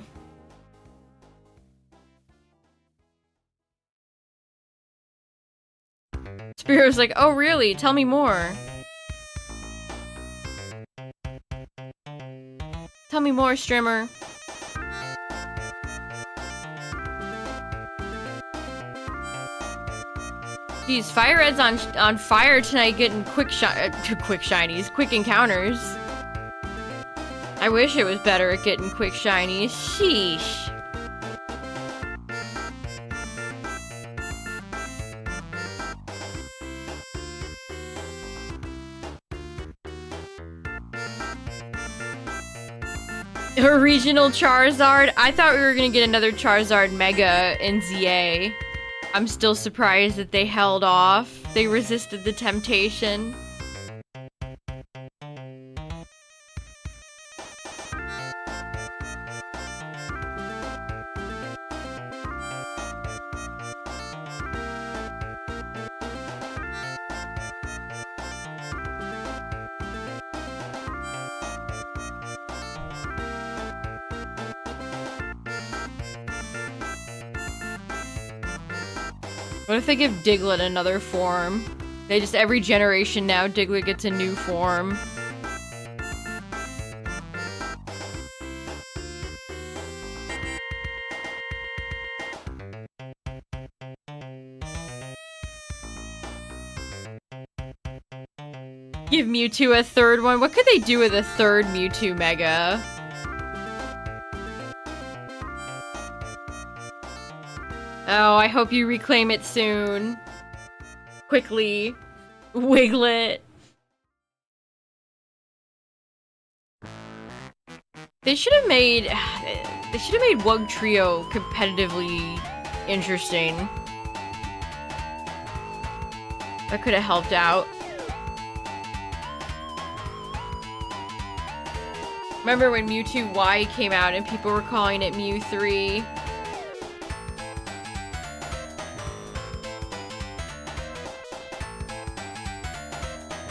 Spearow's like, oh really? Tell me more. Tell me more, Strimmer. Jeez, FireRed's on fire tonight, getting quick shinies, quick encounters. I wish it was better at getting quick shinies. Sheesh. A regional Charizard? I thought we were gonna get another Charizard Mega in ZA. I'm still surprised that they held off. They resisted the temptation. What if they give Diglett another form? They just, every generation now, Diglett gets a new form. Give Mewtwo a third one. What could they do with a third Mewtwo Mega? Oh, I hope you reclaim it soon. Quickly. Wiglet. They should have made Wug Trio competitively interesting. That could have helped out. Remember when Mewtwo Y came out and people were calling it Mew 3?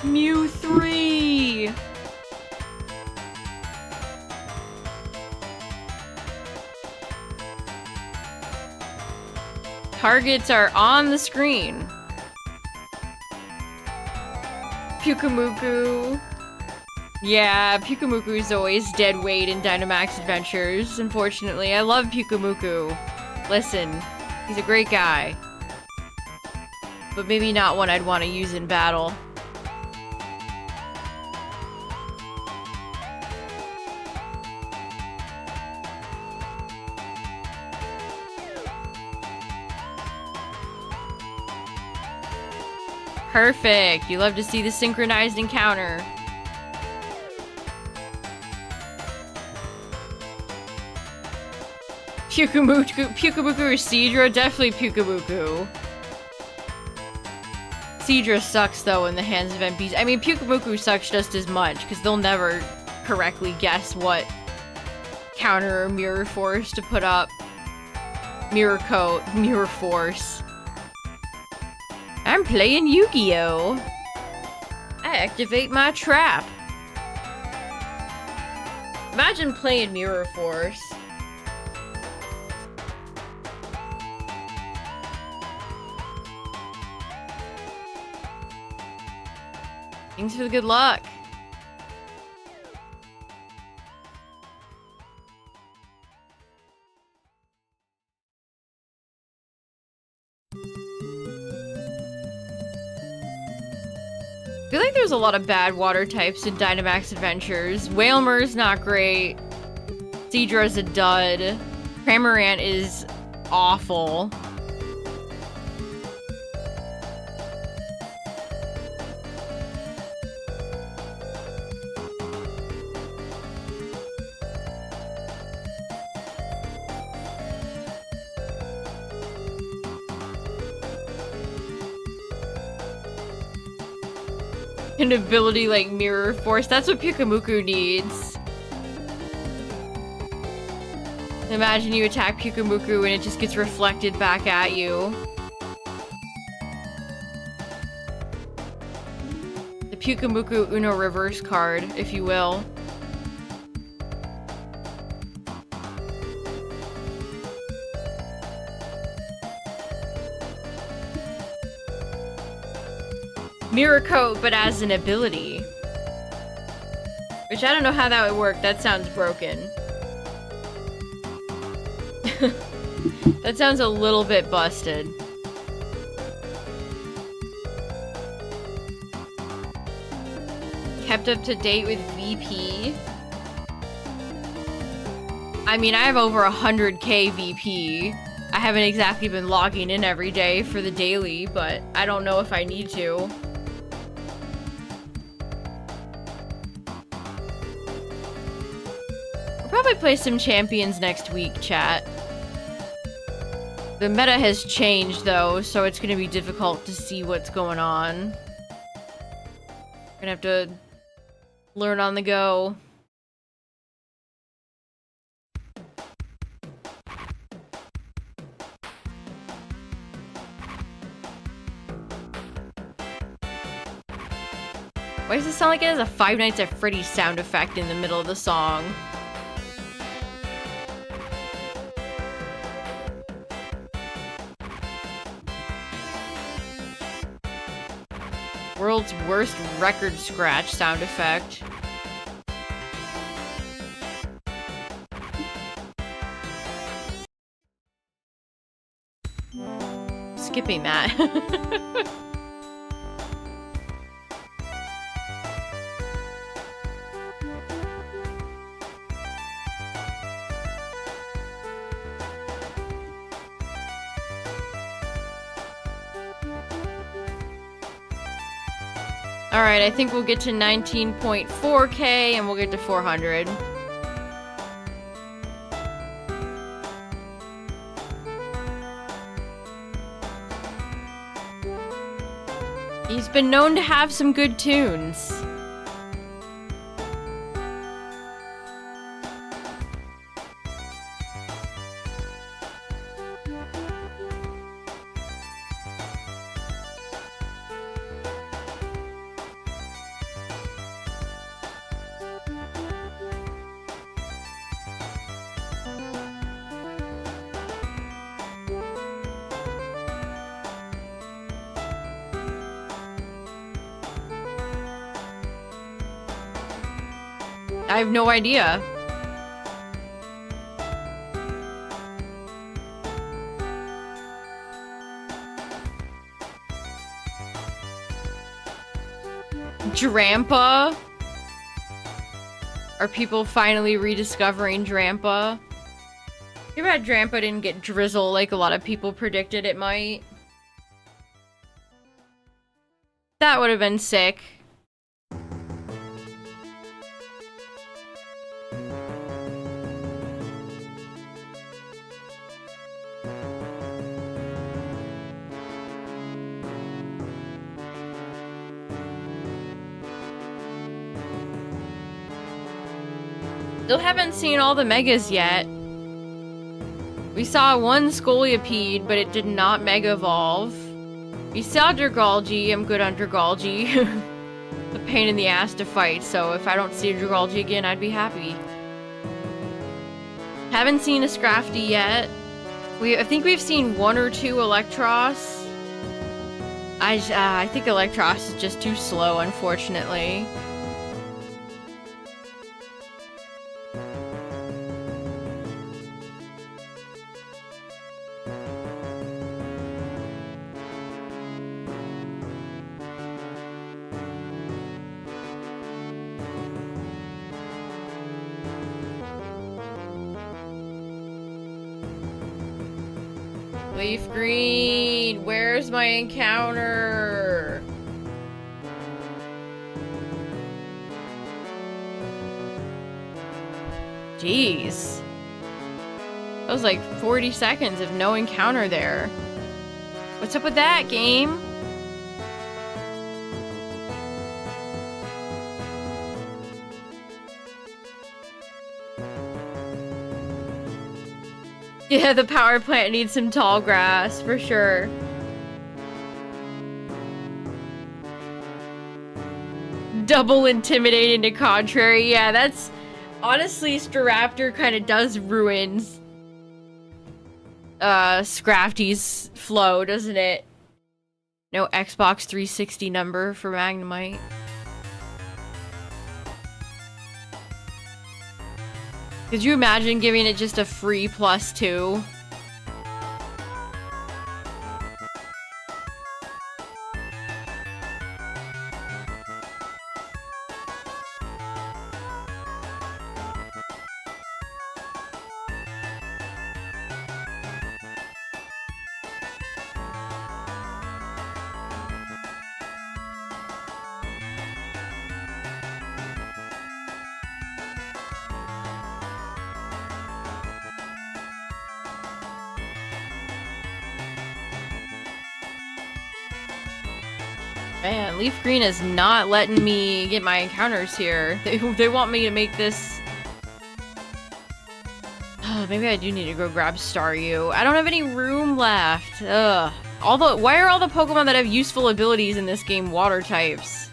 Mew 3! Targets are on the screen. Pyukumuku. Yeah, Pyukumuku is always dead weight in Dynamax Adventures, unfortunately. I love Pyukumuku. Listen, he's a great guy. But maybe not one I'd want to use in battle. Perfect! You love to see the synchronized encounter. Pyukumuku or Seadra? Definitely Pyukumuku. Seadra sucks though in the hands of NPCs. I mean, Pyukumuku sucks just as much, because they'll never correctly guess what counter or mirror force to put up. Mirror coat, mirror force. I'm playing Yu-Gi-Oh! I activate my trap. Imagine playing Mirror Force. Thanks for the good luck. I feel like there's a lot of bad water types in Dynamax Adventures. Wailmer's not great. Seadra's a dud. Cramorant is awful. An ability like Mirror Force. That's what Pyukumuku needs. Imagine you attack Pyukumuku and it just gets reflected back at you. The Pyukumuku Uno Reverse card, if you will. Mirror Coat, but as an ability. Which I don't know how that would work. That sounds broken. That sounds a little bit busted. Kept up to date with VP. I mean, I have over 100k VP. I haven't exactly been logging in every day for the daily, but I don't know if I need to. I'll probably play some champions next week, chat. The meta has changed, though, so it's gonna be difficult to see what's going on. Gonna have to learn on the go. Why does it sound like it has a Five Nights at Freddy's sound effect in the middle of the song? world's worst record scratch sound effect. Skipping that. Alright, I think we'll get to 19.4K and we'll get to 400. He's been known to have some good tunes. I have no idea. Drampa? Are people finally rediscovering Drampa? Too bad Drampa didn't get drizzle like a lot of people predicted it might. That would have been sick. Still haven't seen all the megas yet. We saw one Scolipede, but it did not mega evolve. We saw Dragalge. I'm good on Dragalge. It's a pain in the ass to fight, so if I don't see a Dragalge again, I'd be happy. Haven't seen a Scrafty yet. I think we've seen one or two Electros. I think Electros is just too slow, unfortunately. LeafGreen, where's my encounter? Jeez. That was like 40 seconds of no encounter there. What's up with that, game? Yeah, the power plant needs some tall grass, for sure. Double intimidating to contrary. Yeah, that's... Honestly, Staraptor kind of does ruin... Scrafty's flow, doesn't it? No Xbox 360 number for Magnemite. Could you imagine giving it just a free +2? Man, LeafGreen is not letting me get my encounters here. They want me to make this... Maybe I do need to go grab Staryu. I don't have any room left. Ugh. Why are all the Pokemon that have useful abilities in this game water types?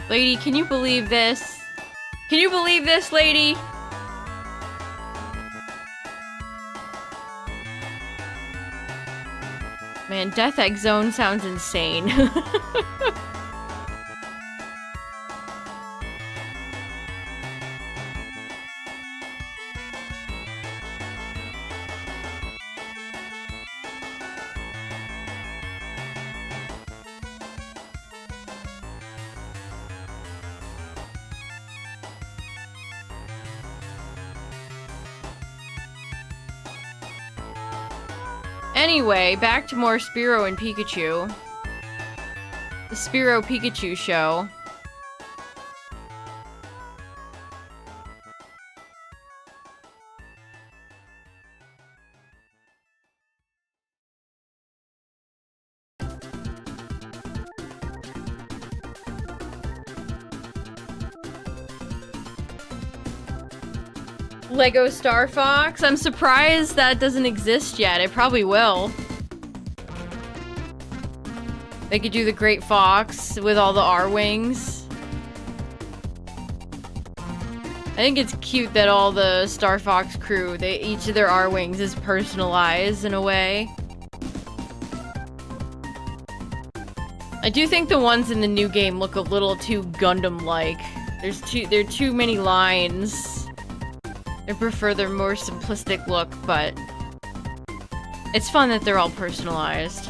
Lady, can you believe this? Can you believe this, lady? Man, Death Egg Zone sounds insane. Anyway, back to more Spearow and Pikachu. The Spearow Pikachu show. Lego Star Fox? I'm surprised that doesn't exist yet. It probably will. They could do the Great Fox with all the R-Wings. I think it's cute that all the Star Fox crew, each of their R-Wings is personalized in a way. I do think the ones in the new game look a little too Gundam-like. There are too many lines. I prefer their more simplistic look, but it's fun that they're all personalized.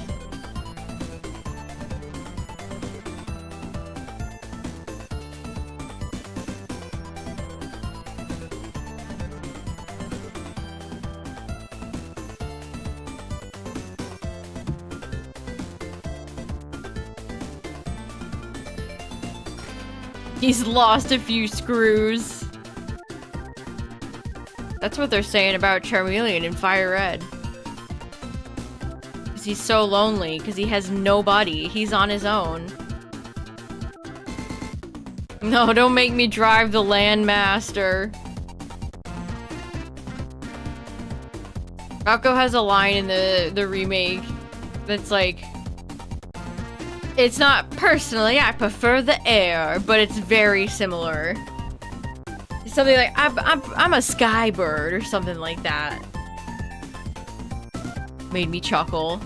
He's lost a few screws. That's what they're saying about Charmeleon in FireRed. Because he's so lonely, because he has nobody. He's on his own. No, don't make me drive the Landmaster. Rocco has a line in the remake that's like, it's not personally, I prefer the air, but it's very similar. Something like, I'm a sky bird, or something like that. Made me chuckle.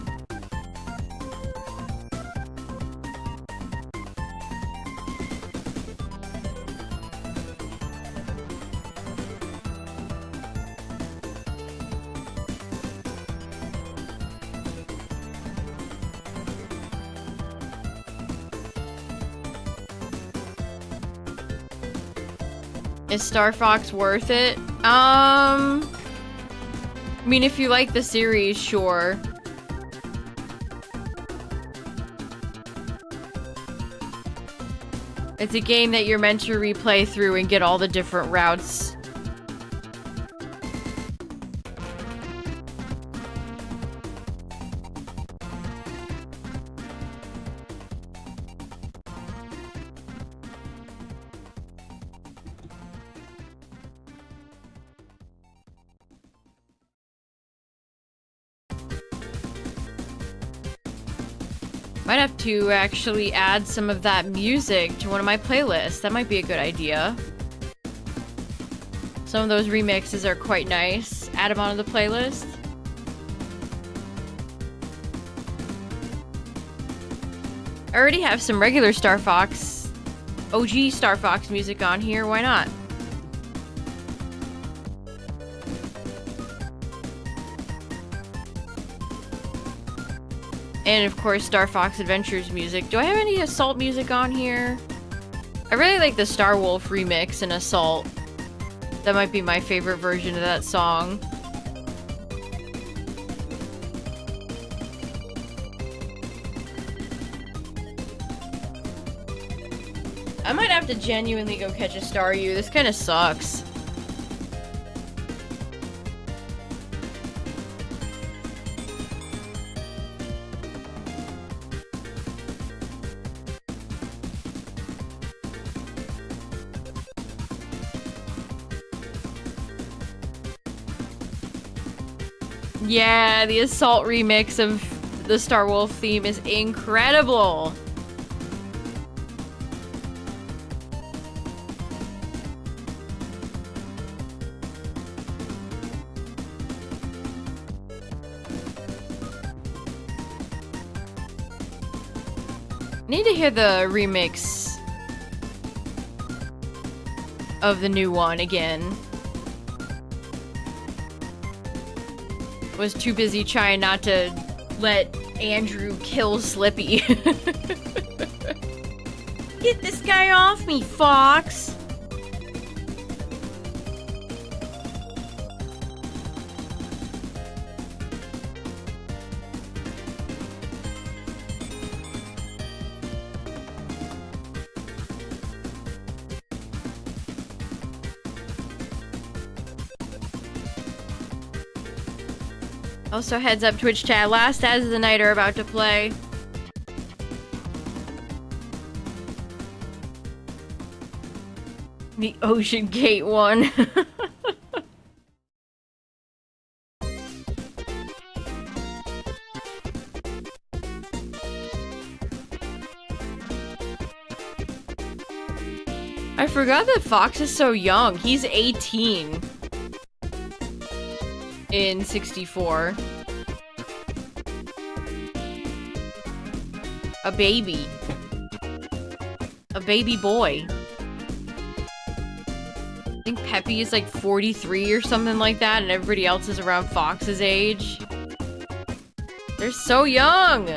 Is Star Fox worth it? I mean, if you like the series, sure. It's a game that you're meant to replay through and get all the different routes. Might have to actually add some of that music to one of my playlists. That might be a good idea. Some of those remixes are quite nice. Add them onto the playlist. I already have some regular Star Fox, OG Star Fox music on here. Why not? And of course, Star Fox Adventures music. Do I have any Assault music on here? I really like the Star Wolf remix in Assault. That might be my favorite version of that song. I might have to genuinely go catch a Staryu. This kind of sucks. Yeah, the Assault remix of the Star Wolf theme is incredible. Need to hear the remix of the new one again. Was too busy trying not to let Andrew kill Slippy. Get this guy off me, Fox! Also, heads up, Twitch chat. Last As of the Night are about to play. The Ocean Gate one. I forgot that Fox is so young. He's 18. In 64. A baby. A baby boy. I think Peppy is like 43 or something like that, and everybody else is around Fox's age. They're so young!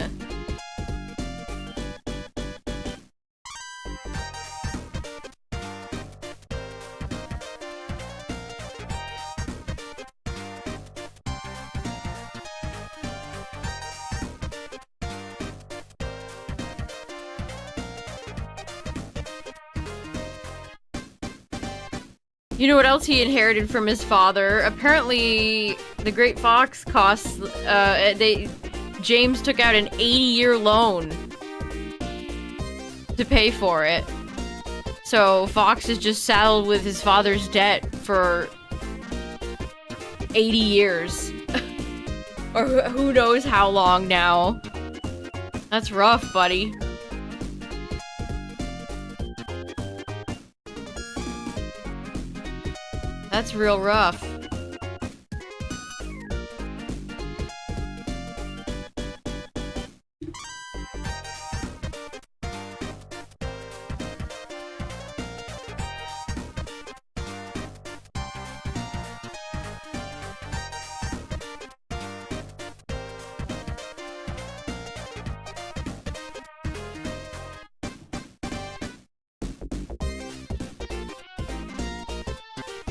You know what else he inherited from his father? Apparently, the Great Fox costs, James took out an 80-year loan to pay for it. So Fox is just saddled with his father's debt for 80 years. Or who knows how long now. That's rough, buddy. That's real rough.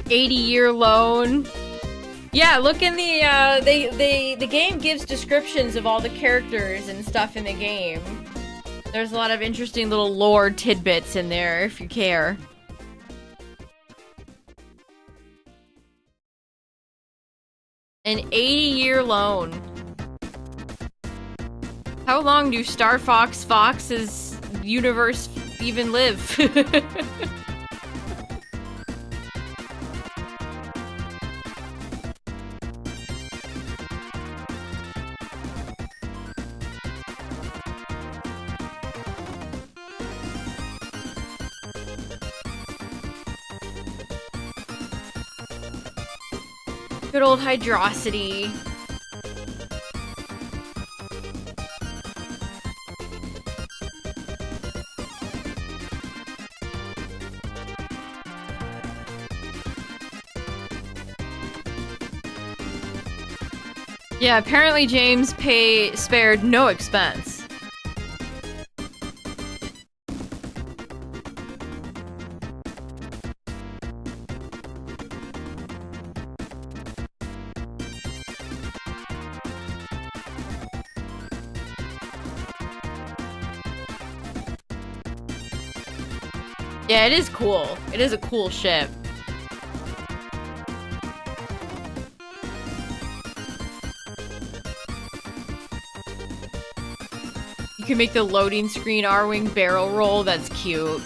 $80-year loan. Yeah, look in the the game gives descriptions of all the characters and stuff in the game. There's a lot of interesting little lore tidbits in there if you care. An 80-year loan. How long do Star Fox's universe even live? Good old Hydrosity. Yeah, apparently James spared no expense. Yeah, it is cool. It is a cool ship. You can make the loading screen R-Wing barrel roll. That's cute.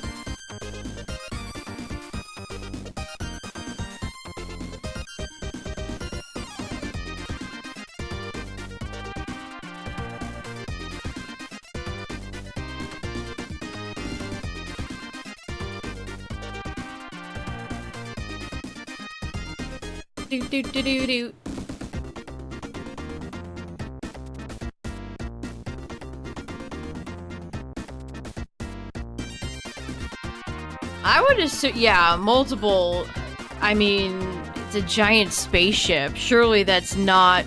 Do do do do do. would assume, yeah, multiple. I mean, it's a giant spaceship. Surely that's not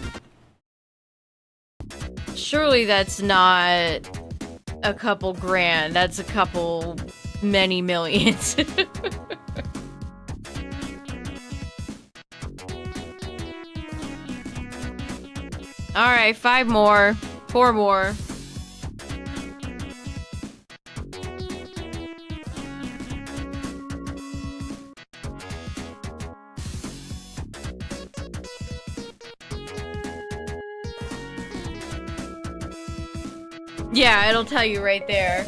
a couple grand. That's a couple many millions. All right, 5 more, 4 more. Yeah, it'll tell you right there.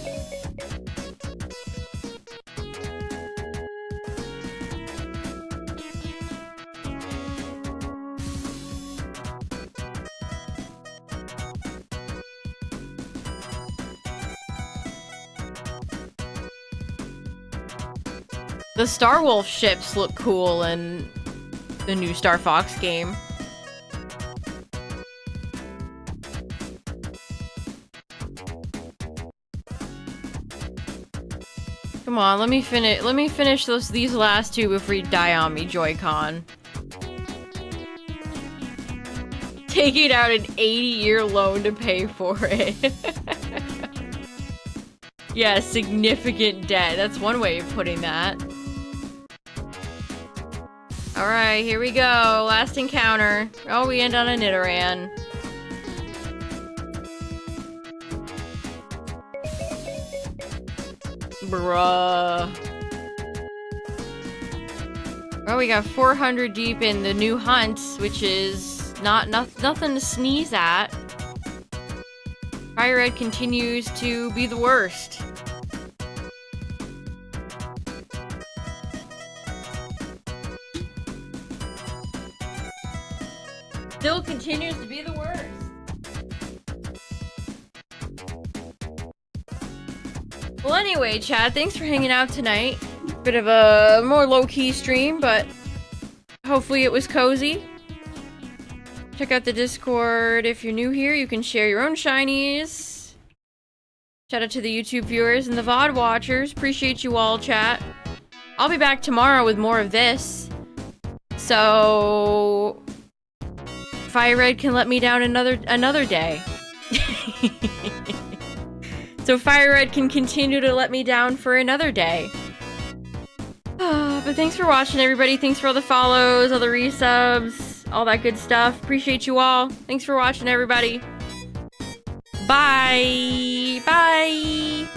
The Star Wolf ships look cool in the new Star Fox game. Come on, let me finish these last 2 before you die on me, Joy-Con. Taking out an 80-year loan to pay for it. Yeah, significant debt. That's one way of putting that. Alright, here we go. Last encounter. Oh, we end on a Nidoran. Bruh. Well, we got 400 deep in the new hunt, which is nothing to sneeze at. FireRed continues to be the worst. Still continues to be the worst. Well, anyway, Chad, thanks for hanging out tonight. Bit of a more low-key stream, but hopefully it was cozy. Check out the Discord. If you're new here, you can share your own shinies. Shout out to the YouTube viewers and the VOD watchers. Appreciate you all, chat. I'll be back tomorrow with more of this. So FireRed can let me down another day. So FireRed can continue to let me down for another day. But thanks for watching, everybody. Thanks for all the follows, all the resubs, all that good stuff. Appreciate you all. Thanks for watching, everybody. Bye. Bye.